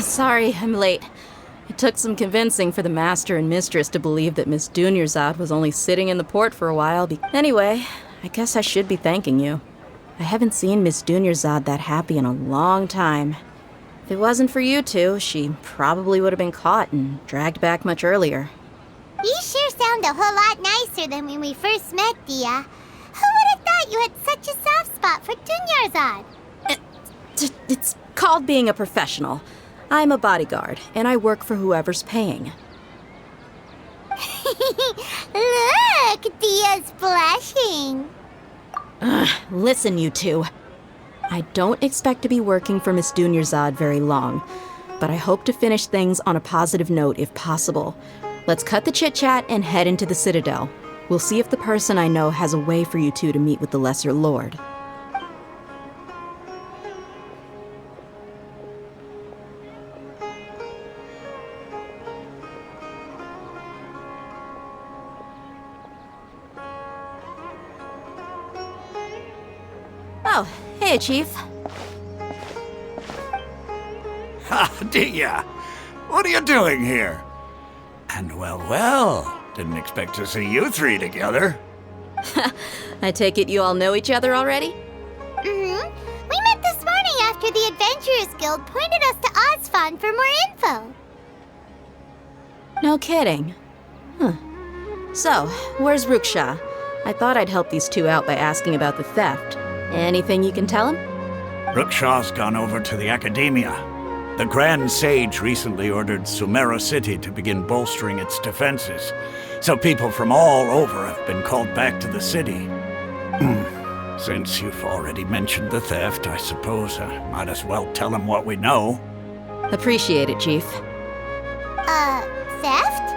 Sorry, I'm late. It took some convincing for the master and mistress to believe that Miss Dunyarzad was only sitting in the port for a while. Anyway, I guess I should be thanking you. I haven't seen Miss Dunyarzad that happy in a long time. If it wasn't for you two, she probably would have been caught and dragged back much earlier. You sure sound a whole lot nicer than when we first met, Dia. Who would have thought you had such a soft spot for Dunyarzad? It's called being a professional. I'm a bodyguard, and I work for whoever's paying. Look, Dia's blushing. Listen, you two. I don't expect to be working for Miss Dunyarzad very long, but I hope to finish things on a positive note if possible. Let's cut the chit-chat and head into the Citadel. We'll see if the person I know has a way for you two to meet with the Lesser Lord. Oh, hey, Chief. Ha, Dia! What are you doing here? And well, didn't expect to see you three together. I take it you all know each other already? Mm-hmm. We met this morning after the Adventurers Guild pointed us to Ozfon for more info. No kidding. Huh. So, where's Ruksha? I thought I'd help these two out by asking about the theft. Anything you can tell him? Ruksha's gone over to the Academia. The Grand Sage recently ordered Sumeru City to begin bolstering its defenses, so people from all over have been called back to the city. Since you've already mentioned the theft, I suppose I might as well tell him what we know. Appreciate it, Chief. Theft?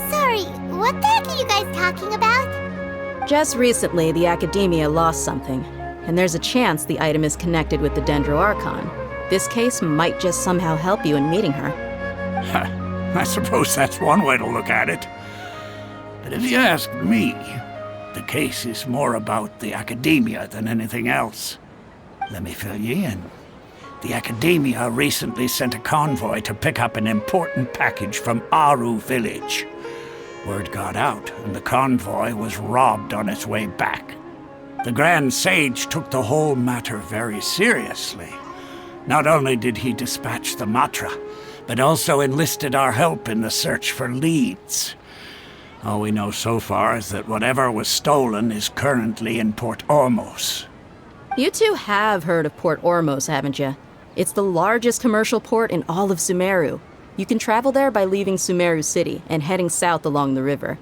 Sorry, what the heck are you guys talking about? Just recently, the Academia lost something, and there's a chance the item is connected with the Dendro Archon. This case might just somehow help you in meeting her. I suppose that's one way to look at it. But if you ask me, the case is more about the Academia than anything else. Let me fill you in. The Academia recently sent a convoy to pick up an important package from Aru village. Word got out, and the convoy was robbed on its way back. The Grand Sage took the whole matter very seriously. Not only did he dispatch the Matra, but also enlisted our help in the search for leads. All we know so far is that whatever was stolen is currently in Port Ormos. You two have heard of Port Ormos, haven't you? It's the largest commercial port in all of Sumeru. You can travel there by leaving Sumeru City and heading south along the river.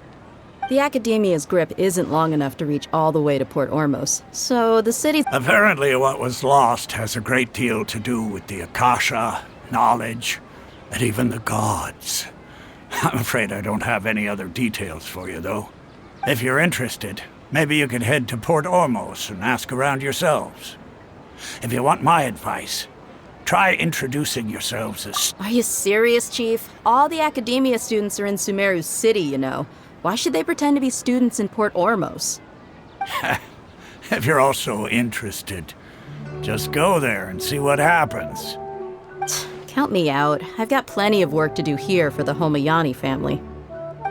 The Academia's grip isn't long enough to reach all the way to Port Ormos, so the city's... Apparently what was lost has a great deal to do with the Akasha, knowledge, and even the gods. I'm afraid I don't have any other details for you, though. If you're interested, maybe you could head to Port Ormos and ask around yourselves. If you want my advice, try introducing yourselves as... Are you serious, Chief? All the Academia students are in Sumeru City, you know. Why should they pretend to be students in Port Ormos? If you're also interested, just go there and see what happens. Count me out. I've got plenty of work to do here for the Homayani family.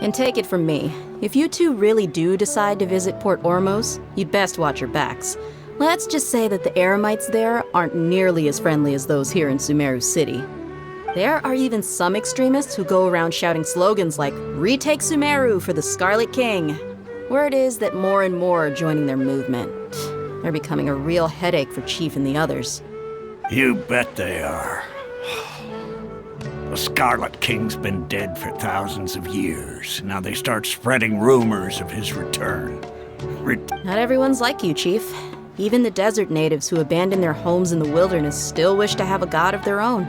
And take it from me, if you two really do decide to visit Port Ormos, you'd best watch your backs. Let's just say that the Eremites there aren't nearly as friendly as those here in Sumeru City. There are even some extremists who go around shouting slogans like, "Retake Sumeru for the Scarlet King." Word is that more and more are joining their movement. They're becoming a real headache for Chief and the others. You bet they are. The Scarlet King's been dead for thousands of years. Now they start spreading rumors of his return. Not everyone's like you, Chief. Even the desert natives who abandoned their homes in the wilderness still wish to have a god of their own.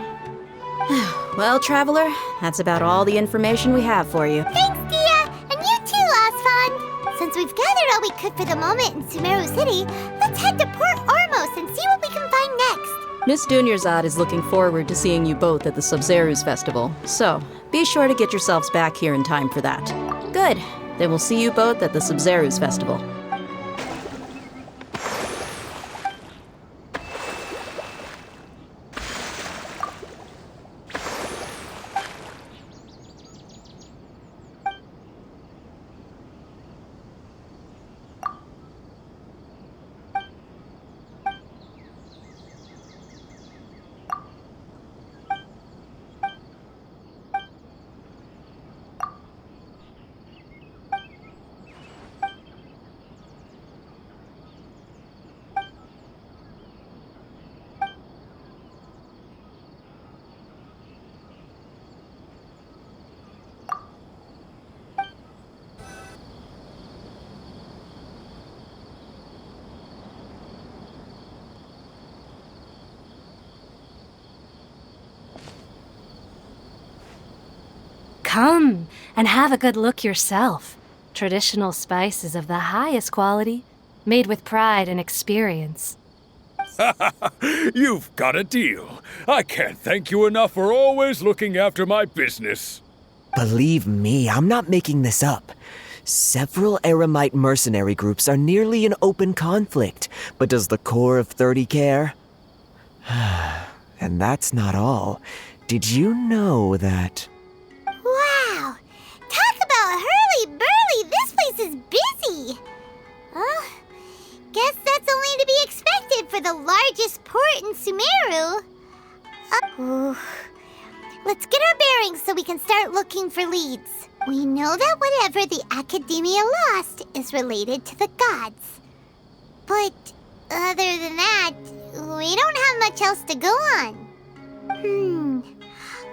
Well, Traveler, that's about all the information we have for you. Thanks, Dia! And you too, Osfond! Since we've gathered all we could for the moment in Sumeru City, let's head to Port Ormos and see what we can find next. Miss Dunyarzad is looking forward to seeing you both at the Sub-Zeru's festival, so be sure to get yourselves back here in time for that. Good. Then we'll see you both at the Sub-Zeru's festival. Come and have a good look yourself. Traditional spices of the highest quality, made with pride and experience. You've got a deal. I can't thank you enough for always looking after my business. Believe me, I'm not making this up. Several Eremite mercenary groups are nearly in open conflict, but does the core of 30 care? And that's not all. Did you know that... Wow! Talk about hurly-burly! This place is busy! Guess that's only to be expected for the largest port in Sumeru. Let's get our bearings so we can start looking for leads. We know that whatever the Academia lost is related to the gods. But other than that, we don't have much else to go on.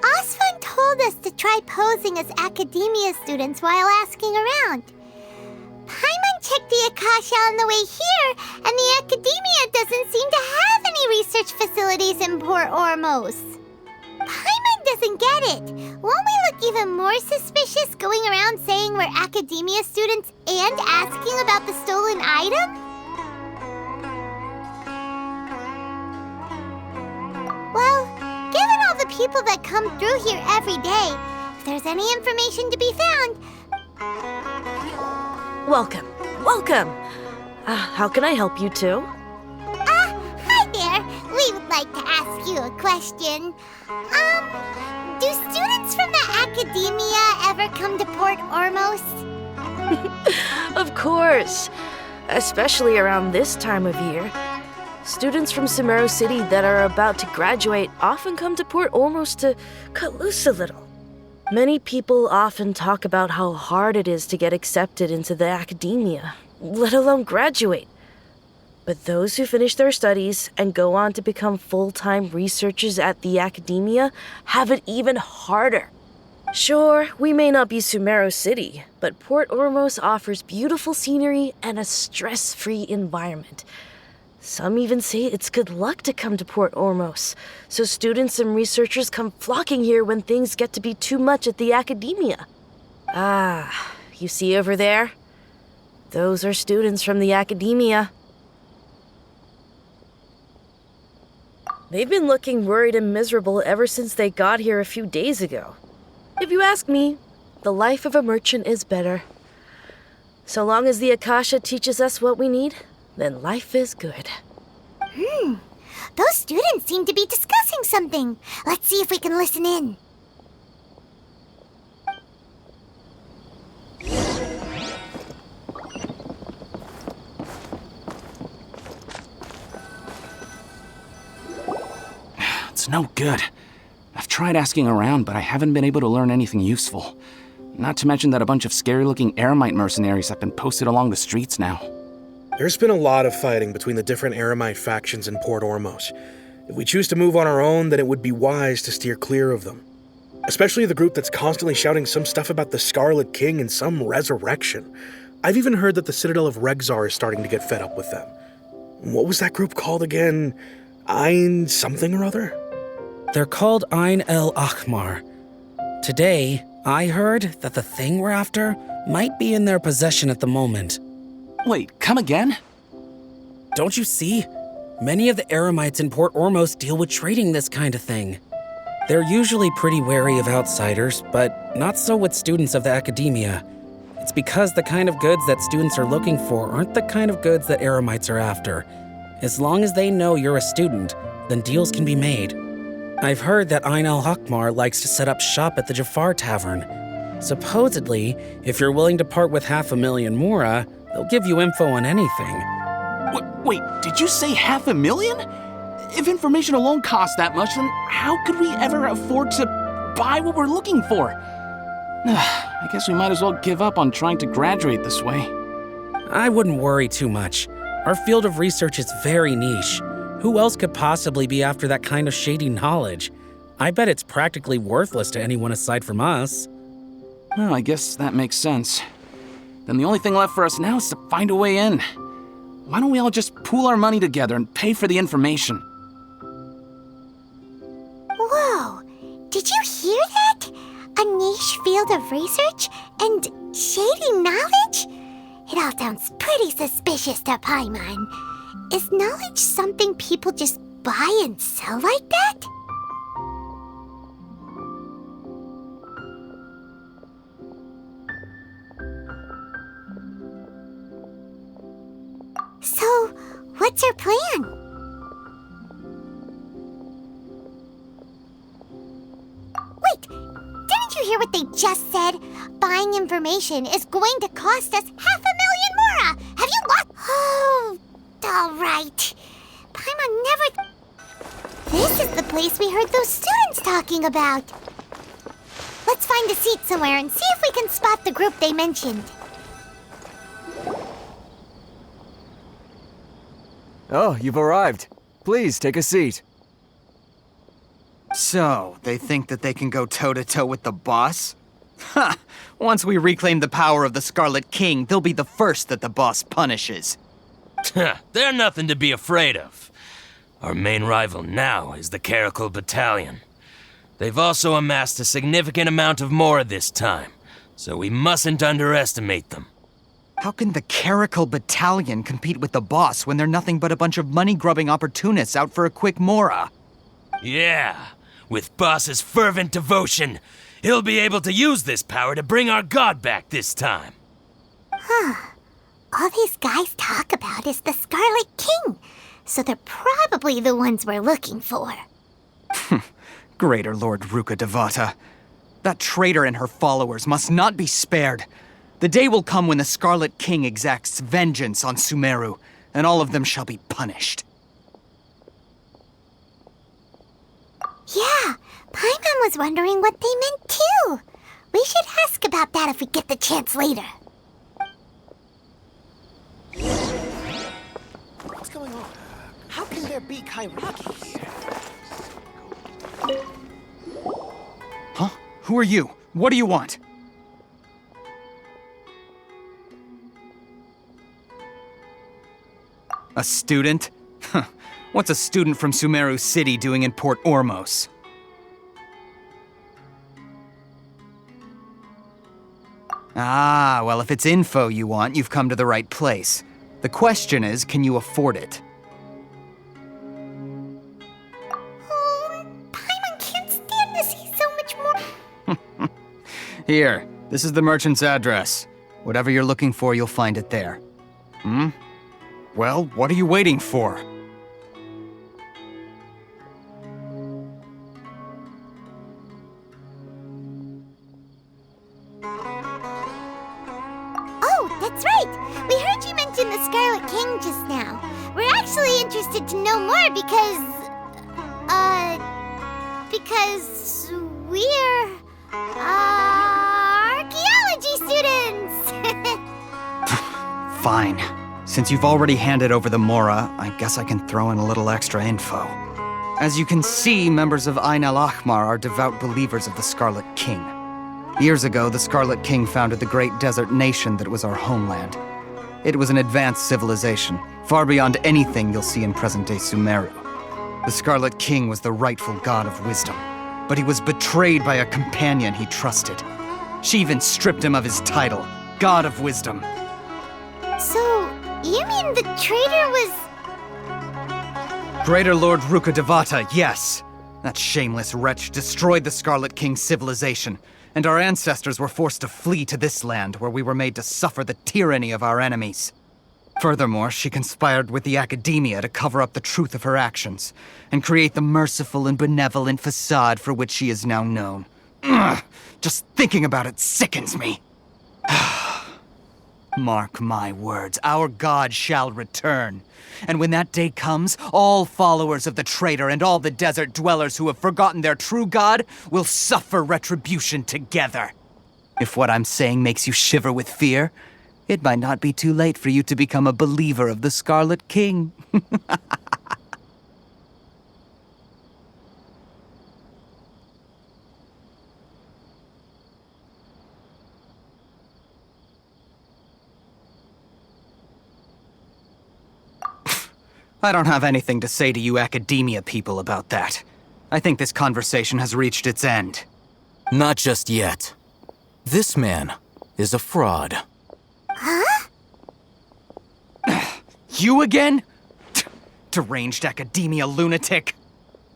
Osfund told us to try posing as Academia students while asking around. Paimon checked the Akasha on the way here, and the Academia doesn't seem to have any research facilities in Port Ormos. Paimon doesn't get it. Won't we look even more suspicious going around saying we're Academia students and asking about the stolen item? Well, given all the people that come through here every day, if there's any information to be found... Welcome. How can I help you two? Hi there. We would like to ask you a question. Do students from the Academia ever come to Port Ormos? Of course. Especially around this time of year. Students from Sumeru City that are about to graduate often come to Port Ormos to cut loose a little. Many people often talk about how hard it is to get accepted into the Academia, let alone graduate. But those who finish their studies and go on to become full-time researchers at the Academia have it even harder. Sure, we may not be Sumeru City, but Port Ormos offers beautiful scenery and a stress-free environment. Some even say it's good luck to come to Port Ormos, so students and researchers come flocking here when things get to be too much at the Academia. You see over there? Those are students from the Academia. They've been looking worried and miserable ever since they got here a few days ago. If you ask me, the life of a merchant is better. So long as the Akasha teaches us what we need, then life is good. Those students seem to be discussing something. Let's see if we can listen in. It's no good. I've tried asking around, but I haven't been able to learn anything useful. Not to mention that a bunch of scary-looking Eremite mercenaries have been posted along the streets now. There's been a lot of fighting between the different Eremite factions in Port Ormos. If we choose to move on our own, then it would be wise to steer clear of them. Especially the group that's constantly shouting some stuff about the Scarlet King and some resurrection. I've even heard that the Citadel of Regzar is starting to get fed up with them. What was that group called again? Ein something or other? They're called Ein el Ahmar. Today, I heard that the thing we're after might be in their possession at the moment. Wait, come again? Don't you see? Many of the Eremites in Port Ormos deal with trading this kind of thing. They're usually pretty wary of outsiders, but not so with students of the academia. It's because the kind of goods that students are looking for aren't the kind of goods that Eremites are after. As long as they know you're a student, then deals can be made. I've heard that Ein al-Hakmar likes to set up shop at the Jafar Tavern. Supposedly, if you're willing to part with 500,000 mora, they'll give you info on anything. Wait, did you say 500,000? If information alone costs that much, then how could we ever afford to buy what we're looking for? I guess we might as well give up on trying to graduate this way. I wouldn't worry too much. Our field of research is very niche. Who else could possibly be after that kind of shady knowledge? I bet it's practically worthless to anyone aside from us. Well, I guess that makes sense. Then the only thing left for us now is to find a way in. Why don't we all just pool our money together and pay for the information? Whoa! Did you hear that? A niche field of research and shady knowledge? It all sounds pretty suspicious to Paimon. Is knowledge something people just buy and sell like that? So, what's your plan? Wait, didn't you hear what they just said? Buying information is going to cost us 500,000 mora! Have you lost? Oh, all right. Paimon never... This is the place we heard those students talking about. Let's find a seat somewhere and see if we can spot the group they mentioned. Oh, you've arrived. Please, take a seat. So, they think that they can go toe-to-toe with the boss? Ha! Once we reclaim the power of the Scarlet King, they'll be the first that the boss punishes. They're nothing to be afraid of. Our main rival now is the Caracal Battalion. They've also amassed a significant amount of mora this time, so we mustn't underestimate them. How can the Caracal Battalion compete with the boss when they're nothing but a bunch of money-grubbing opportunists out for a quick mora? Yeah, with boss's fervent devotion, he'll be able to use this power to bring our god back this time. Huh. All these guys talk about is the Scarlet King, so they're probably the ones we're looking for. Greater Lord Ruka Devata. That traitor and her followers must not be spared. The day will come when the Scarlet King exacts vengeance on Sumeru, and all of them shall be punished. Yeah, Paimon was wondering what they meant too. We should ask about that if we get the chance later. What's going on? How can there be Kairakis? Huh? Who are you? What do you want? A student? Huh. What's a student from Sumeru City doing in Port Ormos? Ah, well, if it's info you want, you've come to the right place. The question is, can you afford it? Oh, Paimon can't stand to see so much more. Here, this is the merchant's address. Whatever you're looking for, you'll find it there. Hmm? Well, what are you waiting for? Oh, that's right! We heard you mention the Scarlet King just now. We're actually interested to know more because we're, archaeology students! Fine. Since you've already handed over the mora, I guess I can throw in a little extra info. As you can see, members of Ain al-Ahmar are devout believers of the Scarlet King. Years ago, the Scarlet King founded the great desert nation that was our homeland. It was an advanced civilization, far beyond anything you'll see in present-day Sumeru. The Scarlet King was the rightful god of wisdom, but he was betrayed by a companion he trusted. She even stripped him of his title, God of Wisdom. So, you mean the traitor was... Greater Lord Ruka Devata, yes. That shameless wretch destroyed the Scarlet King's civilization, and our ancestors were forced to flee to this land where we were made to suffer the tyranny of our enemies. Furthermore, she conspired with the Academia to cover up the truth of her actions, and create the merciful and benevolent facade for which she is now known. Ugh, just thinking about it sickens me. Mark my words, our god shall return. And when that day comes, all followers of the traitor and all the desert dwellers who have forgotten their true god will suffer retribution together. If what I'm saying makes you shiver with fear, it might not be too late for you to become a believer of the Scarlet King. I don't have anything to say to you Academia people about that. I think this conversation has reached its end. Not just yet. This man is a fraud. Huh? You again? Deranged Academia lunatic.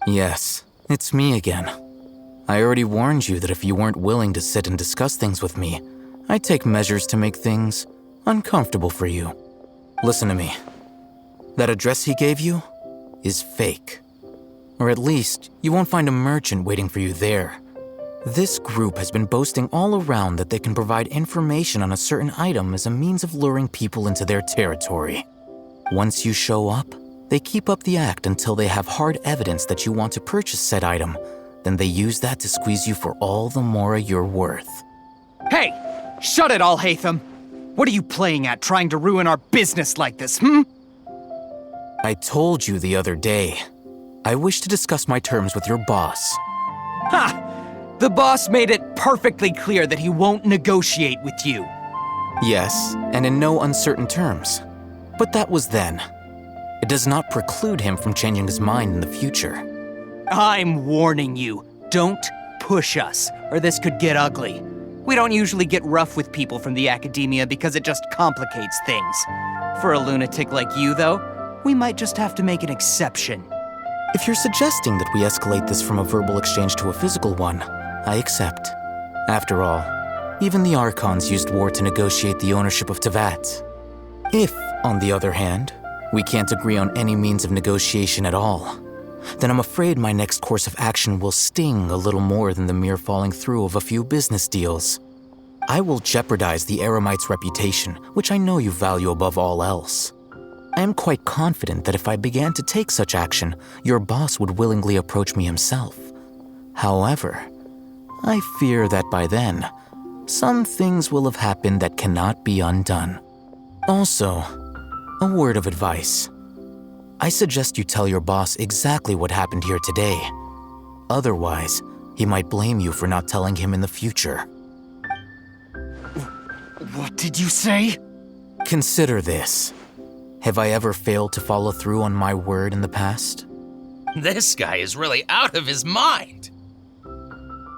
Yes, it's me again. I already warned you that if you weren't willing to sit and discuss things with me, I'd take measures to make things uncomfortable for you. Listen to me. That address he gave you is fake. Or at least, you won't find a merchant waiting for you there. This group has been boasting all around that they can provide information on a certain item as a means of luring people into their territory. Once you show up, they keep up the act until they have hard evidence that you want to purchase said item. Then they use that to squeeze you for all the more you're worth. Hey! Shut it all, Hatham! What are you playing at, trying to ruin our business like this, I told you the other day. I wish to discuss my terms with your boss. Ha! The boss made it perfectly clear that he won't negotiate with you. Yes, and in no uncertain terms. But that was then. It does not preclude him from changing his mind in the future. I'm warning you. Don't push us, or this could get ugly. We don't usually get rough with people from the Academia because it just complicates things. For a lunatic like you, though, we might just have to make an exception. If you're suggesting that we escalate this from a verbal exchange to a physical one, I accept. After all, even the Archons used war to negotiate the ownership of Tevat. If, on the other hand, we can't agree on any means of negotiation at all, then I'm afraid my next course of action will sting a little more than the mere falling through of a few business deals. I will jeopardize the Eremite's reputation, which I know you value above all else. I am quite confident that if I began to take such action, your boss would willingly approach me himself. However, I fear that by then, some things will have happened that cannot be undone. Also, a word of advice. I suggest you tell your boss exactly what happened here today. Otherwise, he might blame you for not telling him in the future. What did you say? Consider this. Have I ever failed to follow through on my word in the past? This guy is really out of his mind.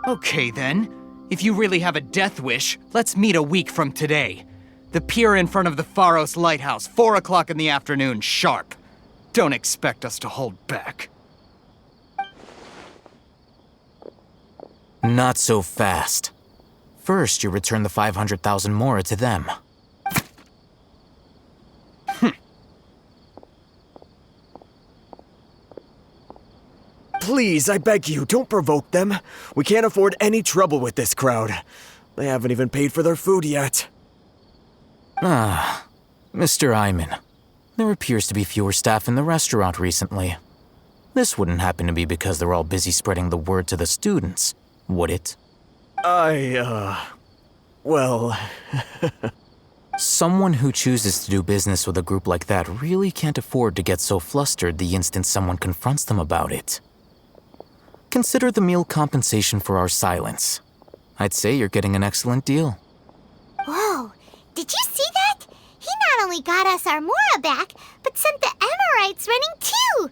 Okay then. If you really have a death wish, let's meet a week from today. The pier in front of the Pharos Lighthouse, 4 o'clock in the afternoon, sharp. Don't expect us to hold back. Not so fast. First, you return the 500,000 mora to them. Please, I beg you, don't provoke them. We can't afford any trouble with this crowd. They haven't even paid for their food yet. Ah, Mr. Iman. There appears to be fewer staff in the restaurant recently. This wouldn't happen to be because they're all busy spreading the word to the students, would it? Well... Someone who chooses to do business with a group like that really can't afford to get so flustered the instant someone confronts them about it. Consider the meal compensation for our silence. I'd say you're getting an excellent deal. Whoa, did you see that? He not only got us our Mora back, but sent the Amorites running too!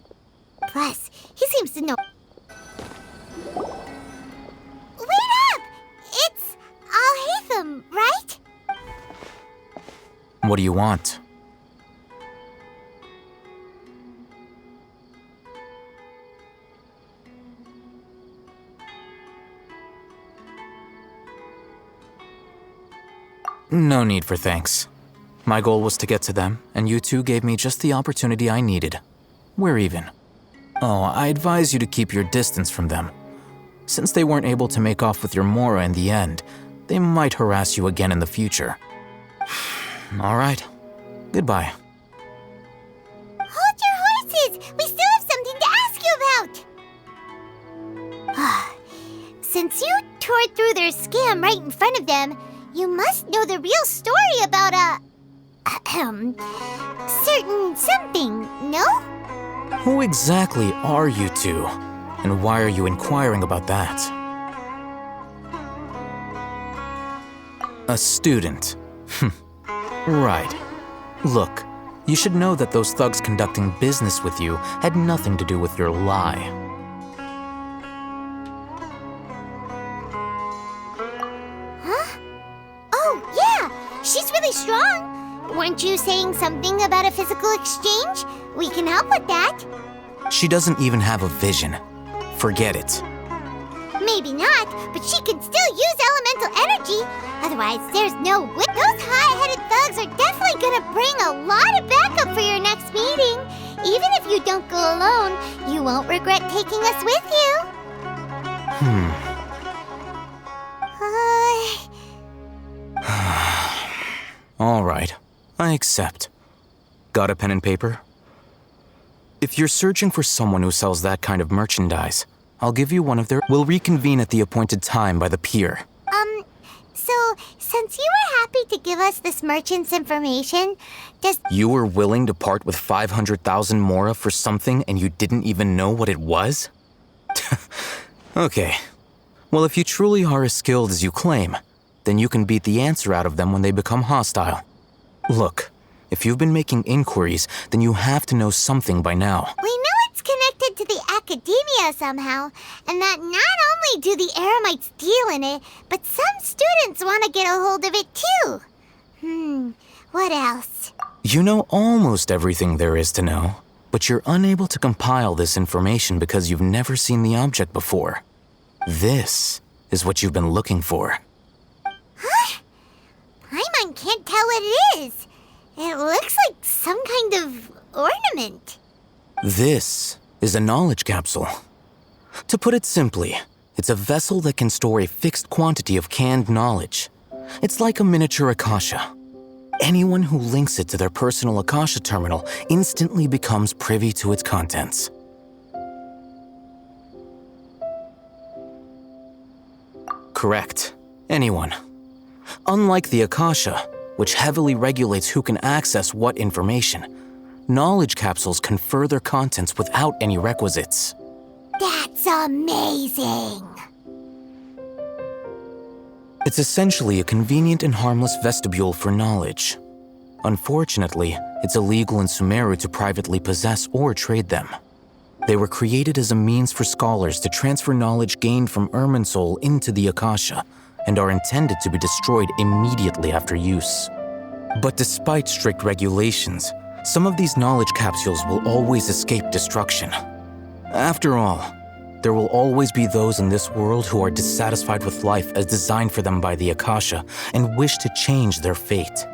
Plus, he seems to know... Wait up! It's Al-Haytham, right? What do you want? No need for thanks. My goal was to get to them, and you two gave me just the opportunity I needed. We're even. Oh, I advise you to keep your distance from them. Since they weren't able to make off with your Mora in the end, they might harass you again in the future. All right. Goodbye. Hold your horses! We still have something to ask you about! Since you tore through their scam right in front of them, you must know the real story about certain something, no? Who exactly are you two? And why are you inquiring about that? A student. Right. Look, you should know that those thugs conducting business with you had nothing to do with your lie. Huh? Oh, yeah! She's really strong! Weren't you saying something about a physical exchange? We can help with that. She doesn't even have a vision. Forget it. Maybe not, but she can still use elemental energy. Otherwise, there's no way. Those high-headed thugs are definitely gonna bring a lot of backup for your next meeting. Even if you don't go alone, you won't regret taking us with you. All right, I accept. Got a pen and paper? If you're searching for someone who sells that kind of merchandise, I'll give you one of their... We'll reconvene at the appointed time by the pier. So, since you were happy to give us this merchant's information, does... You were willing to part with 500,000 Mora for something and you didn't even know what it was? Okay. Well, if you truly are as skilled as you claim, then you can beat the answer out of them when they become hostile. Look, if you've been making inquiries, then you have to know something by now. We know it's connected to the academia somehow, and that not only do the Eremites deal in it, but some students want to get a hold of it too. What else? You know almost everything there is to know, but you're unable to compile this information because you've never seen the object before. This is what you've been looking for. Huh? Paimon can't tell what it is. It looks like some kind of ornament. This is a knowledge capsule. To put it simply, it's a vessel that can store a fixed quantity of canned knowledge. It's like a miniature Akasha. Anyone who links it to their personal Akasha terminal instantly becomes privy to its contents. Correct. Anyone. Unlike the Akasha, which heavily regulates who can access what information, knowledge capsules confer their contents without any requisites. That's amazing! It's essentially a convenient and harmless vestibule for knowledge. Unfortunately, it's illegal in Sumeru to privately possess or trade them. They were created as a means for scholars to transfer knowledge gained from Irminsul into the Akasha, and are intended to be destroyed immediately after use. But despite strict regulations, some of these knowledge capsules will always escape destruction. After all, there will always be those in this world who are dissatisfied with life as designed for them by the Akasha and wish to change their fate.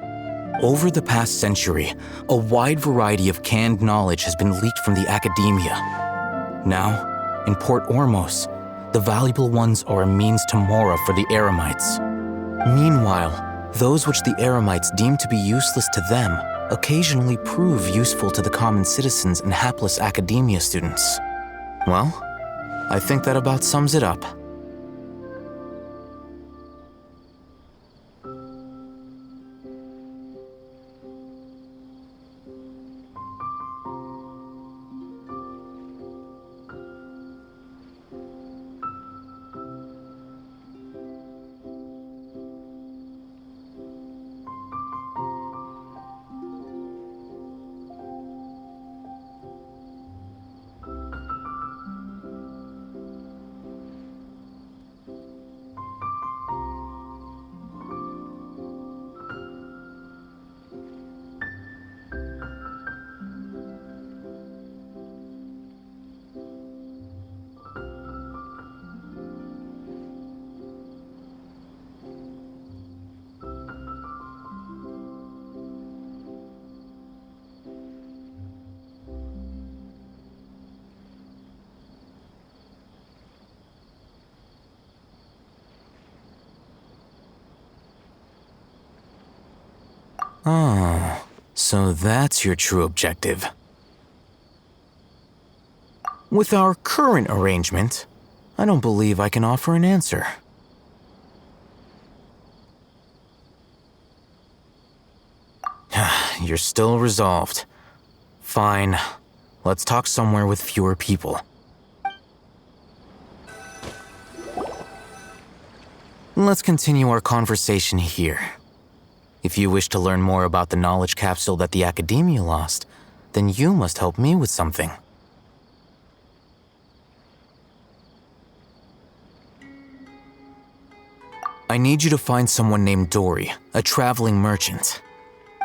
Over the past century, a wide variety of canned knowledge has been leaked from the academia. Now, in Port Ormos, the valuable ones are a means to Mora for the Eremites. Meanwhile, those which the Eremites deem to be useless to them occasionally prove useful to the common citizens and hapless academia students. Well, I think that about sums it up. Oh, so that's your true objective. With our current arrangement, I don't believe I can offer an answer. You're still resolved. Fine. Let's talk somewhere with fewer people. Let's continue our conversation here. If you wish to learn more about the knowledge capsule that the Academia lost, then you must help me with something. I need you to find someone named Dory, a traveling merchant.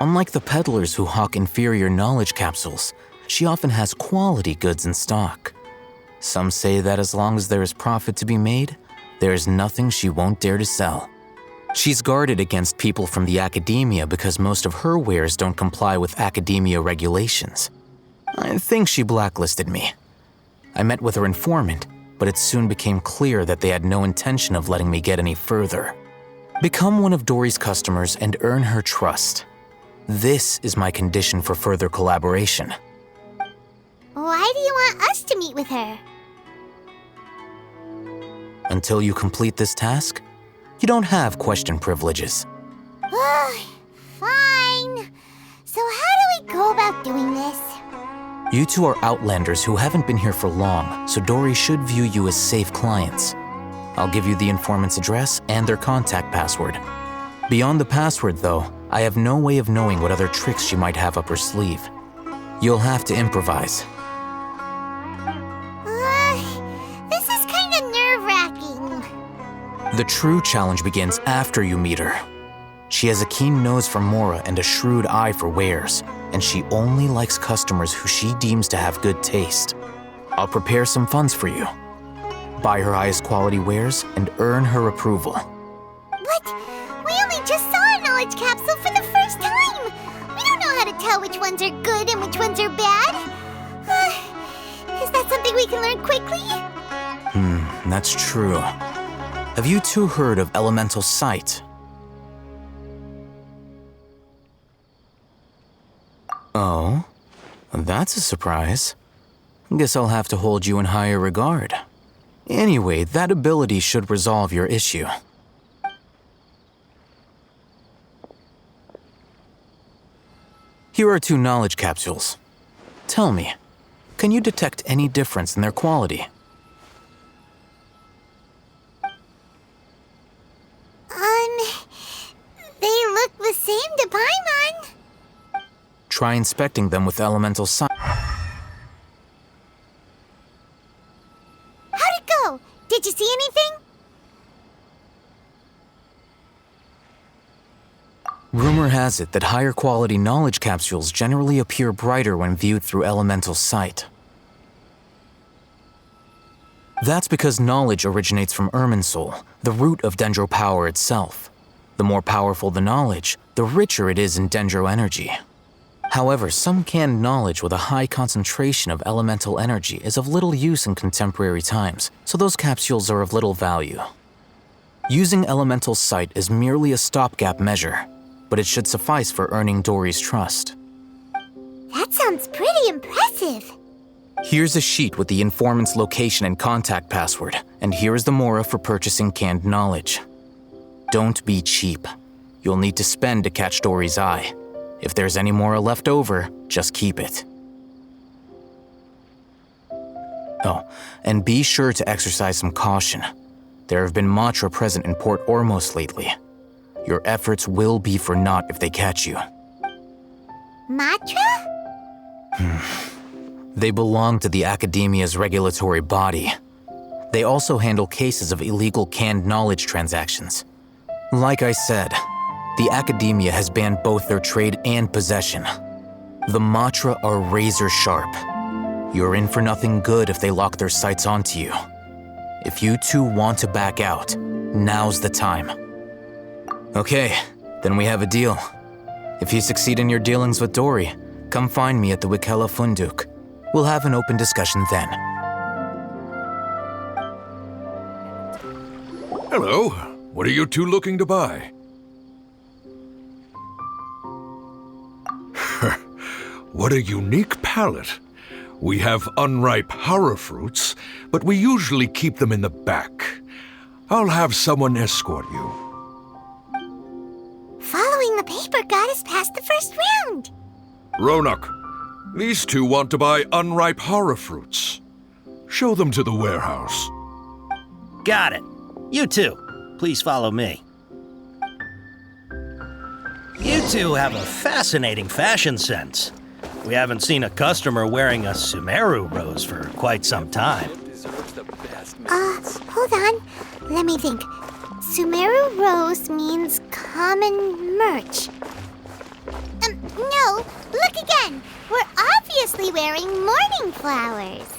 Unlike the peddlers who hawk inferior knowledge capsules, she often has quality goods in stock. Some say that as long as there is profit to be made, there is nothing she won't dare to sell. She's guarded against people from the Academia because most of her wares don't comply with Academia regulations. I think she blacklisted me. I met with her informant, but it soon became clear that they had no intention of letting me get any further. Become one of Dory's customers and earn her trust. This is my condition for further collaboration. Why do you want us to meet with her? Until you complete this task, you don't have question privileges. Fine. So how do we go about doing this? You two are outlanders who haven't been here for long, so Dory should view you as safe clients. I'll give you the informant's address and their contact password. Beyond the password, though, I have no way of knowing what other tricks she might have up her sleeve. You'll have to improvise. This is kind of nerve-wracking. The true challenge begins after you meet her. She has a keen nose for Mora and a shrewd eye for wares, and she only likes customers who she deems to have good taste. I'll prepare some funds for you. Buy her highest quality wares and earn her approval. But we only just saw a knowledge capsule for the first time. We don't know how to tell which ones are good and which ones are bad. Is that something we can learn quickly? That's true. Have you two heard of elemental sight? Oh, that's a surprise. Guess I'll have to hold you in higher regard. Anyway, that ability should resolve your issue. Here are 2 knowledge capsules. Tell me, can you detect any difference in their quality? They look the same to Paimon. Try inspecting them with elemental sight. How'd it go? Did you see anything? Rumor has it that higher quality knowledge capsules generally appear brighter when viewed through elemental sight. That's because knowledge originates from Irminsul, the root of Dendro power itself. The more powerful the knowledge, the richer it is in Dendro energy. However, some canned knowledge with a high concentration of elemental energy is of little use in contemporary times, so those capsules are of little value. Using elemental sight is merely a stopgap measure, but it should suffice for earning Dory's trust. That sounds pretty impressive. Here's a sheet with the informant's location and contact password, and here is the Mora for purchasing canned knowledge. Don't be cheap. You'll need to spend to catch Dory's eye. If there's any Mora left over, just keep it. Oh, and be sure to exercise some caution. There have been Matra present in Port Ormos lately. Your efforts will be for naught if they catch you. Matra? They belong to the Academia's regulatory body. They also handle cases of illegal canned knowledge transactions. Like I said, the Academia has banned both their trade and possession. The Matra are razor sharp. You're in for nothing good if they lock their sights onto you. If you two want to back out, now's the time. Okay, then we have a deal. If you succeed in your dealings with Dory, come find me at the Wikela Funduk. We'll have an open discussion then. Hello. What are you two looking to buy? What a unique palate. We have unripe hara fruits, but we usually keep them in the back. I'll have someone escort you. Following the paper got us past the first round. Ronak, these two want to buy unripe hara fruits. Show them to the warehouse. Got it. You two, please follow me. You two have a fascinating fashion sense. We haven't seen a customer wearing a Sumeru rose for quite some time. Hold on. Let me think. Sumeru rose means common merch. No, look again. We're obviously wearing mourning flowers.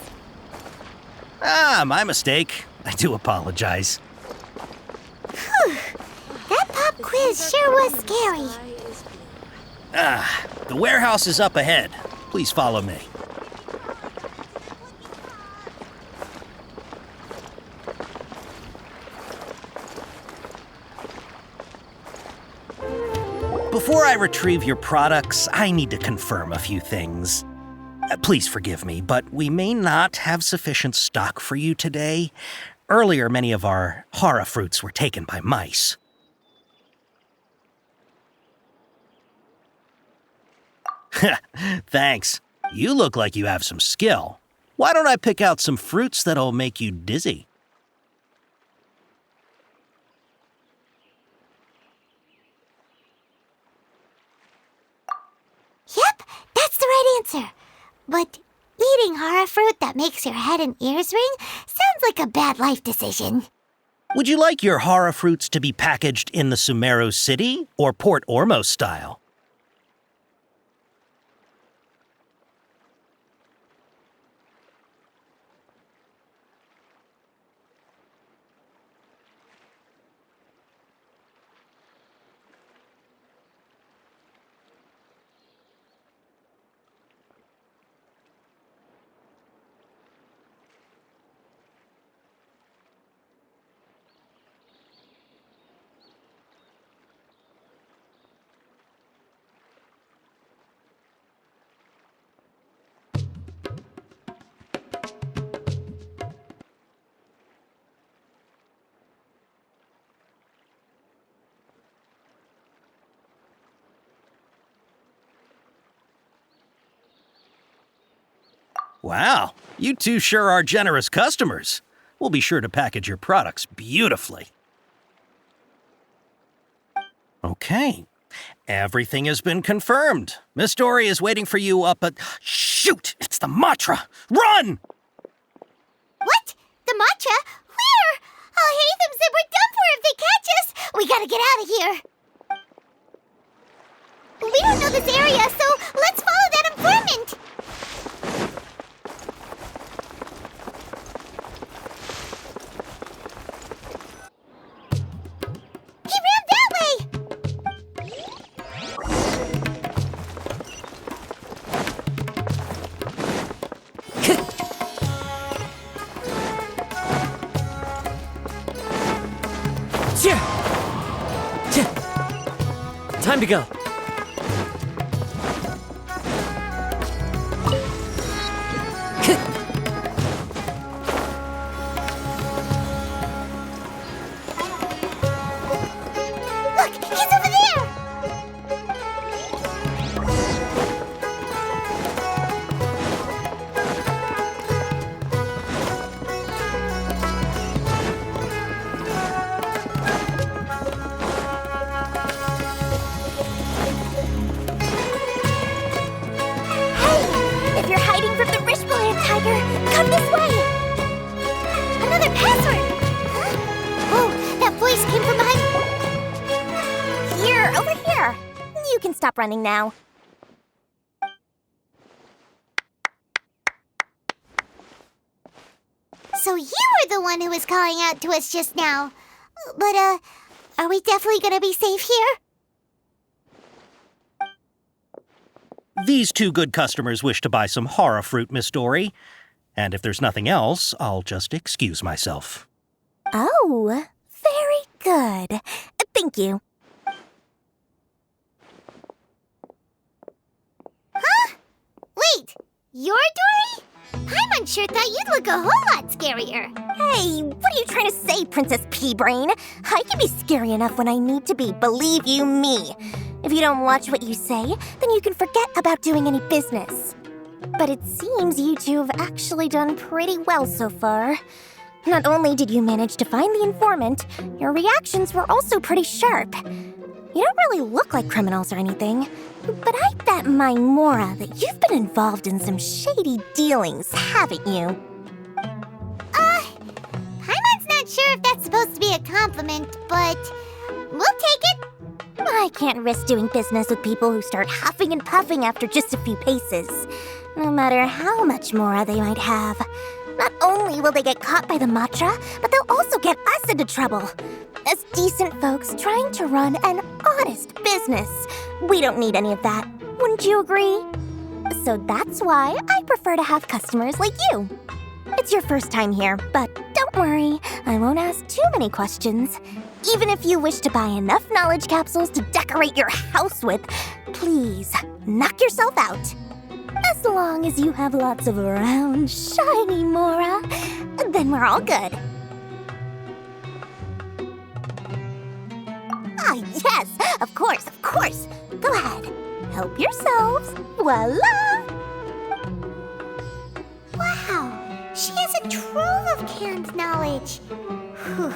Ah, my mistake. I do apologize. Whew. That pop quiz sure was scary. The warehouse is up ahead. Please follow me. Before I retrieve your products, I need to confirm a few things. Please forgive me, but we may not have sufficient stock for you today. Earlier, many of our hara fruits were taken by mice. Thanks. You look like you have some skill. Why don't I pick out some fruits that'll make you dizzy? Yep, that's the right answer. But eating hara fruit that makes your head and ears ring sounds like a bad life decision. Would you like your hara fruits to be packaged in the Sumeru City or Port Ormos style? Wow, you two sure are generous customers. We'll be sure to package your products beautifully. Okay, everything has been confirmed. Miss Dory is waiting for you up at... Shoot! It's the Matra! Run! What? The matcha? Where? I'll hate them said we're done for if they catch us. We gotta get out of here. We don't know this area, so let's follow that informant. He ran that way! Time to go. Look, he's over there! Hey, if you're hiding from the Rishbaland tiger, come this way! Another password! Huh? Oh, that voice came from behind... Here, over here. You can stop running now. So you were the one who was calling out to us just now. But, are we definitely gonna be safe here? These two good customers wish to buy some hara fruit, Miss Dory. And if there's nothing else, I'll just excuse myself. Oh, very good. Thank you. Huh? You're Dory? Paimon sure thought you'd look a whole lot scarier. Hey, what are you trying to say, Princess Pea-Brain? I can be scary enough when I need to be, believe you me. If you don't watch what you say, then you can forget about doing any business. But it seems you two have actually done pretty well so far. Not only did you manage to find the informant, your reactions were also pretty sharp. You don't really look like criminals or anything, but I bet my Mora that you've been involved in some shady dealings, haven't you? Paimon's not sure if that's supposed to be a compliment, but we'll take it. I can't risk doing business with people who start huffing and puffing after just a few paces, no matter how much Mora they might have. Not only will they get caught by the Matra, but they'll also get us into trouble. As decent folks trying to run an honest business, we don't need any of that. Wouldn't you agree? So that's why I prefer to have customers like you. It's your first time here, but don't worry, I won't ask too many questions. Even if you wish to buy enough knowledge capsules to decorate your house with, please knock yourself out. As long as you have lots of round, shiny Mora, then we're all good. Ah, yes, of course, of course. Go ahead, help yourselves. Voila! Wow, she has a trove of canned knowledge. Whew.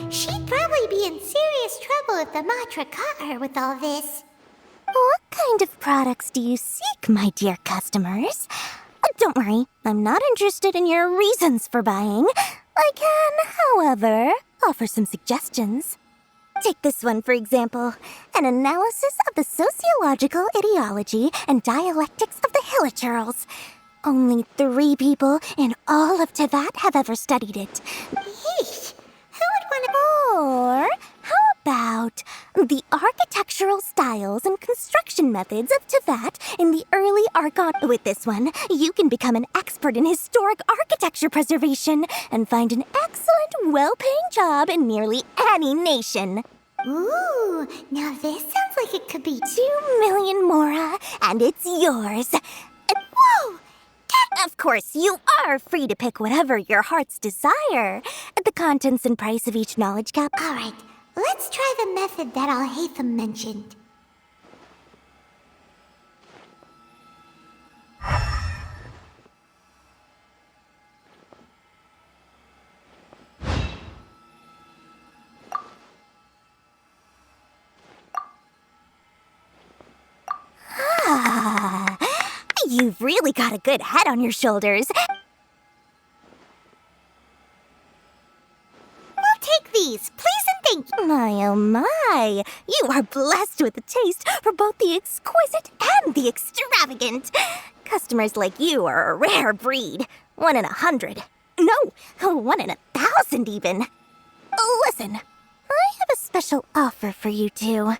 She'd probably be in serious trouble if the Matra caught her with all this. What kind of products do you seek, my dear customers? Don't worry, I'm not interested in your reasons for buying. I can, however, offer some suggestions. Take this one, for example. An analysis of the sociological ideology and dialectics of the Hilichurls. Only 3 people in all of Teyvat have ever studied it. Yeesh, who would want to... Or how about the architectural styles and construction methods of Teyvat in the early Archon? With this one, you can become an expert in historic architecture preservation and find an excellent, well-paying job in nearly any nation. Ooh, now this sounds like it could be 2 million Mora, and it's yours. And whoa! Of course, you are free to pick whatever your heart's desire. The contents and price of each knowledge cap. All right, let's try the method that Alhaitham mentioned. Ah, you've really got a good head on your shoulders. We'll take these, please and thank you. My oh my, you are blessed with a taste for both the exquisite and the extravagant. Customers like you are a rare breed. 1 in 100. No, 1 in 1,000 even. Listen, I have a special offer for you two.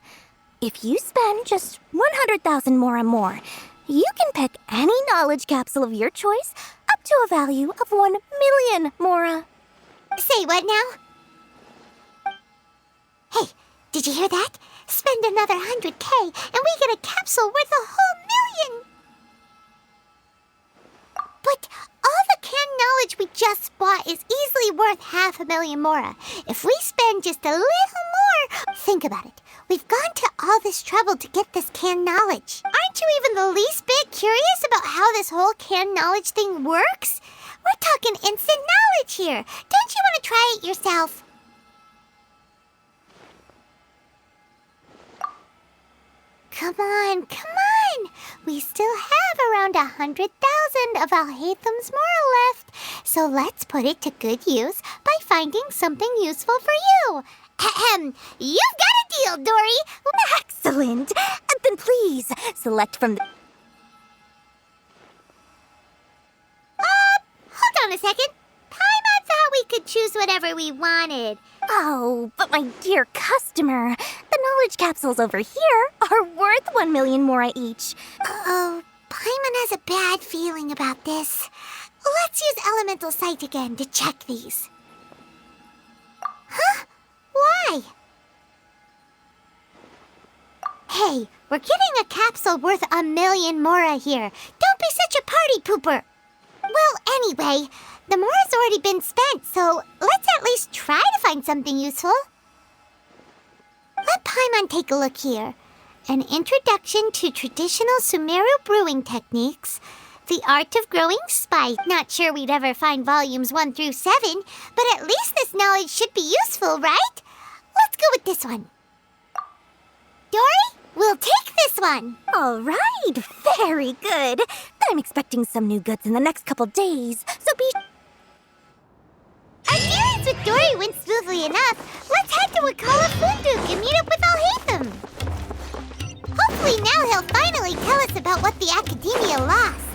If you spend just 100,000 more, you can pick any knowledge capsule of your choice up to a value of 1 million Mora. Say what now? Hey, did you hear that? Spend another 100K and we get a capsule worth a whole 1 million! But all the canned knowledge we just bought is easily worth 500,000 Mora. If we spend just a little more, think about it. We've gone to all this trouble to get this canned knowledge. Aren't you even the least bit curious about how this whole canned knowledge thing works? We're talking instant knowledge here. Don't you want to try it yourself? Come on, come on! We still have around 100,000 of Alhaitham's Mora left, so let's put it to good use by finding something useful for you. Ahem! You've got a deal, Dory! Excellent! Then please, select from the... Hold on a second. Paimon thought we could choose whatever we wanted. Oh, but my dear customer, the knowledge capsules over here are worth 1 million Mora each. Uh-oh, Paimon has a bad feeling about this. Let's use Elemental Sight again to check these. Huh? Why? Hey, we're getting a capsule worth 1 million Mora here. Don't be such a part party pooper. Well, anyway, the mora's already been spent, so let's at least try to find something useful. Let Paimon take a look here. An introduction to traditional Sumeru brewing techniques. The art of growing spice. Not sure we'd ever find volumes 1 through 7, but at least this knowledge should be useful, right? Let's go with this one. Dory, we'll take this one. All right, very good. I'm expecting some new goods in the next couple days, so be... Our dealings with Dory went smoothly enough. Let's head to Wakala Funduk and meet up with Alhaitham. Hopefully now he'll finally tell us about what the Academia lost.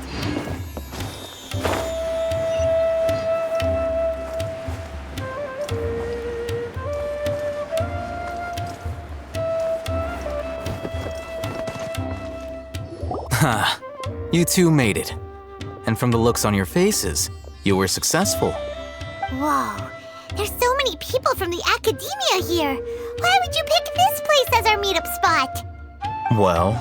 Ha! You two made it. And from the looks on your faces, you were successful. Whoa, there's so many people from the Academia here. Why would you pick this place as our meetup spot? Well,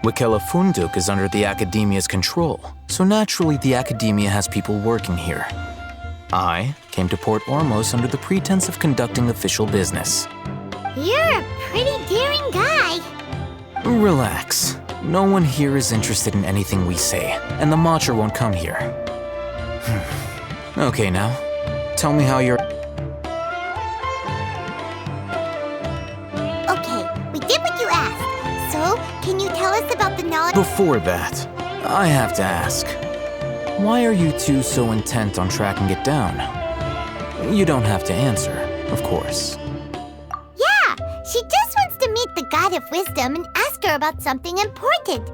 Wakela Funduk is under the Academia's control, so naturally the Academia has people working here. I came to Port Ormos under the pretense of conducting official business. You're a pretty daring guy. Relax. No one here is interested in anything we say, and the Matcha won't come here. Okay now, tell me how you're... Okay, we did what you asked. So, can you tell us about the knowledge... Before that, I have to ask, why are you two so intent on tracking it down? You don't have to answer, of course. Yeah, she just wants to meet the God of Wisdom and ask her about something important.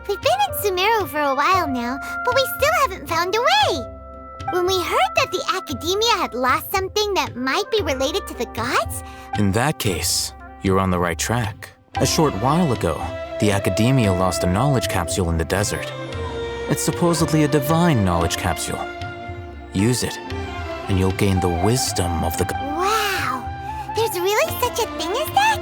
We've been in Sumeru for a while now, but we still haven't found a way. When we heard that the Academia had lost something that might be related to the gods... In that case, you're on the right track. A short while ago, the Academia lost a knowledge capsule in the desert. It's supposedly a divine knowledge capsule. Use it, and you'll gain the wisdom of the gods. Wow! There's really such a thing as that?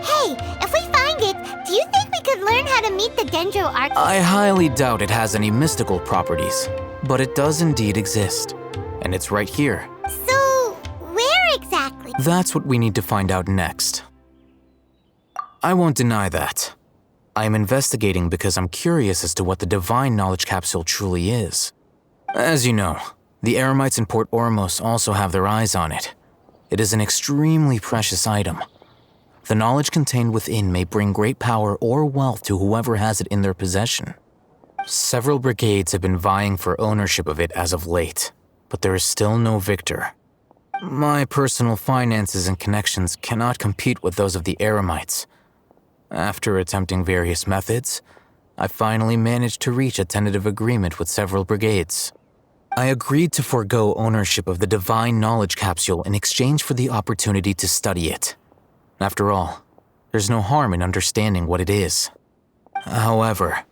Hey, if we find it, do you think we could learn how to meet the Dendro Arc? I highly doubt it has any mystical properties, but it does indeed exist. And it's right here. So, where exactly? That's what we need to find out next. I won't deny that. I am investigating because I'm curious as to what the divine knowledge capsule truly is. As you know, the Eremites in Port Ormos also have their eyes on it. It is an extremely precious item. The knowledge contained within may bring great power or wealth to whoever has it in their possession. Several brigades have been vying for ownership of it as of late, but there is still no victor. My personal finances and connections cannot compete with those of the Eremites. After attempting various methods, I finally managed to reach a tentative agreement with several brigades. I agreed to forego ownership of the divine knowledge capsule in exchange for the opportunity to study it. After all, there's no harm in understanding what it is. However,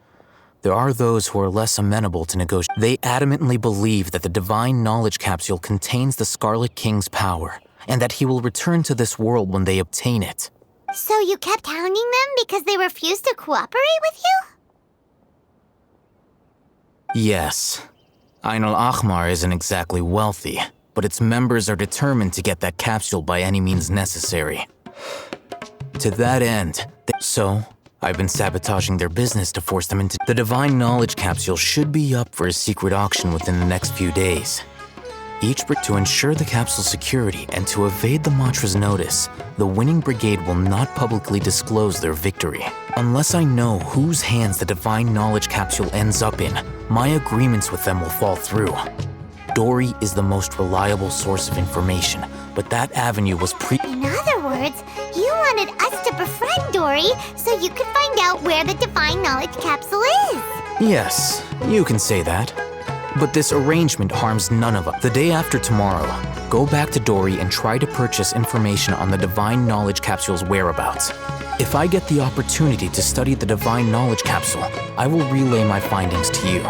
there are those who are less amenable to negotiate. They adamantly believe that the divine knowledge capsule contains the Scarlet King's power, and that he will return to this world when they obtain it. So you kept hounding them because they refused to cooperate with you? Yes. Ain al-Ahmar isn't exactly wealthy, but its members are determined to get that capsule by any means necessary. To that end, so I've been sabotaging their business to force them into... The divine knowledge capsule should be up for a secret auction within the next few days. To ensure the capsule's security and to evade the Matra's notice, the winning brigade will not publicly disclose their victory. Unless I know whose hands the divine knowledge capsule ends up in, my agreements with them will fall through. Dory is the most reliable source of information, but that avenue was In other words, you wanted us to befriend Dory so you could find out where the divine knowledge capsule is. Yes, you can say that. But this arrangement harms none of us. The day after tomorrow, go back to Dory and try to purchase information on the divine knowledge capsule's whereabouts. If I get the opportunity to study the divine knowledge capsule, I will relay my findings to you.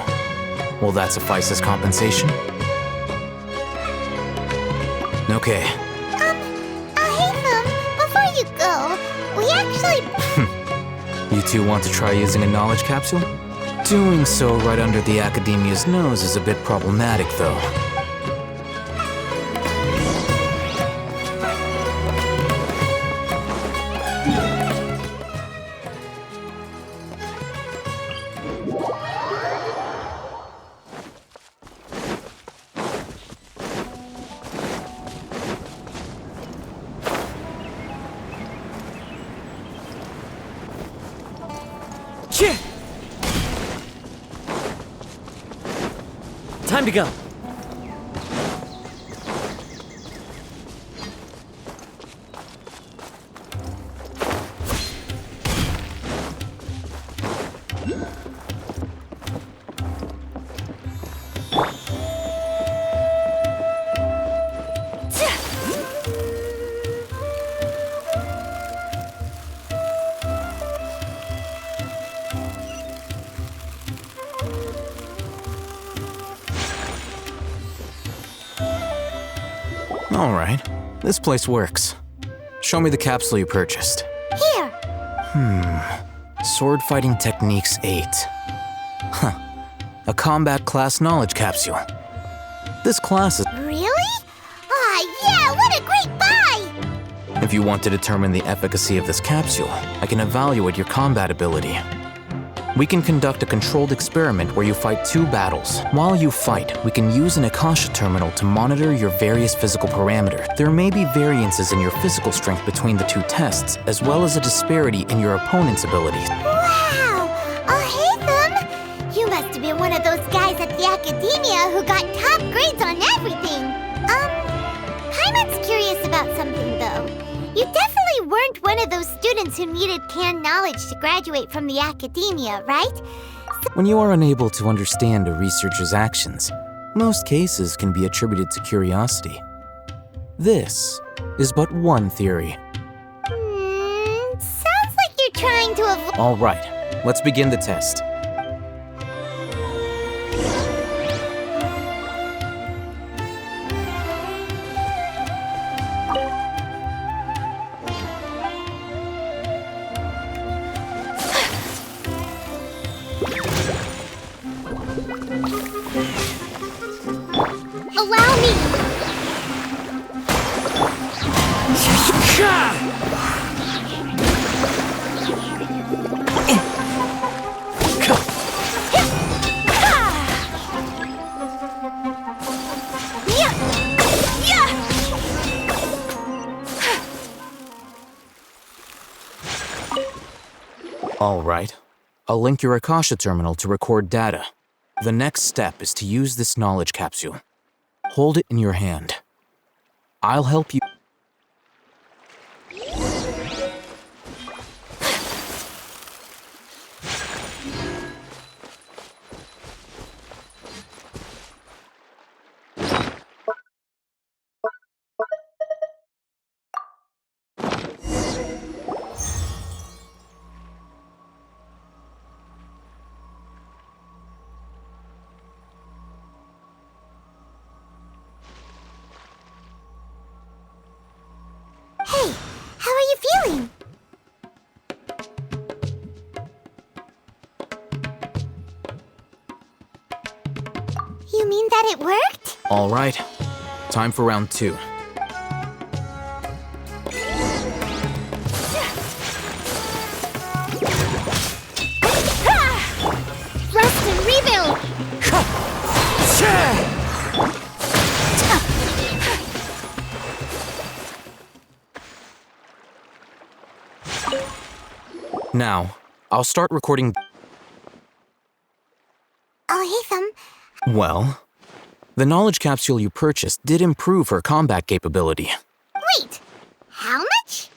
Will that suffice as compensation? Okay. Alhaitham, before you go, we actually... You two want to try using a knowledge capsule? Doing so right under the Academia's nose is a bit problematic, though. Time to go. Alright, this place works. Show me the capsule you purchased. Here. Sword Fighting Techniques 8. Huh. A combat class knowledge capsule. This class is... Really? Yeah, what a great buy! If you want to determine the efficacy of this capsule, I can evaluate your combat ability. We can conduct a controlled experiment where you fight 2 battles. While you fight, we can use an Akasha terminal to monitor your various physical parameters. There may be variances in your physical strength between the 2 tests, as well as a disparity in your opponent's abilities. Wow! Oh, hey, them! You must have been one of those guys at the Academia who got top grades on everything. Paimon's curious about something, though. You definitely weren't one of those students who needed canned knowledge to graduate from the Academia, right? When you are unable to understand a researcher's actions, most cases can be attributed to curiosity. This is but one theory. Sounds like you're trying to avoid... All right, let's begin the test. Allow me! All right. I'll link your Akasha terminal to record data. The next step is to use this knowledge capsule. Hold it in your hand. I'll help you. Hey, how are you feeling? You mean that it worked? All right. Time for round 2. Rest and rebuild! Now, I'll start recording. Oh, hey, Thumb. Well, the knowledge capsule you purchased did improve her combat capability. Wait, how much?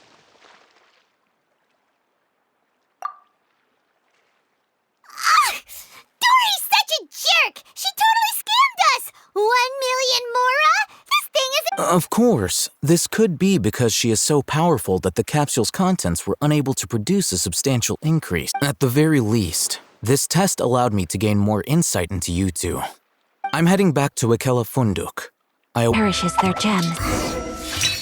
Dory's such a jerk! She totally scammed us! 1 million Mora? This thing is... Of course, this could be because she is so powerful that the capsule's contents were unable to produce a substantial increase. At the very least, this test allowed me to gain more insight into you two. I'm heading back to Ikela Funduk. Perishes their gems.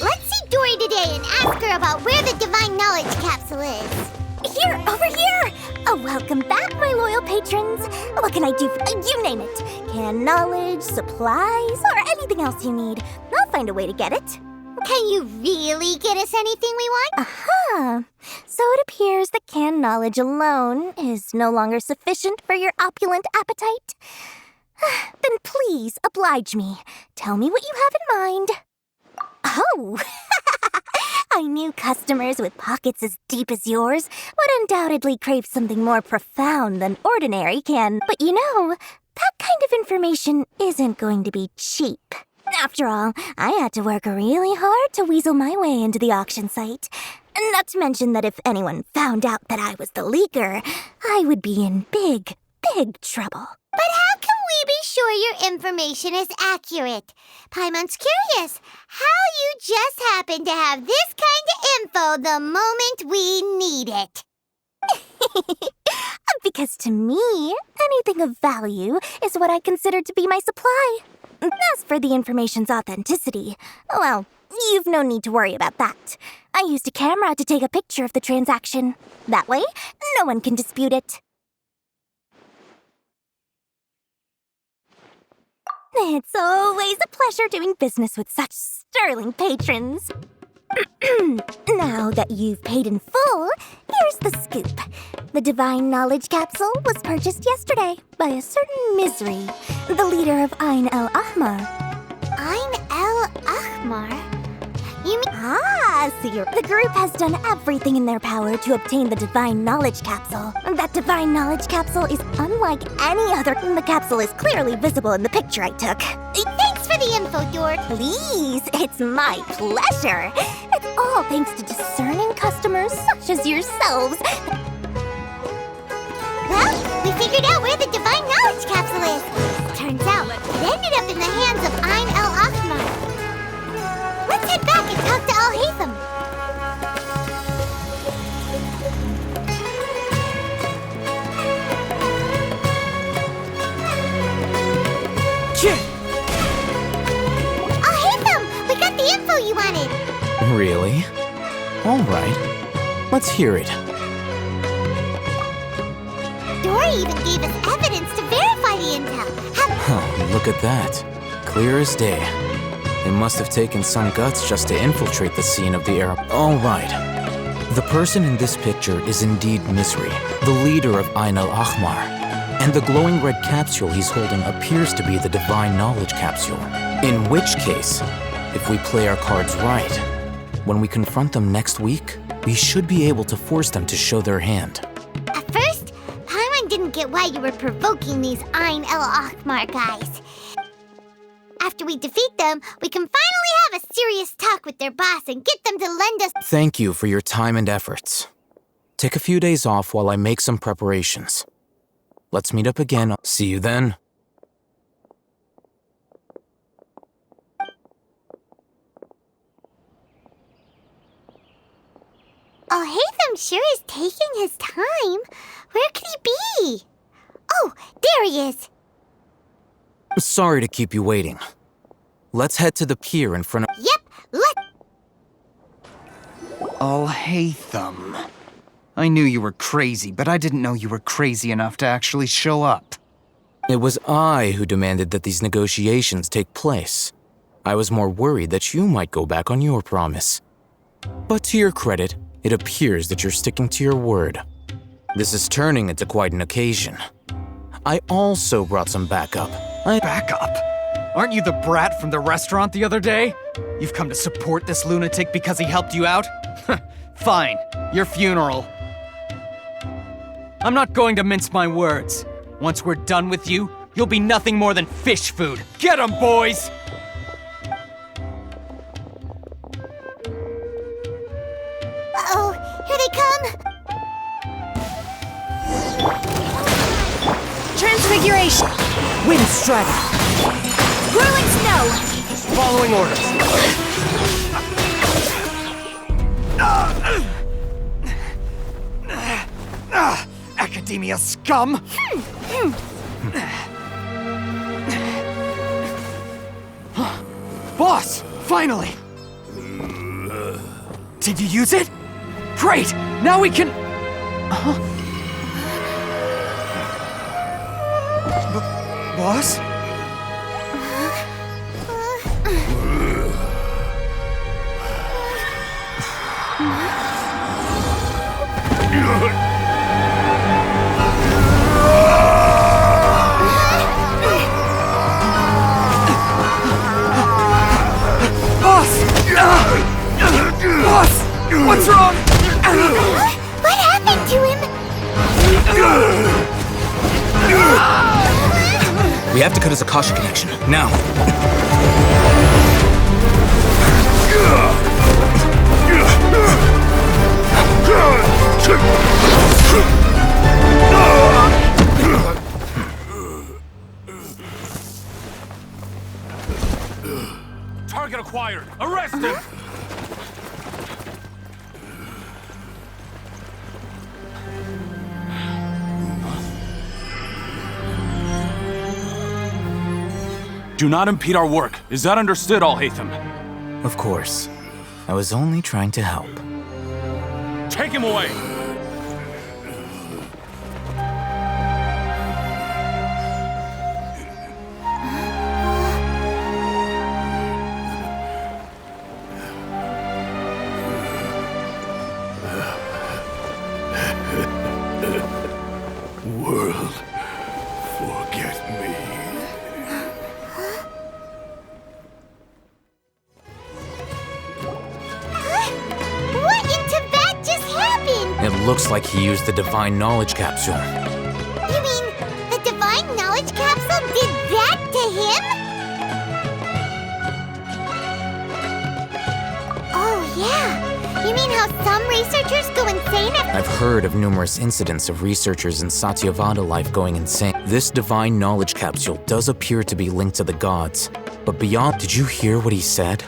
Let's see Dory today and ask her about where the divine knowledge capsule is. Here, over here! A what? Welcome back, my loyal patrons. What can I do for you? Name it. Can knowledge, supplies, or anything else you need. I'll find a way to get it. Can you really get us anything we want? Aha! So it appears that canned knowledge alone is no longer sufficient for your opulent appetite. Then please oblige me. Tell me what you have in mind. Oh! I knew customers with pockets as deep as yours would undoubtedly crave something more profound than ordinary can. But you know, that kind of information isn't going to be cheap. After all, I had to work really hard to weasel my way into the auction site. Not to mention that if anyone found out that I was the leaker, I would be in big, big trouble. But how can we be sure your information is accurate? Paimon's curious how you just happen to have this kind of info the moment we need it. Because to me, anything of value is what I consider to be my supply. As for the information's authenticity, well, you've no need to worry about that. I used a camera to take a picture of the transaction. That way, no one can dispute it. It's always a pleasure doing business with such sterling patrons. Now that you've paid in full, here's the scoop. The Divine Knowledge Capsule was purchased yesterday by a certain Misery, the leader of Ain El Ahmar. Ain El Ahmar? You mean... So the group has done everything in their power to obtain the Divine Knowledge Capsule. That Divine Knowledge Capsule is unlike any other. The capsule is clearly visible in the picture I took. Thanks for the info, Dork. Please, it's my pleasure. It's all thanks to discerning customers such as yourselves. Well, we figured out where the Divine Knowledge Capsule is. Turns out, it ended up in the hands of Ain El Ahmar. Let's head back and talk to Al-Haytham. Al-Haytham, we got the info you wanted. Really? All right. Let's hear it. Dory even gave us evidence to verify the intel. Look at that. Clear as day. It must have taken some guts just to infiltrate the scene of the era. All right. The person in this picture is indeed Misery, the leader of Ain El Ahmar. And the glowing red capsule he's holding appears to be the Divine Knowledge Capsule. In which case, if we play our cards right, when we confront them next week, we should be able to force them to show their hand. At first, Paimon didn't get why you were provoking these Ain El Ahmar guys. After we defeat them, we can finally have a serious talk with their boss and get them to lend us... Thank you for your time and efforts. Take a few days off while I make some preparations. Let's meet up again. See you then. Al-Haytham sure is taking his time. Where could he be? Oh, there he is. Sorry to keep you waiting. Let's head to the pier in front of... Yep, Al-Haytham. I knew you were crazy, but I didn't know you were crazy enough to actually show up. It was I who demanded that these negotiations take place. I was more worried that you might go back on your promise. But to your credit, it appears that you're sticking to your word. This is turning into quite an occasion. I also brought some backup. Backup? Aren't you the brat from the restaurant the other day? You've come to support this lunatic because he helped you out? Fine, your funeral. I'm not going to mince my words. Once we're done with you, you'll be nothing more than fish food. Get 'em, boys! Uh-oh, here they come! Transfiguration! Wind strata! Whirling snow! Following orders. Academia scum! Boss! Finally! Did you use it? Great! Now we can... Boss? Boss! What's wrong? What happened to him? We have to cut his Akasha connection, now. Target acquired! Arrest him! Do not impede our work. Is that understood, Al-Haytham? Of course. I was only trying to help. Take him away! World, forget me. What in Tibet just happened? It looks like he used the Divine Knowledge Capsule. You mean the Divine Knowledge Capsule did that to him? Oh, yeah. You mean how some researchers go insane after— I've heard of numerous incidents of researchers in Satyavada life going insane. This Divine Knowledge Capsule does appear to be linked to the gods. But beyond— Did you hear what he said?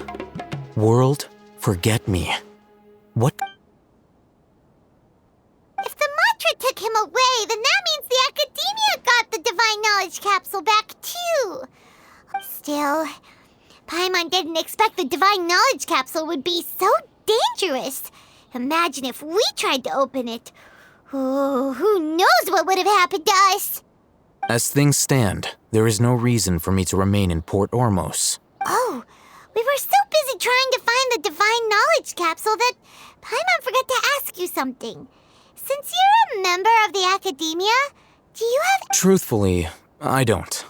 World, forget me. What? If the mantra took him away, then that means the Academia got the Divine Knowledge Capsule back, too. Still, Paimon didn't expect the Divine Knowledge Capsule would be so dangerous. Imagine if we tried to open it. Oh, who knows what would have happened to us? As things stand, there is no reason for me to remain in Port Ormos. Oh, we were so busy trying to find the Divine Knowledge Capsule that Paimon forgot to ask you something. Since you're a member of the Academia, do you have— Truthfully, I don't.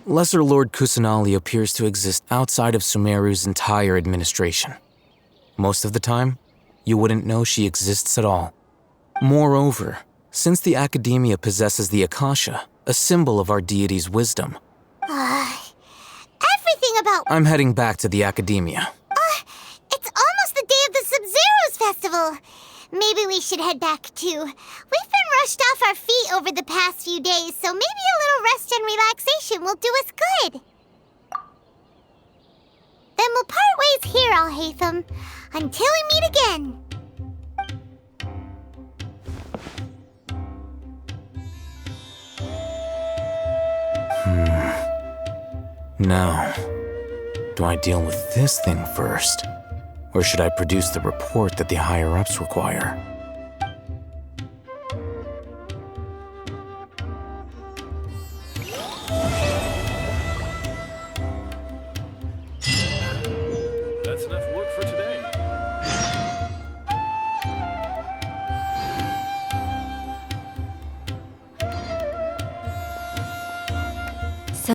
Lesser Lord Kusanali appears to exist outside of Sumeru's entire administration. Most of the time, you wouldn't know she exists at all. Moreover, since the Academia possesses the Akasha, a symbol of our deity's wisdom, everything about— I'm heading back to the Academia. It's almost the day of the Sub-Zeros Festival. Maybe we should head back too. We've been rushed off our feet over the past few days, so maybe a little rest and relaxation will do us good. Then we'll part ways here, Al-Haytham, until we meet again. Now, do I deal with this thing first? Or should I produce the report that the higher-ups require?